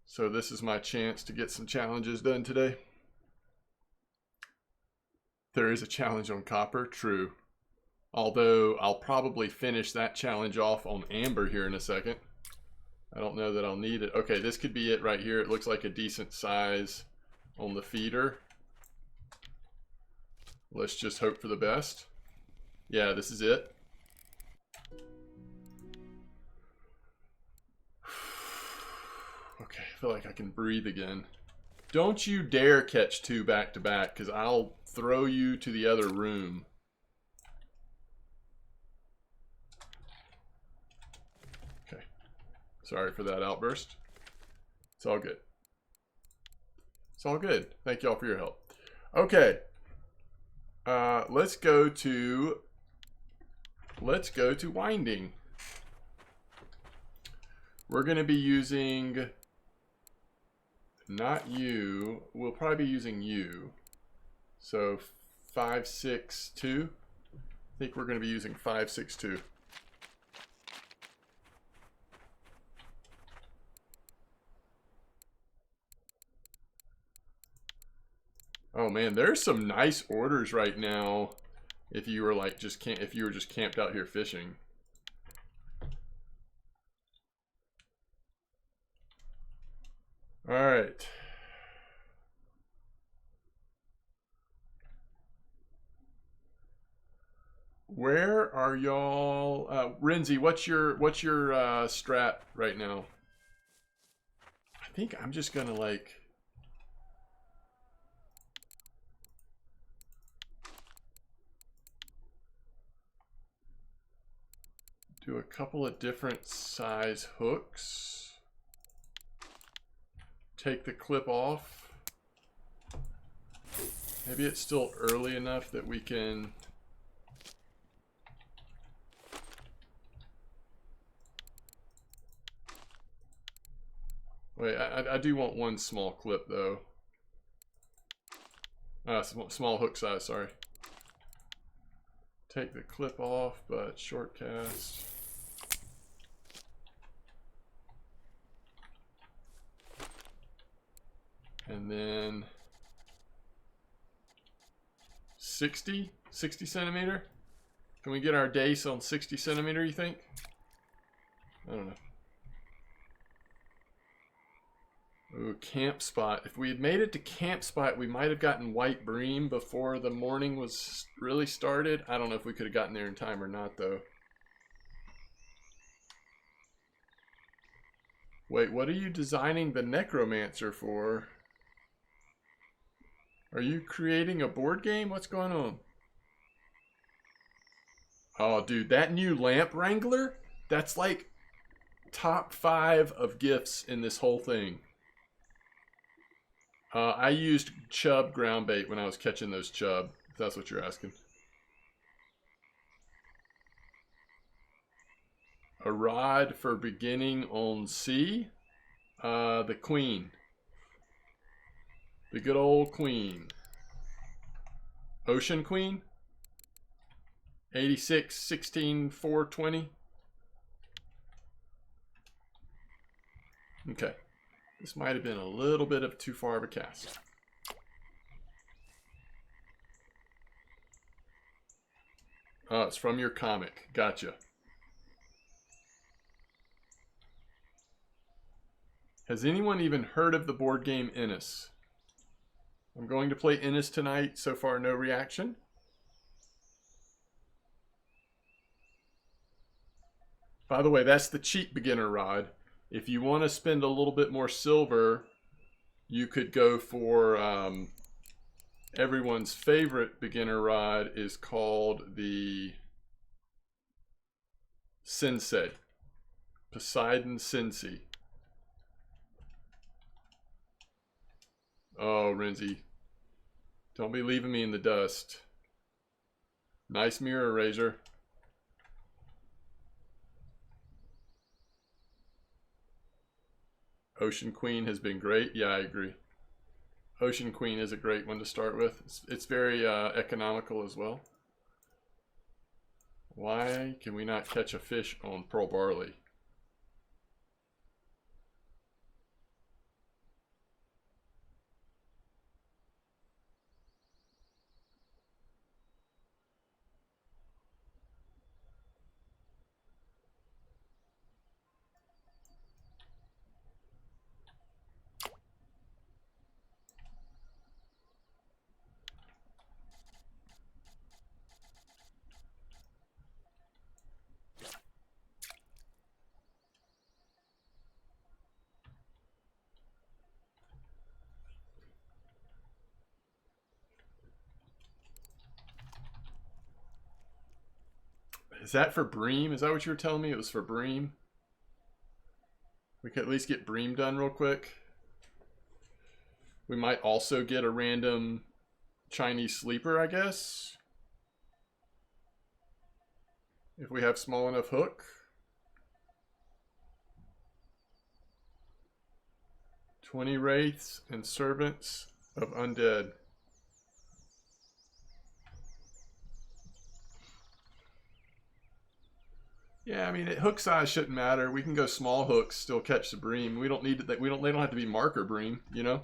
A: So this is my chance to get some challenges done today. There is a challenge on copper, true. Although I'll probably finish that challenge off on amber here in a second. I don't know that I'll need it. Okay, this could be it right here. It looks like a decent size on the feeder. Let's just hope for the best. Yeah, this is it. Okay, I feel like I can breathe again. Don't you dare catch 2 back to back, because I'll throw you to the other room. Okay. Sorry for that outburst. It's all good. It's all good. Thank y'all for your help. Okay. Let's go to winding. We're going to be using not you. We'll probably be using you. So 562. I think we're going to be using 562. Oh man, there's some nice orders right now. If you were like if you were just camped out here fishing. All right. Where are y'all? Renzi, what's your strat right now? I think I'm just gonna like. Do a couple of different size hooks. Take the clip off. Maybe it's still early enough that we can. Wait, I do want one small clip though. Small hook size, sorry. Take the clip off, but short cast. And then 60 centimeter. Can we get our dace on 60 centimeter, you think? I don't know. Ooh, camp spot. If we had made it to camp spot, we might have gotten white bream before the morning was really started. I don't know if we could have gotten there in time or not, though. Wait, what are you designing the necromancer for? Are you creating a board game? What's going on? Oh, dude, that new lamp wrangler? That's like top 5 of gifts in this whole thing. I used chub ground bait when I was catching those chub, if that's what you're asking. A rod for beginning on sea. The queen. The good old queen. Ocean queen. 86, 16, 420. Okay. This might have been a little bit of too far of a cast. Oh, it's from your comic. Gotcha. Has anyone even heard of the board game Innis? I'm going to play Innis tonight. So far, no reaction. By the way, that's the cheap beginner rod. If you want to spend a little bit more silver, you could go for everyone's favorite beginner rod is called the Sensei. Poseidon Sensei. Oh, Renzi. Don't be leaving me in the dust. Nice mirror, Razor. Ocean Queen has been great. Yeah, I agree. Ocean Queen is a great one to start with. It's very economical as well. Why can we not catch a fish on pearl barley? Is that for bream? Is that what you were telling me? It was for bream? We could at least get bream done real quick. We might also get a random Chinese sleeper, I guess. If we have small enough hook. 20 wraiths and servants of undead. Yeah, I mean, hook size shouldn't matter. We can go small hooks, still catch the bream. We don't need to. They don't have to be marker bream, you know.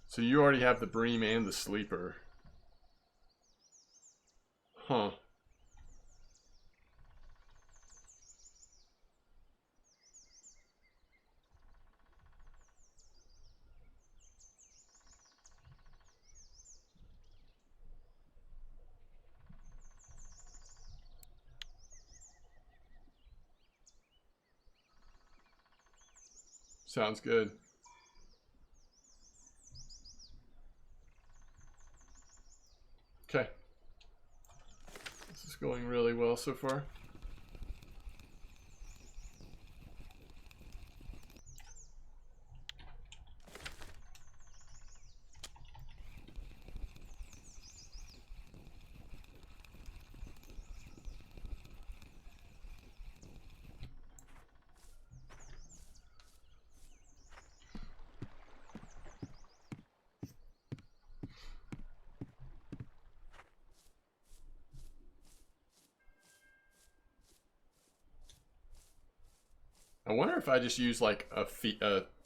A: So you already have the bream and the sleeper. Huh. Sounds good. Okay. This is going really well so far. I wonder if I just use like a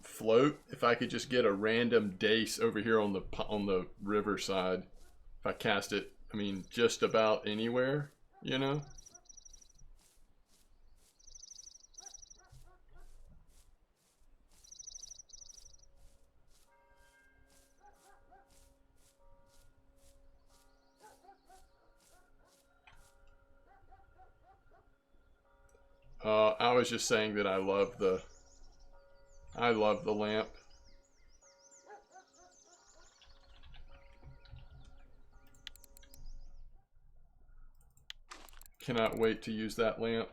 A: float, if I could just get a random dace over here on the river side. If I cast it, I mean, just about anywhere, you know? I was just saying that I love the lamp. Cannot wait to use that lamp.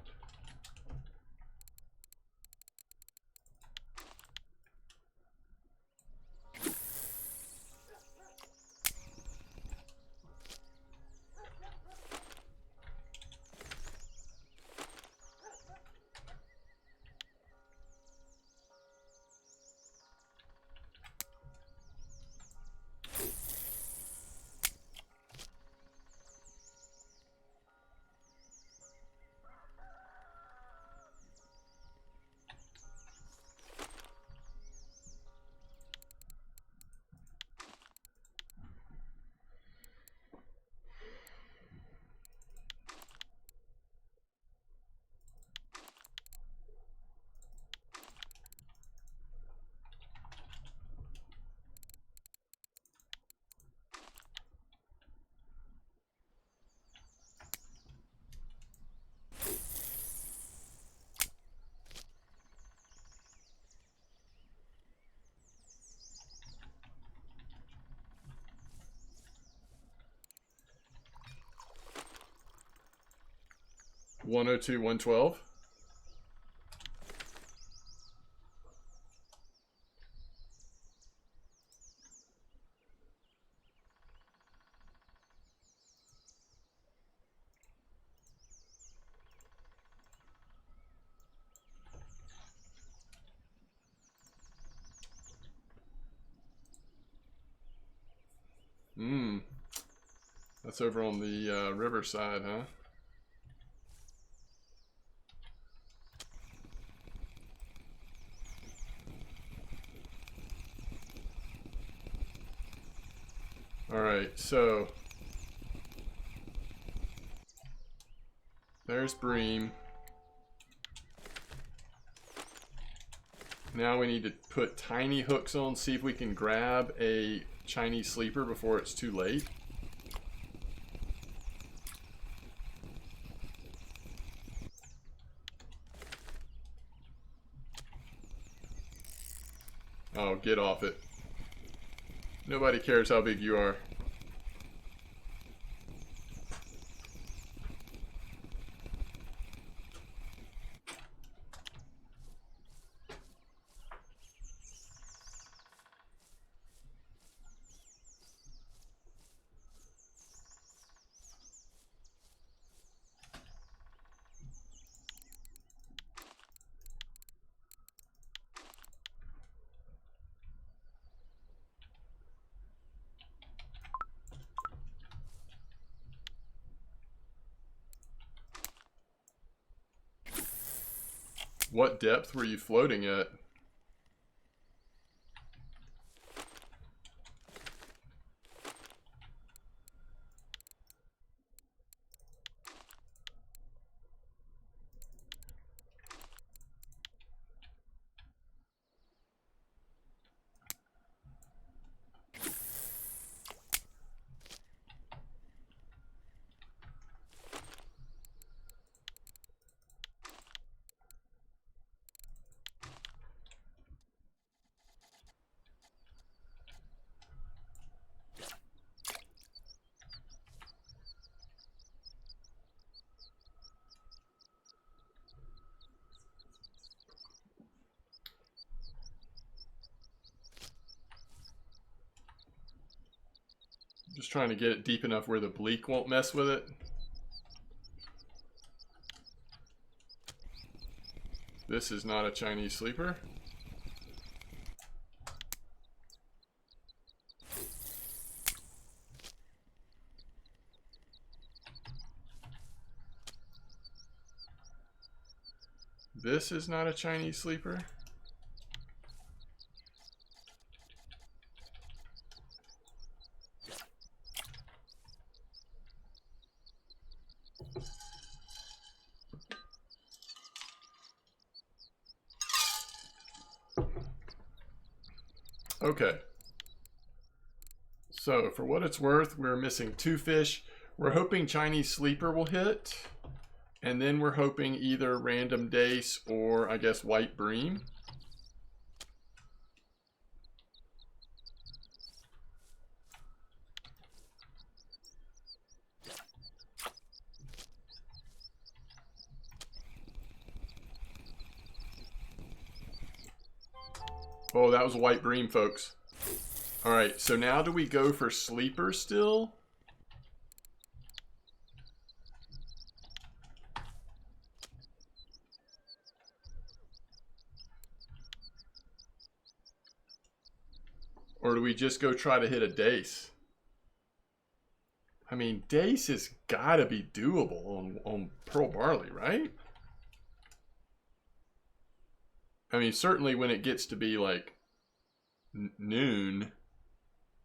A: 102, 112. That's over on the riverside, huh? Alright, so there's bream. Now we need to put tiny hooks on, see if we can grab a Chinese sleeper before it's too late. Oh, get off it. Nobody cares how big you are. What depth were you floating at? Just trying to get it deep enough where the bleak won't mess with it. This is not a Chinese sleeper. This is not a Chinese sleeper. Okay. So, for what it's worth, we're missing 2 fish. We're hoping Chinese sleeper will hit. And then we're hoping either random dace or, I guess, white bream. Oh, that was white bream, folks. Alright, so now do we go for sleeper still? Or do we just go try to hit a dace? I mean, dace has gotta be doable on pearl barley, right? I mean, certainly when it gets to be like noon,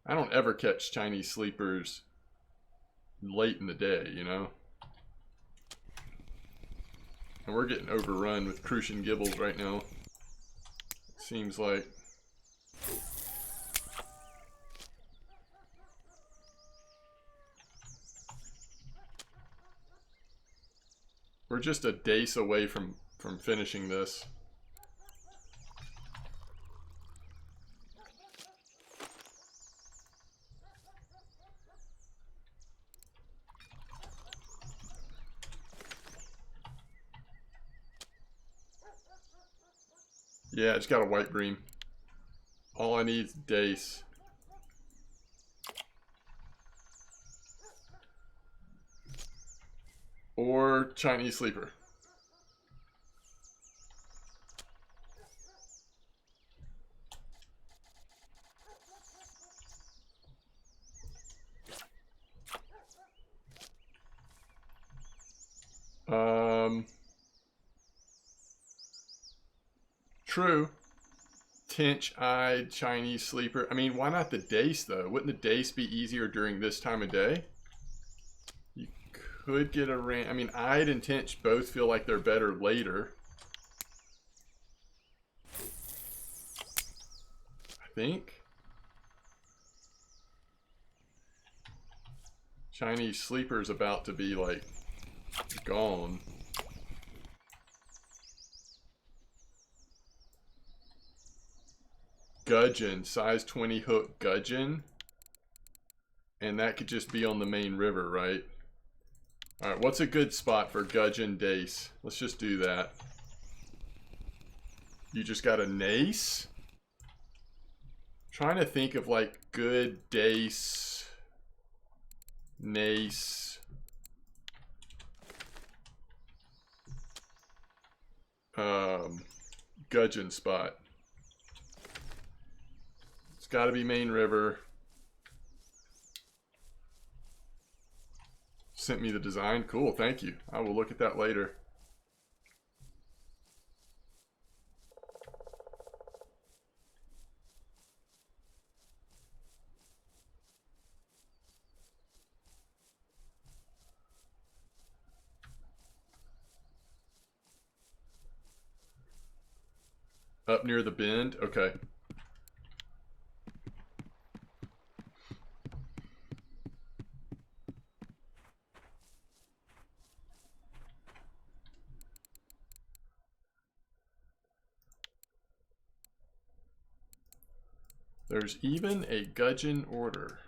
A: I don't ever catch Chinese sleepers late in the day, you know? And we're getting overrun with crucian gibbles right now. Seems like. We're just a dace away from finishing this. Yeah, it's got a white bream. All I need is dace. Or Chinese sleeper. True. Tinch-eyed Chinese sleeper. I mean, why not the dace, though? Wouldn't the dace be easier during this time of day? You could get a ran. I mean, eyed and tinch both feel like they're better later. I think. Chinese sleeper's about to be, like, gone. Gudgeon, size 20 hook gudgeon. And that could just be on the main river, right? Alright, what's a good spot for gudgeon dace? Let's just do that. You just got a nace? Trying to think of like good dace, nace. Gudgeon spot. It's got to be main river. Sent me the design. Cool, thank you. I will look at that later. Up near the bend? Okay. There's even a gudgeon order.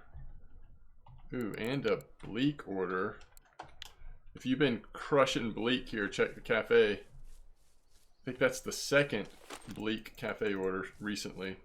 A: Ooh, and a bleak order. If you've been crushing bleak here, check the cafe. I think that's the second bleak cafe order recently.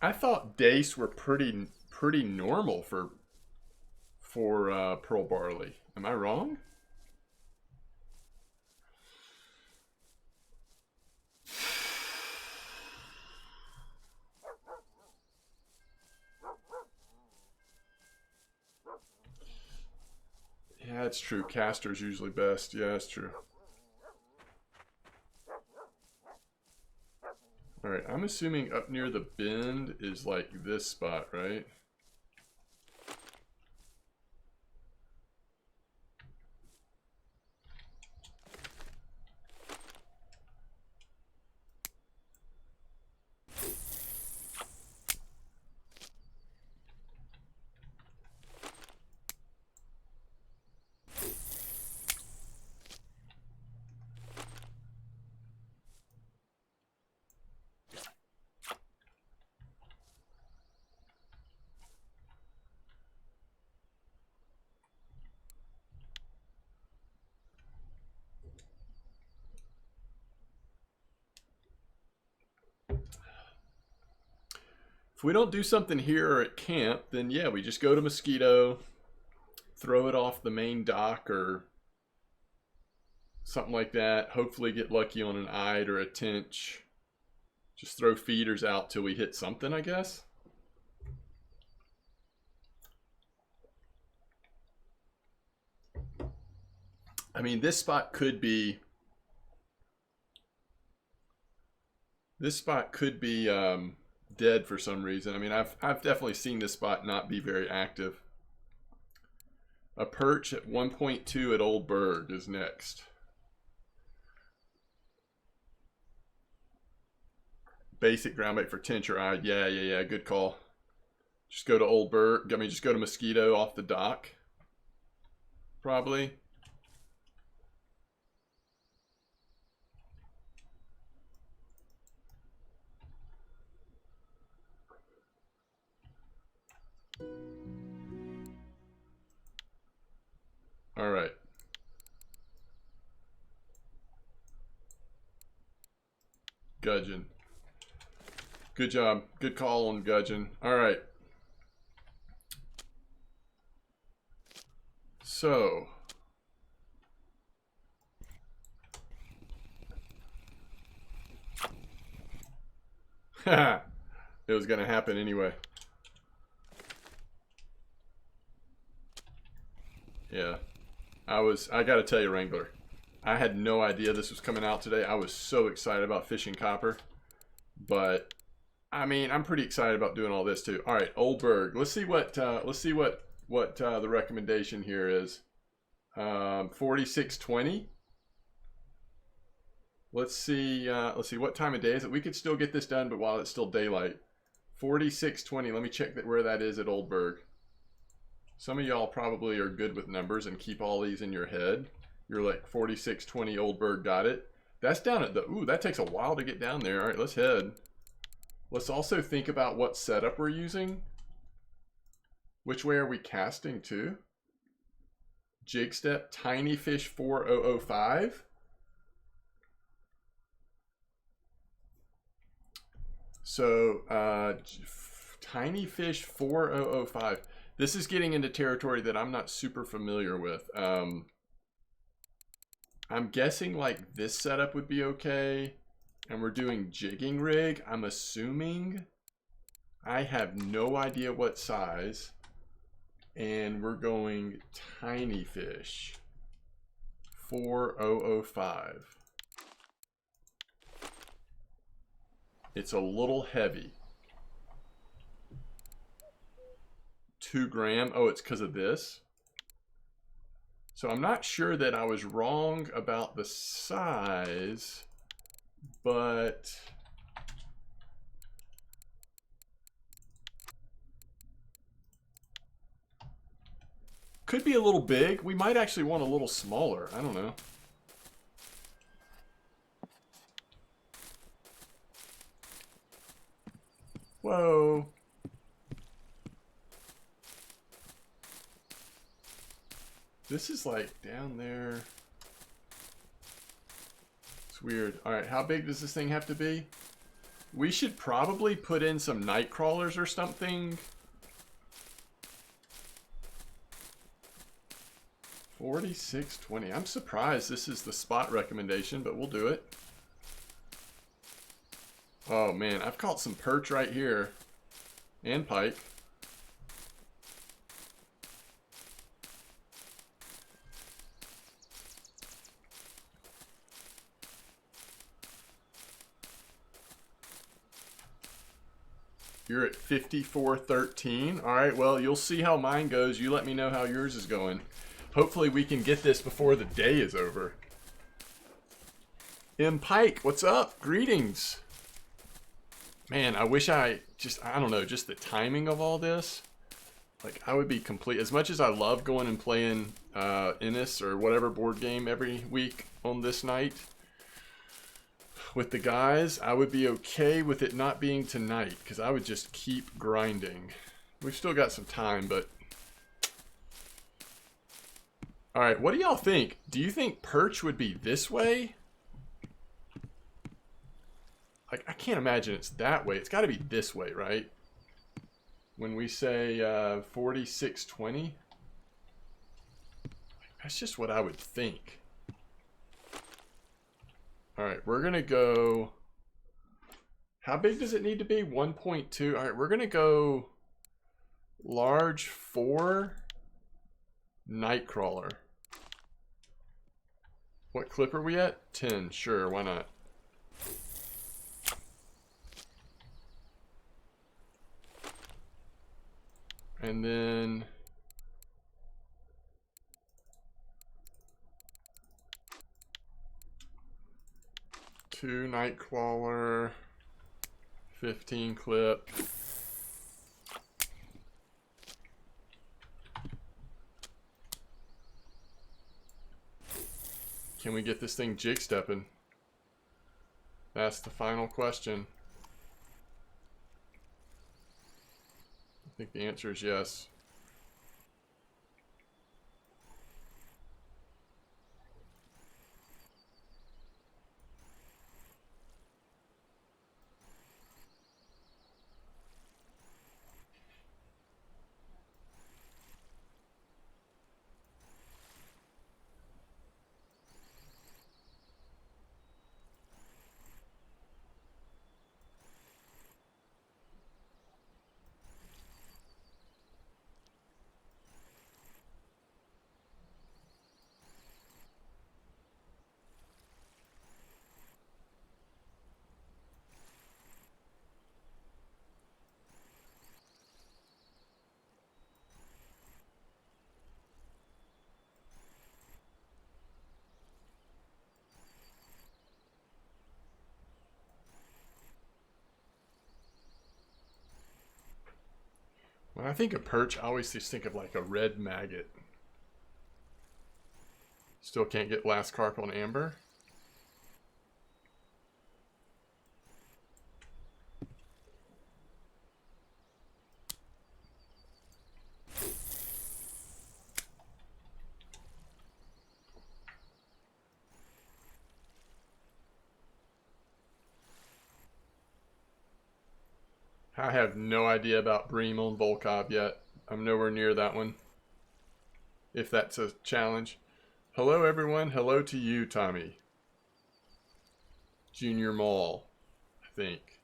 A: I thought dace were pretty normal for pearl barley. Am I wrong? Yeah, it's true. Castor's usually best. Yeah, that's true. Alright, I'm assuming up near the bend is like this spot, right? If we don't do something here or at camp, then yeah, we just go to Mosquito, throw it off the main dock or something like that. Hopefully get lucky on an eyed or a tinch. Just throw feeders out till we hit something, I guess. I mean, this spot could be dead for some reason. I mean, I've definitely seen this spot not be very active. A perch at 1.2 at Oldberg is next. Basic ground bait for tinch or eye. Yeah, good call. Just go to Oldberg. I mean, just go to Mosquito off the dock. Probably. All right. Gudgeon. Good job. Good call on Gudgeon. All right. So. It was going to happen anyway. Yeah. I got to tell you, Wrangler, I had no idea this was coming out today. I was so excited about fishing copper. But I mean, I'm pretty excited about doing all this too. All right, Oldberg. Let's see what the recommendation here is. 4620. Let's see what time of day is it. We could still get this done, but while it's still daylight. 4620. Let me check where that is at Oldberg. Some of y'all probably are good with numbers and keep all these in your head. You're like 4620 Oldberg, got it. That's down at the, ooh, that takes a while to get down there. All right, let's head. Let's also think about what setup we're using. Which way are we casting to? Jig step, Tiny Fish 4005. So, Tiny Fish 4005. This is getting into territory that I'm not super familiar with. I'm guessing like this setup would be okay. And we're doing jigging rig. I'm assuming. I have no idea what size. And we're going Tiny Fish 4005. It's a little heavy. 2 gram. Oh, it's because of this. So I'm not sure that I was wrong about the size, but could be a little big. We might actually want a little smaller. I don't know. Whoa. This is like down there. It's weird. All right, how big does this thing have to be? We should probably put in some night crawlers or something. 4620. I'm surprised this is the spot recommendation, but we'll do it. Oh man, I've caught some perch right here. And pike. You're at 5413. All right, well, you'll see how mine goes. You let me know how yours is going. Hopefully we can get this before the day is over. M. Pike, what's up? Greetings. Man, I wish I don't know, just the timing of all this. Like, I would be complete. As much as I love going and playing Innis or whatever board game every week on this night with the guys, I would be okay with it not being tonight because I would just keep grinding. We've still got some time, but... Alright, what do y'all think? Do you think perch would be this way? Like, I can't imagine it's that way. It's got to be this way, right? When we say 4620. That's just what I would think. Alright, we're going to go... How big does it need to be? 1.2. Alright, we're going to go large 4 Nightcrawler. What clip are we at? 10. Sure, why not? And then... two Nightcrawler, 15 clip. Can we get this thing jig stepping? That's the final question. I think the answer is yes. When I think of perch, I always just think of like a red maggot. Still can't get last carp on amber. I have no idea about bream on Volcob yet. I'm nowhere near that one. If that's a challenge. Hello everyone. Hello to you, Tommy. Junior Mall, I think.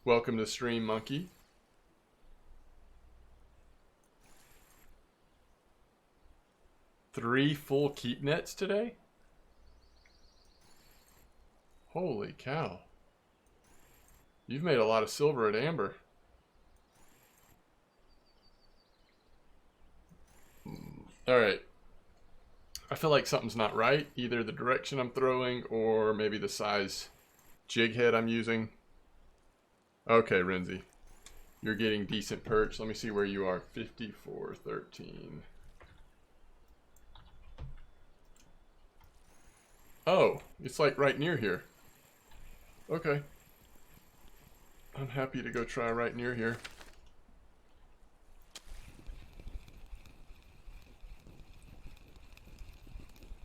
A: Welcome to stream, Monkey. Three full keep nets today? Holy cow. You've made a lot of silver at amber. Alright. I feel like something's not right. Either the direction I'm throwing or maybe the size jig head I'm using. Okay, Renzi. You're getting decent perch. Let me see where you are. 54.13. Oh, it's like right near here. Okay. I'm happy to go try right near here.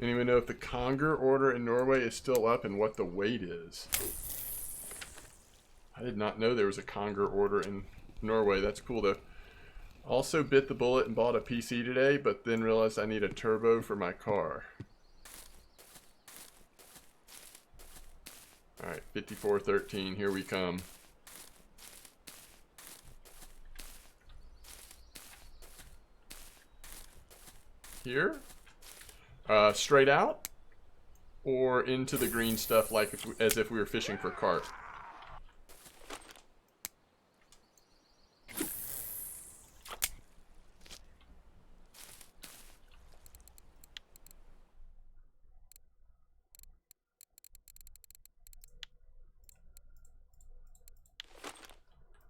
A: Anyone know if the conger order in Norway is still up and what the weight is? I did not know there was a conger order in Norway. That's cool though. Also bit the bullet and bought a PC today, but then realized I need a turbo for my car. Alright, 54.13, here we come. Here? Straight out? Or into the green stuff like as if we were fishing for carp?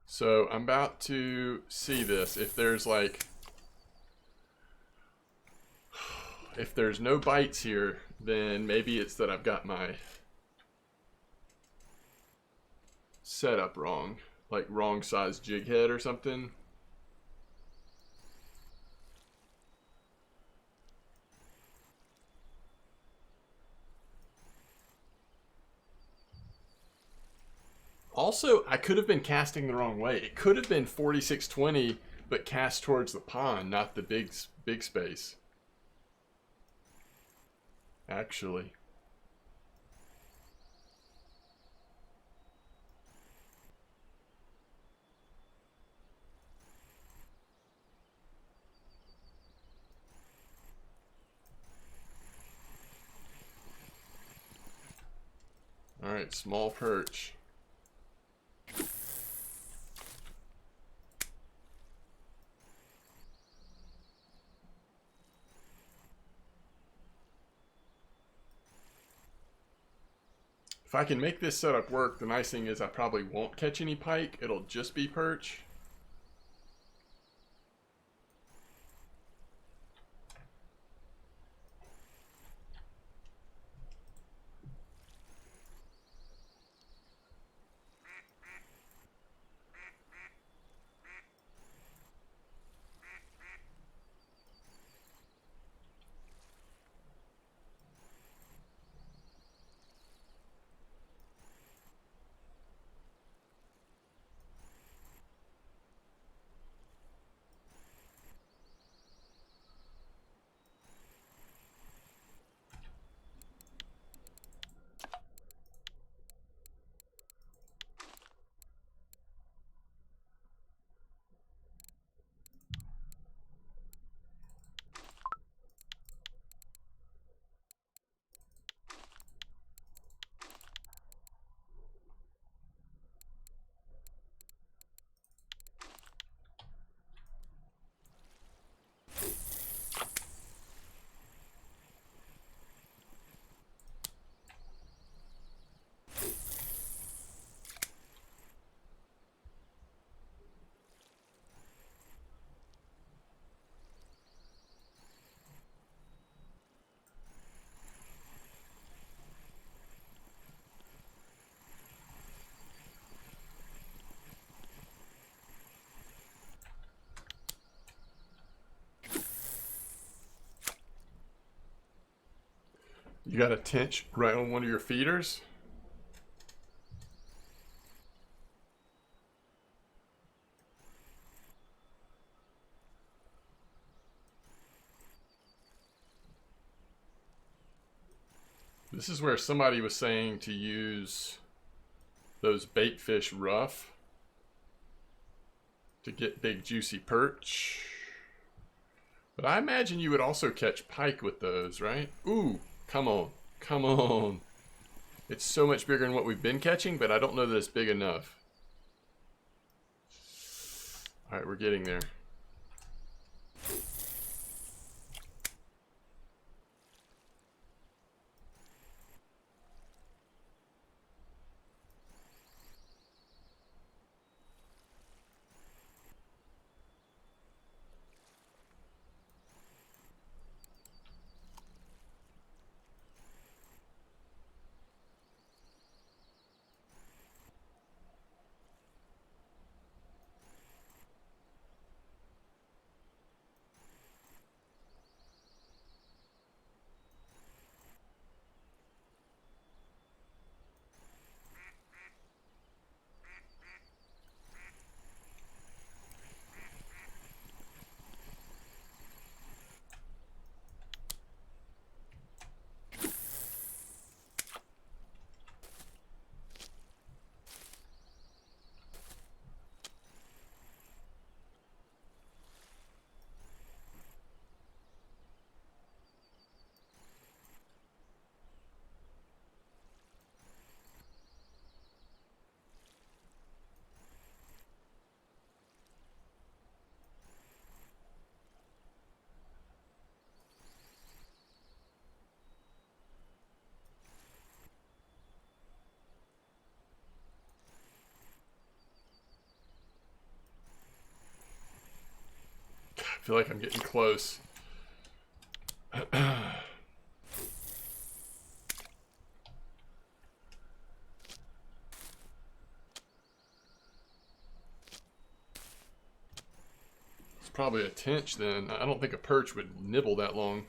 A: So I'm about to see this. If there's like, if there's no bites here, then maybe it's that I've got my setup wrong. Like wrong size jig head or something. Also, I could have been casting the wrong way. It could have been 4620, but cast towards the pond, not the big space. Actually. Alright, small perch. If I can make this setup work, the nice thing is I probably won't catch any pike. It'll just be perch. You got a tench right on one of your feeders? This is where somebody was saying to use those bait fish rough to get big juicy perch. But I imagine you would also catch pike with those, right? Ooh, come on, come on. It's so much bigger than what we've been catching, but I don't know that it's big enough. All right, we're getting there. I feel like I'm getting close. It's probably a tench then. I don't think a perch would nibble that long.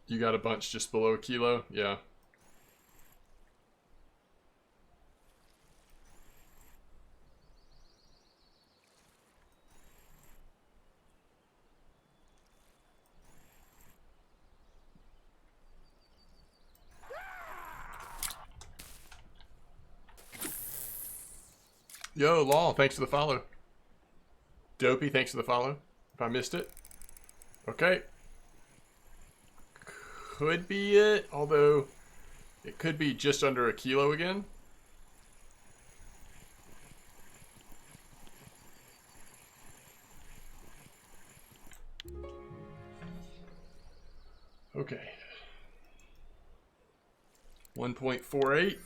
A: You got a bunch just below a kilo? Yeah. Yo, Law, thanks for the follow. Dopey, thanks for the follow. If I missed it. Okay. Could be it, although it could be just under a kilo again. Okay. 1.48.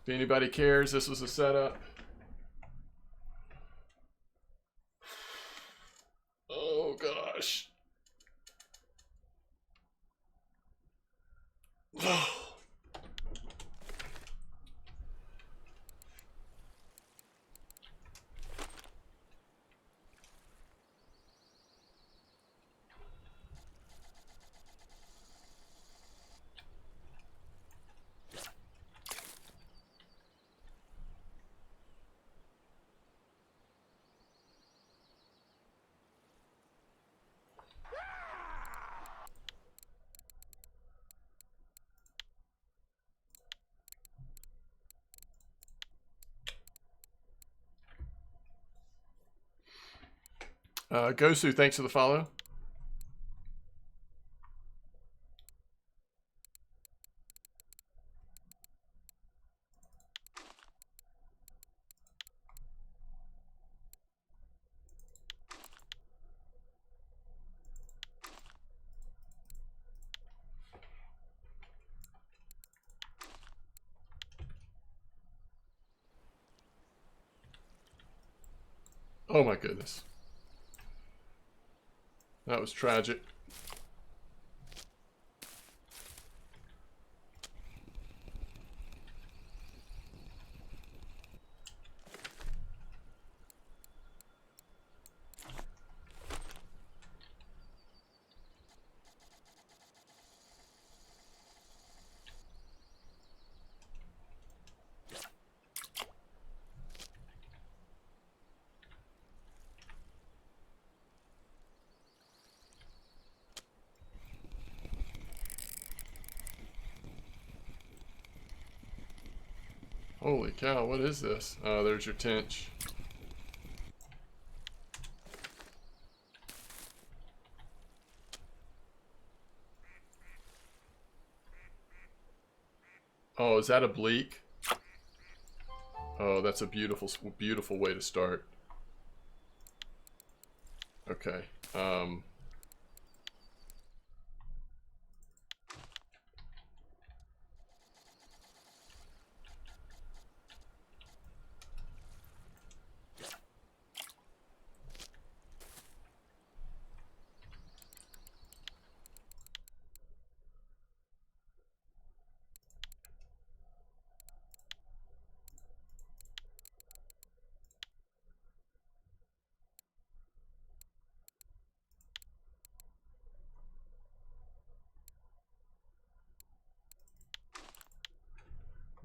A: If anybody cares, this was a setup. Oh gosh. Gosu, thanks for the follow. Oh my goodness. That was tragic. Holy cow, what is this? Oh, there's your tench. Oh, is that a bleak? Oh, that's a beautiful, beautiful way to start. Okay.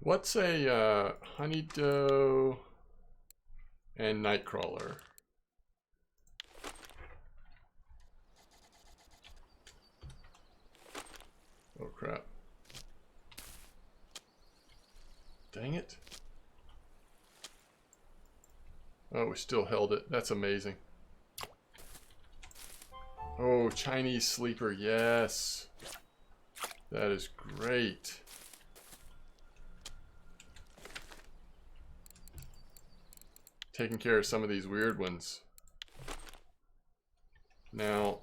A: What's a honey doe and nightcrawler? Oh crap. Dang it. Oh, we still held it. That's amazing. Oh, Chinese sleeper, yes. That is great. Taking care of some of these weird ones. Now,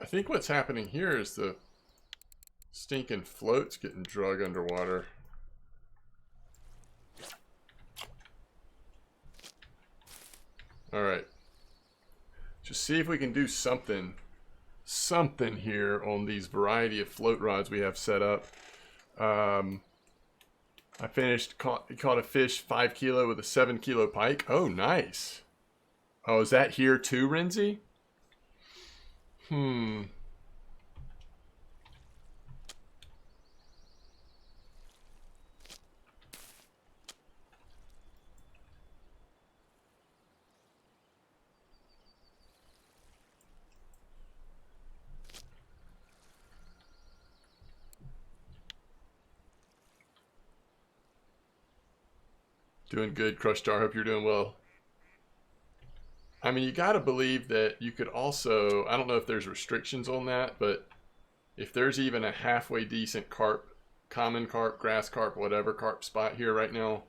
A: I think what's happening here is the stinking float's getting drug underwater. Alright. Just see if we can do something here on these variety of float rods we have set up. I caught a fish 5 kilo with a 7 kilo pike. Oh, nice. Oh, is that here too, Renzi? Doing good, Crush Star. Hope you're doing well. I mean, you gotta believe that you could also, I don't know if there's restrictions on that, but if there's even a halfway decent carp, common carp, grass carp, whatever carp spot here right now,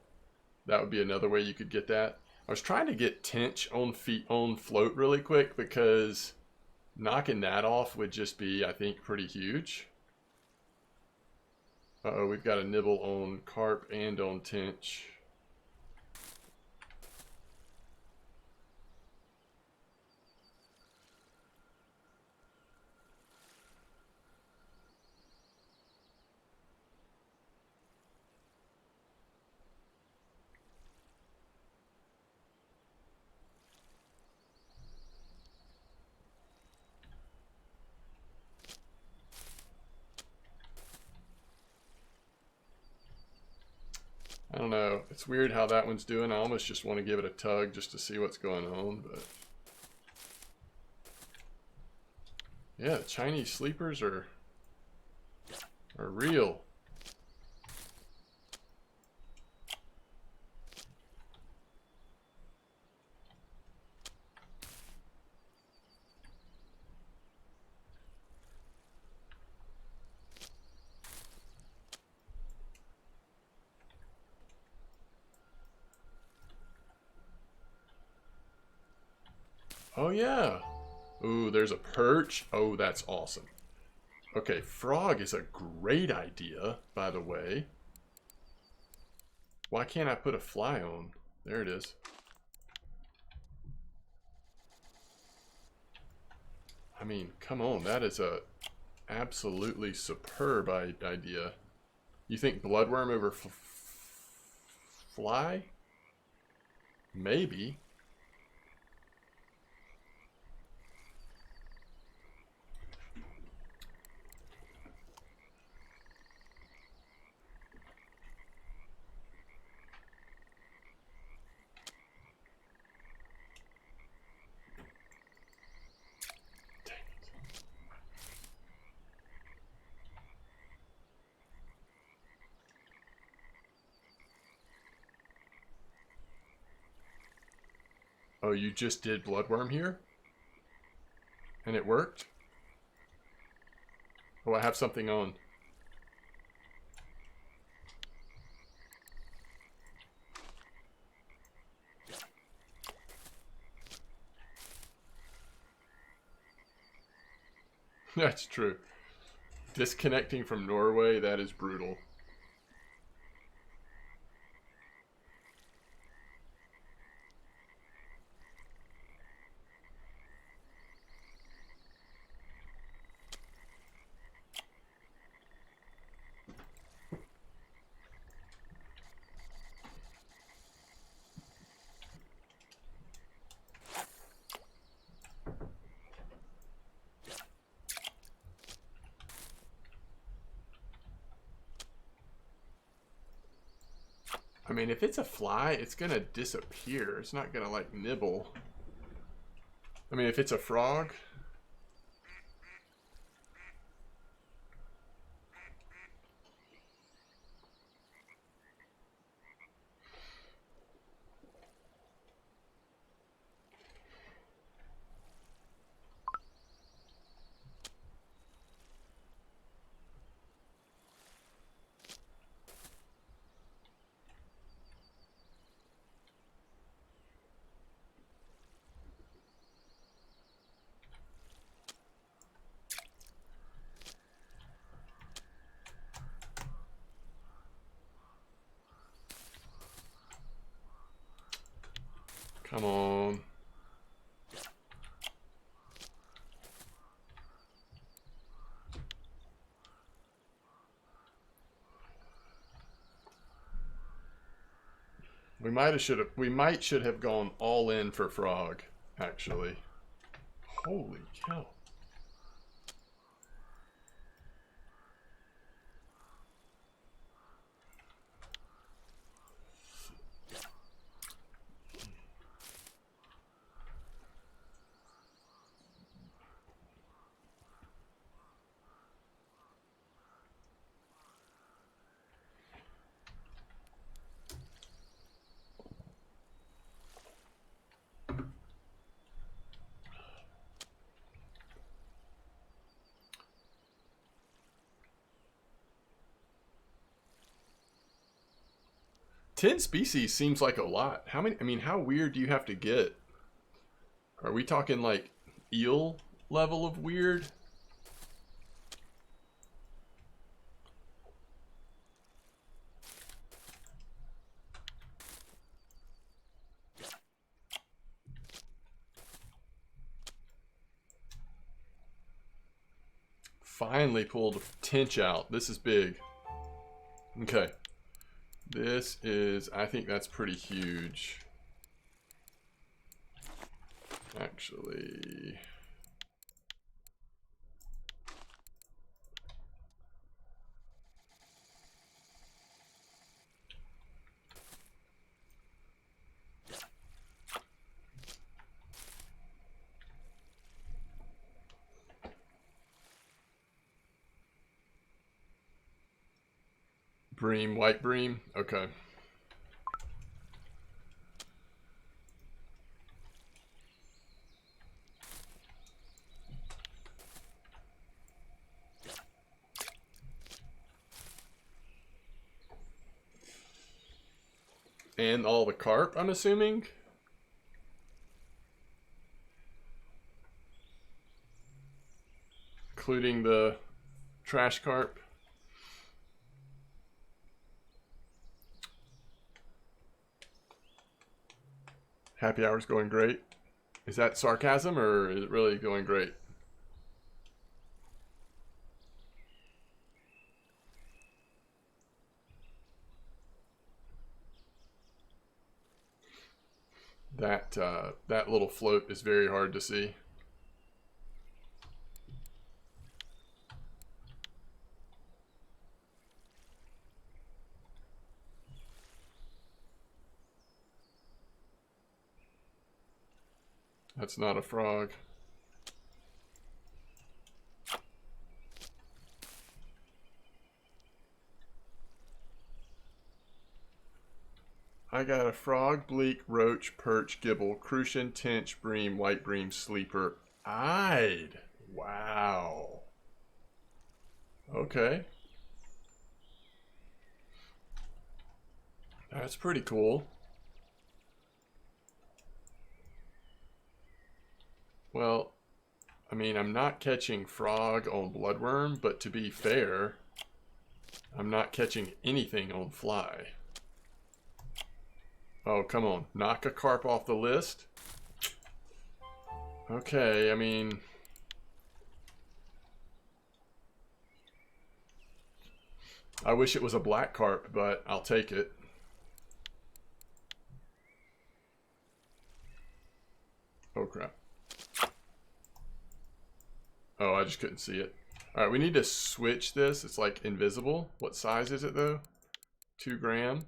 A: that would be another way you could get that. I was trying to get tench on float really quick because knocking that off would just be, I think, pretty huge. Uh-oh, we've got a nibble on carp and on tench. I don't know. It's weird how that one's doing. I almost just want to give it a tug just to see what's going on, but yeah, the Chinese sleepers are real. Oh, yeah. Ooh, there's a perch. Oh, that's awesome. Okay, frog is a great idea, by the way. Why can't I put a fly on? There it is. I mean, come on, that is a absolutely superb idea. You think bloodworm over fly? Maybe. Oh, you just did bloodworm here? And it worked? Oh, I have something on. That's true. Disconnecting from Norway, that is brutal. I mean, if it's a fly, it's gonna disappear. It's not gonna, like, nibble. I mean, if it's a frog... Come on. We might should have gone all in for frog, actually. Holy cow. Ten species seems like a lot. How many? I mean, how weird do you have to get? Are we talking like eel level of weird? Finally pulled a tench out. This is big. Okay. This is, I think that's pretty huge. Actually. Bream, white bream? Okay. And all the carp, I'm assuming? including the trash carp. Happy hour's going great. Is that sarcasm or is it really going great? That little float is very hard to see. That's not a frog. I got a frog, bleak, roach, perch, gibble, crucian, tench, bream, white bream, sleeper, eyed. Wow. Okay. That's pretty cool. Well, I mean, I'm not catching frog on bloodworm, but to be fair, I'm not catching anything on fly. Oh, come on. Knock a carp off the list? Okay, I mean... I wish it was a black carp, but I'll take it. Oh, crap. Oh, I just couldn't see it. Alright, we need to switch this. It's like invisible. What size is it, though? 2 gram.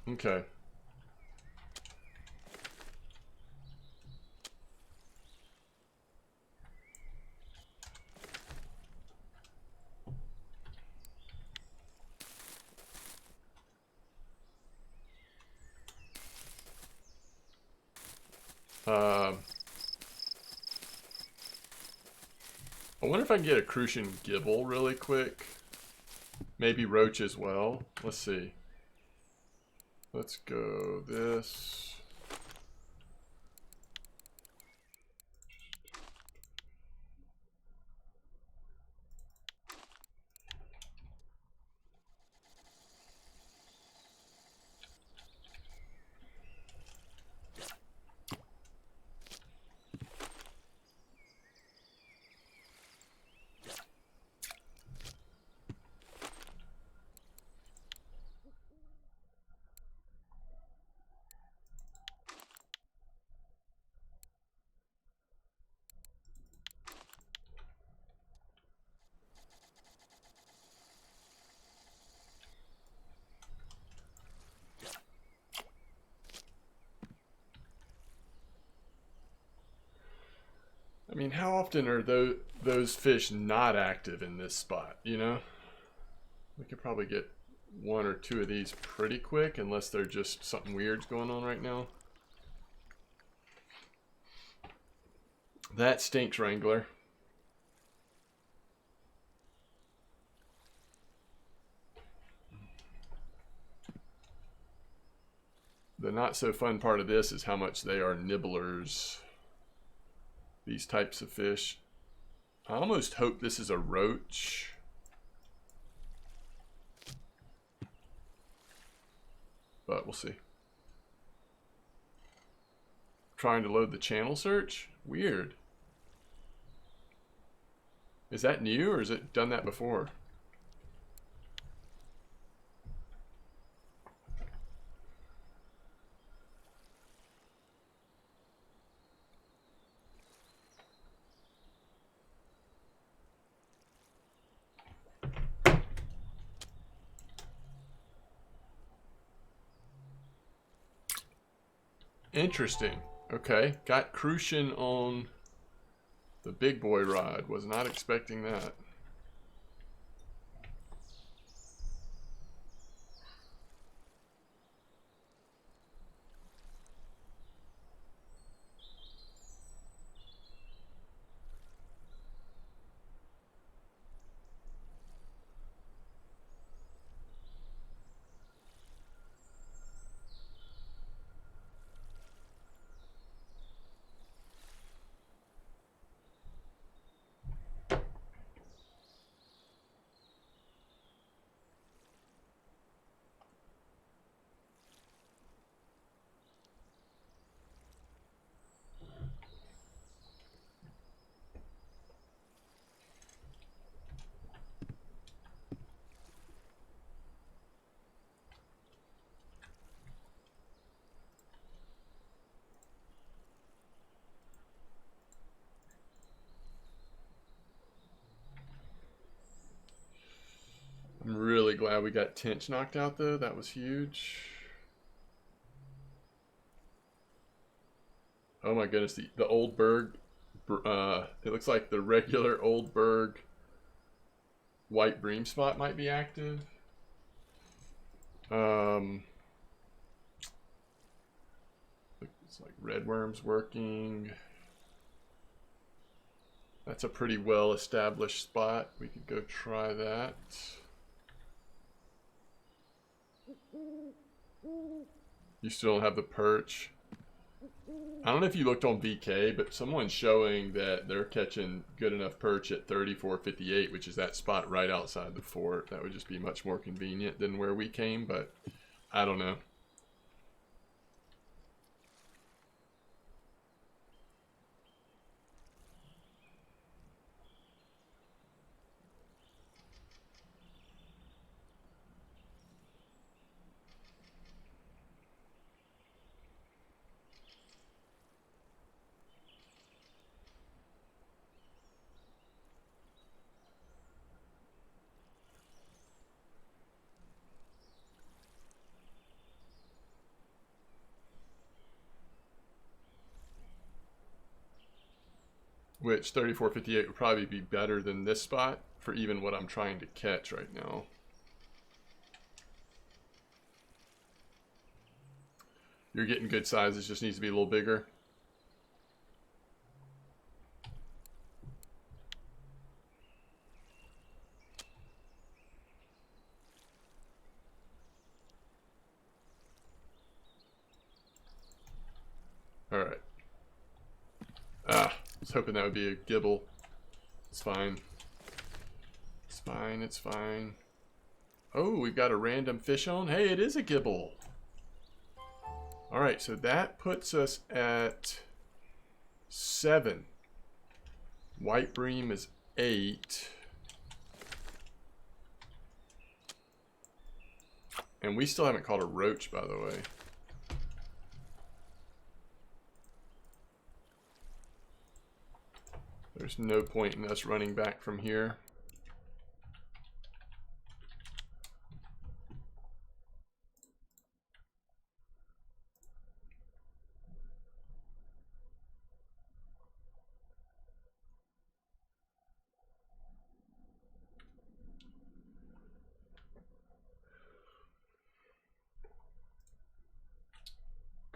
A: Okay. I wonder if I can get a crucian gibble really quick. Maybe roach as well. Let's see. Let's go this. I mean, how often are those fish not active in this spot, you know? We could probably get 1 or 2 of these pretty quick, unless they're just something weird's going on right now. That stinks, Wrangler. The not so fun part of this is how much they are nibblers. These types of fish. I almost hope this is a roach. But we'll see. Trying to load the channel search? Weird. Is that new or has it done that before? Interesting. Okay, got crucian on the big boy rod. Was not expecting that. glad we got Tench knocked out, though. That was huge. Oh my goodness, the Oldberg. It looks like the regular Oldberg white bream spot might be active. It's like red worm's working. That's a pretty well established spot. We could go try that. You still don't have the perch. I don't know if you looked on VK, but someone's showing that they're catching good enough perch at 34.58, which is that spot right outside the fort. That would just be much more convenient than where we came, but I don't know. Which 34.58 would probably be better than this spot for even what I'm trying to catch right now. You're getting good sizes, just needs to be a little bigger. All right. I was hoping that would be a gibble. It's fine. It's fine, it's fine. Oh, we've got a random fish on. Hey, it is a gibble. All right, so that puts us at 7. White bream is 8. And we still haven't caught a roach, by the way. There's no point in us running back from here.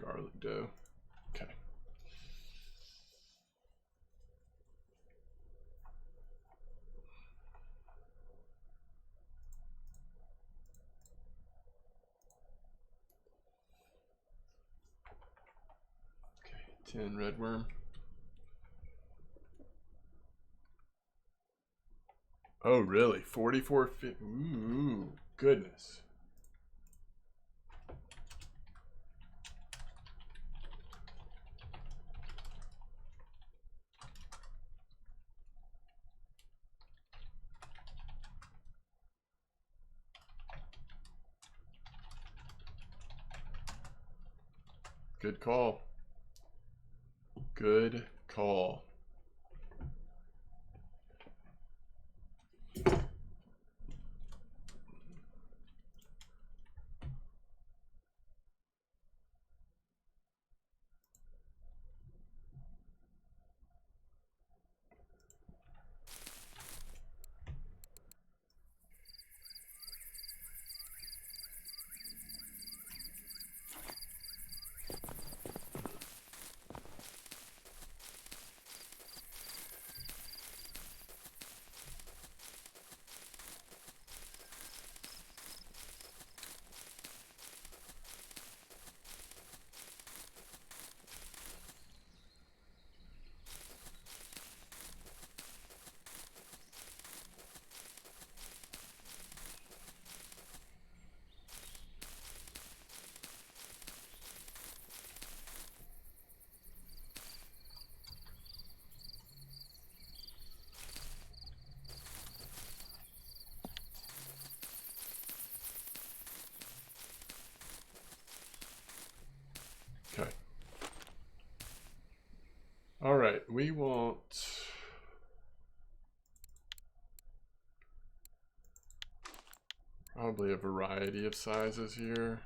A: Garlic dough. Okay. Okay, 10 red worm. Oh, really? 44 feet. Ooh, goodness. Good call. Good call. Okay. All right, we want... Probably a variety of sizes here.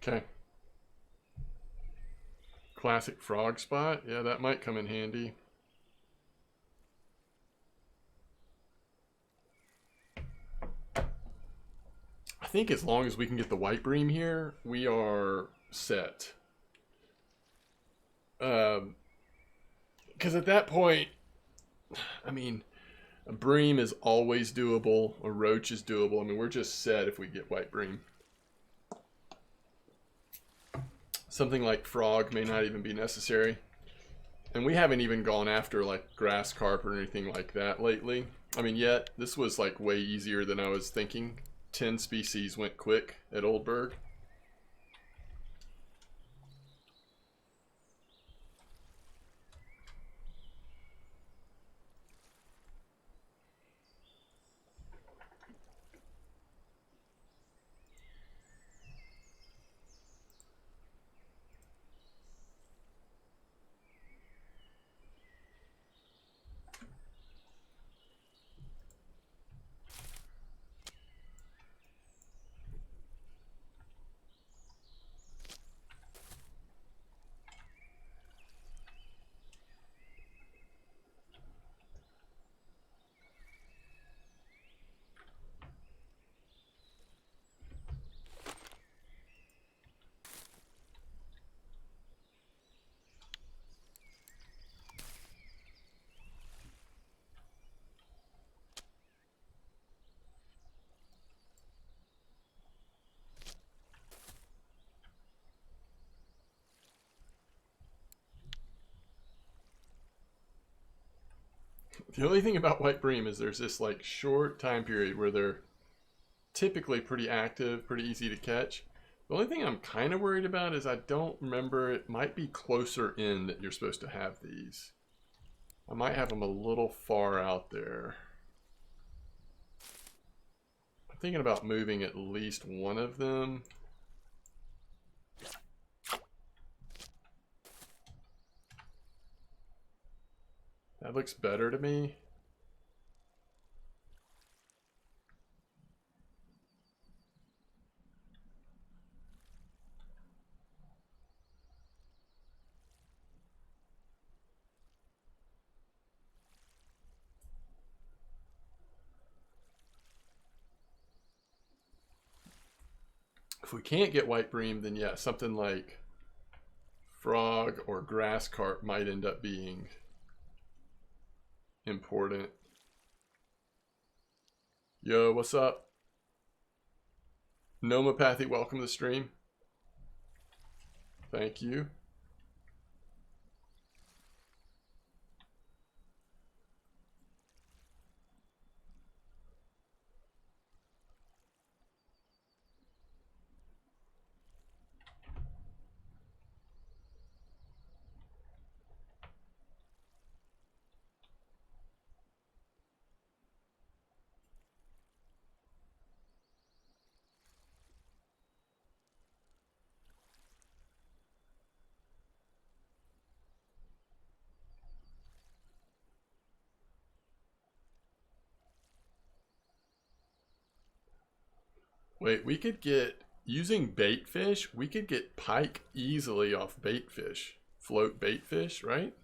A: Okay. Classic frog spot. Yeah, that might come in handy. I think as long as we can get the white bream here, we are set. Because at that point, I mean, a bream is always doable. A roach is doable. I mean, we're just set if we get white bream. Something like frog may not even be necessary. And we haven't even gone after like grass carp or anything like that lately. I mean, yet this was like way easier than I was thinking. 10 species went quick at Oldberg. The only thing about white bream is there's this like short time period where they're typically pretty active, pretty easy to catch. The only thing I'm kind of worried about is I don't remember, it might be closer in that you're supposed to have these. I might have them a little far out there. I'm thinking about moving at least one of them. That looks better to me. If we can't get white bream, then yeah, something like frog or grass carp might end up being important. Yo, what's up? Nomopathy, welcome to the stream. Thank you. Wait, we could get, using bait fish, we could get pike easily off bait fish. Float bait fish, right?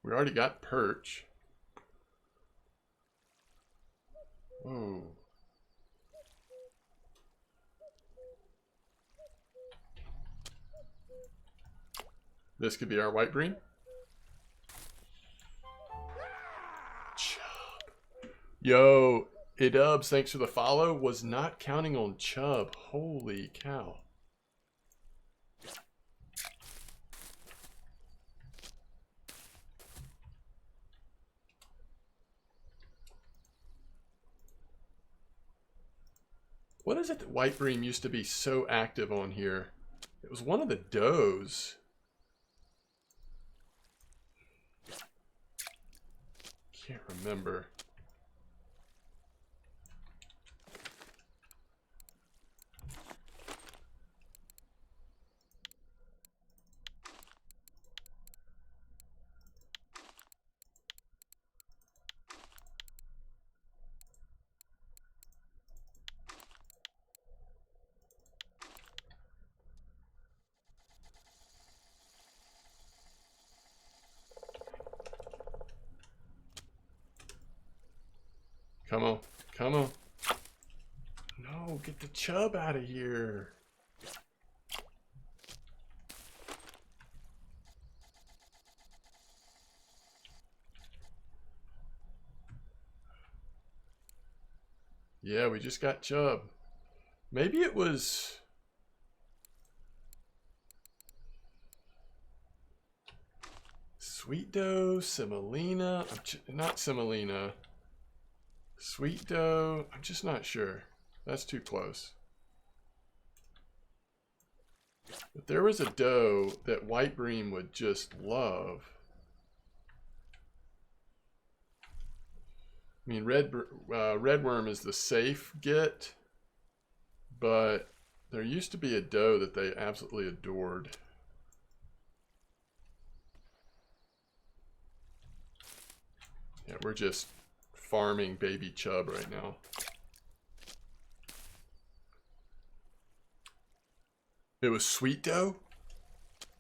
A: We already got perch. Whoa. This could be our white bream. Yo, Idubs, thanks for the follow. Was not counting on Chubb. Holy cow. What is it that White Bream used to be so active on here? It was one of the does. Can't remember. Come on, come on. No, get the Chubb out of here. Yeah, we just got Chubb. Maybe it was... Sweet Dough, Semolina. Not Semolina. Sweet Dough. I'm just not sure. That's too close. But there was a dough that White Bream would just love. I mean, Redworm is the safe get, but there used to be a dough that they absolutely adored. Yeah, we're just farming baby Chubb right now. It was Sweet Dough?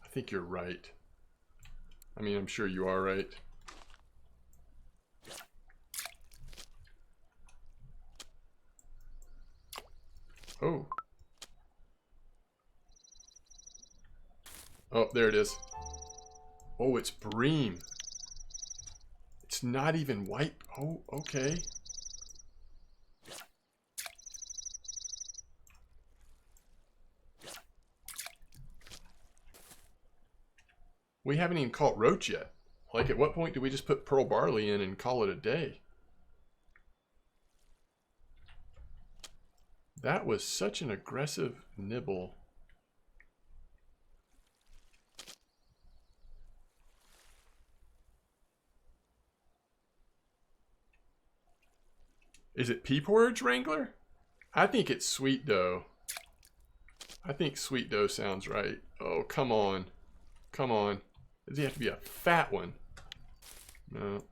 A: I think you're right. I mean, I'm sure you are right. Oh. Oh, there it is. Oh, it's Bream. It's not even white. Oh, okay. We haven't even caught Roach yet. Like, at what point do we just put Pearl Barley in and call it a day? That was such an aggressive nibble. Is it Pea Porridge Wrangler? I think it's Sweet Dough. I think Sweet Dough sounds right. Oh, come on. Come on. Does he have to be a fat one? No.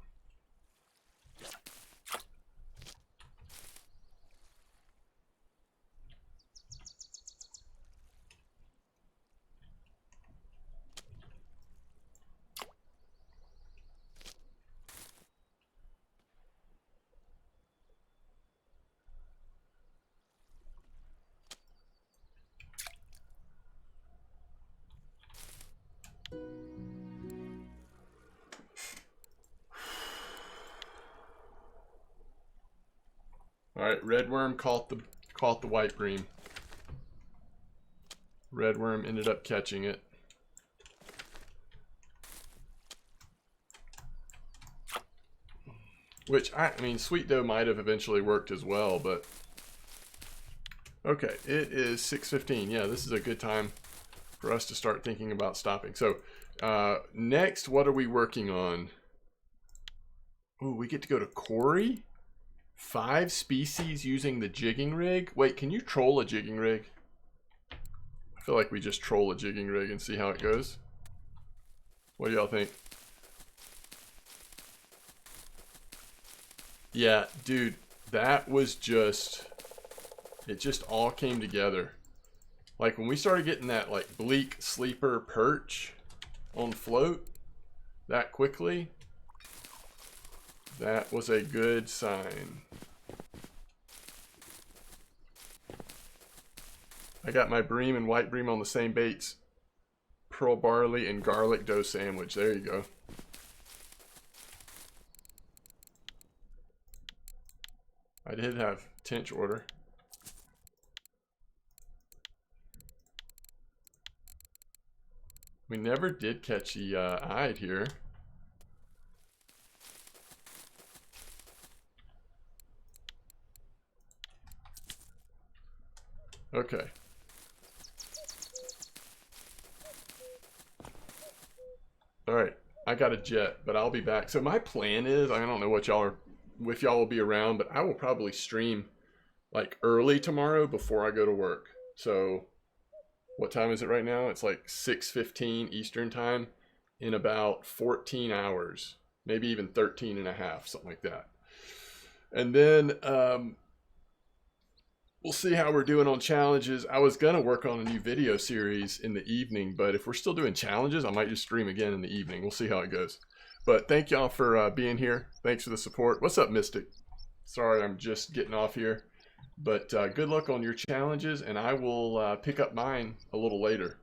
A: Alright, Redworm caught the White Bream. Redworm ended up catching it. Which, I mean, Sweet Dough might have eventually worked as well, but... Okay, it is 6:15. Yeah, this is a good time for us to start thinking about stopping. So, next, what are we working on? Ooh, we get to go to Quarry? 5 species using the jigging rig? Wait, can you troll a jigging rig? I feel like we just troll a jigging rig and see how it goes. What do y'all think? Yeah, dude, that was just... It just all came together. Like, when we started getting that, like, bleak sleeper perch on float that quickly, that was a good sign. I got my Bream and White Bream on the same baits. Pearl Barley and Garlic Dough Sandwich. There you go. did have tench order. We never did catch the eyed here. Okay. All right, I got a jet, but I'll be back. So my plan is, I don't know what y'all are, if y'all will be around, but I will probably stream like early tomorrow before I go to work. So what time is it right now? It's like 6:15 Eastern time, in about 14 hours, maybe even 13 and a half, something like that. And then we'll see how we're doing on challenges. I was gonna work on a new video series in the evening, but if we're still doing challenges, I might just stream again in the evening. We'll see how it goes. But thank y'all for being here. Thanks for the support. What's up, Mystic? Sorry, I'm just getting off here. But good luck on your challenges, and I will pick up mine a little later.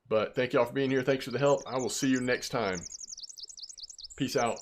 A: But thank y'all for being here. Thanks for the help. I will see you next time. Peace out.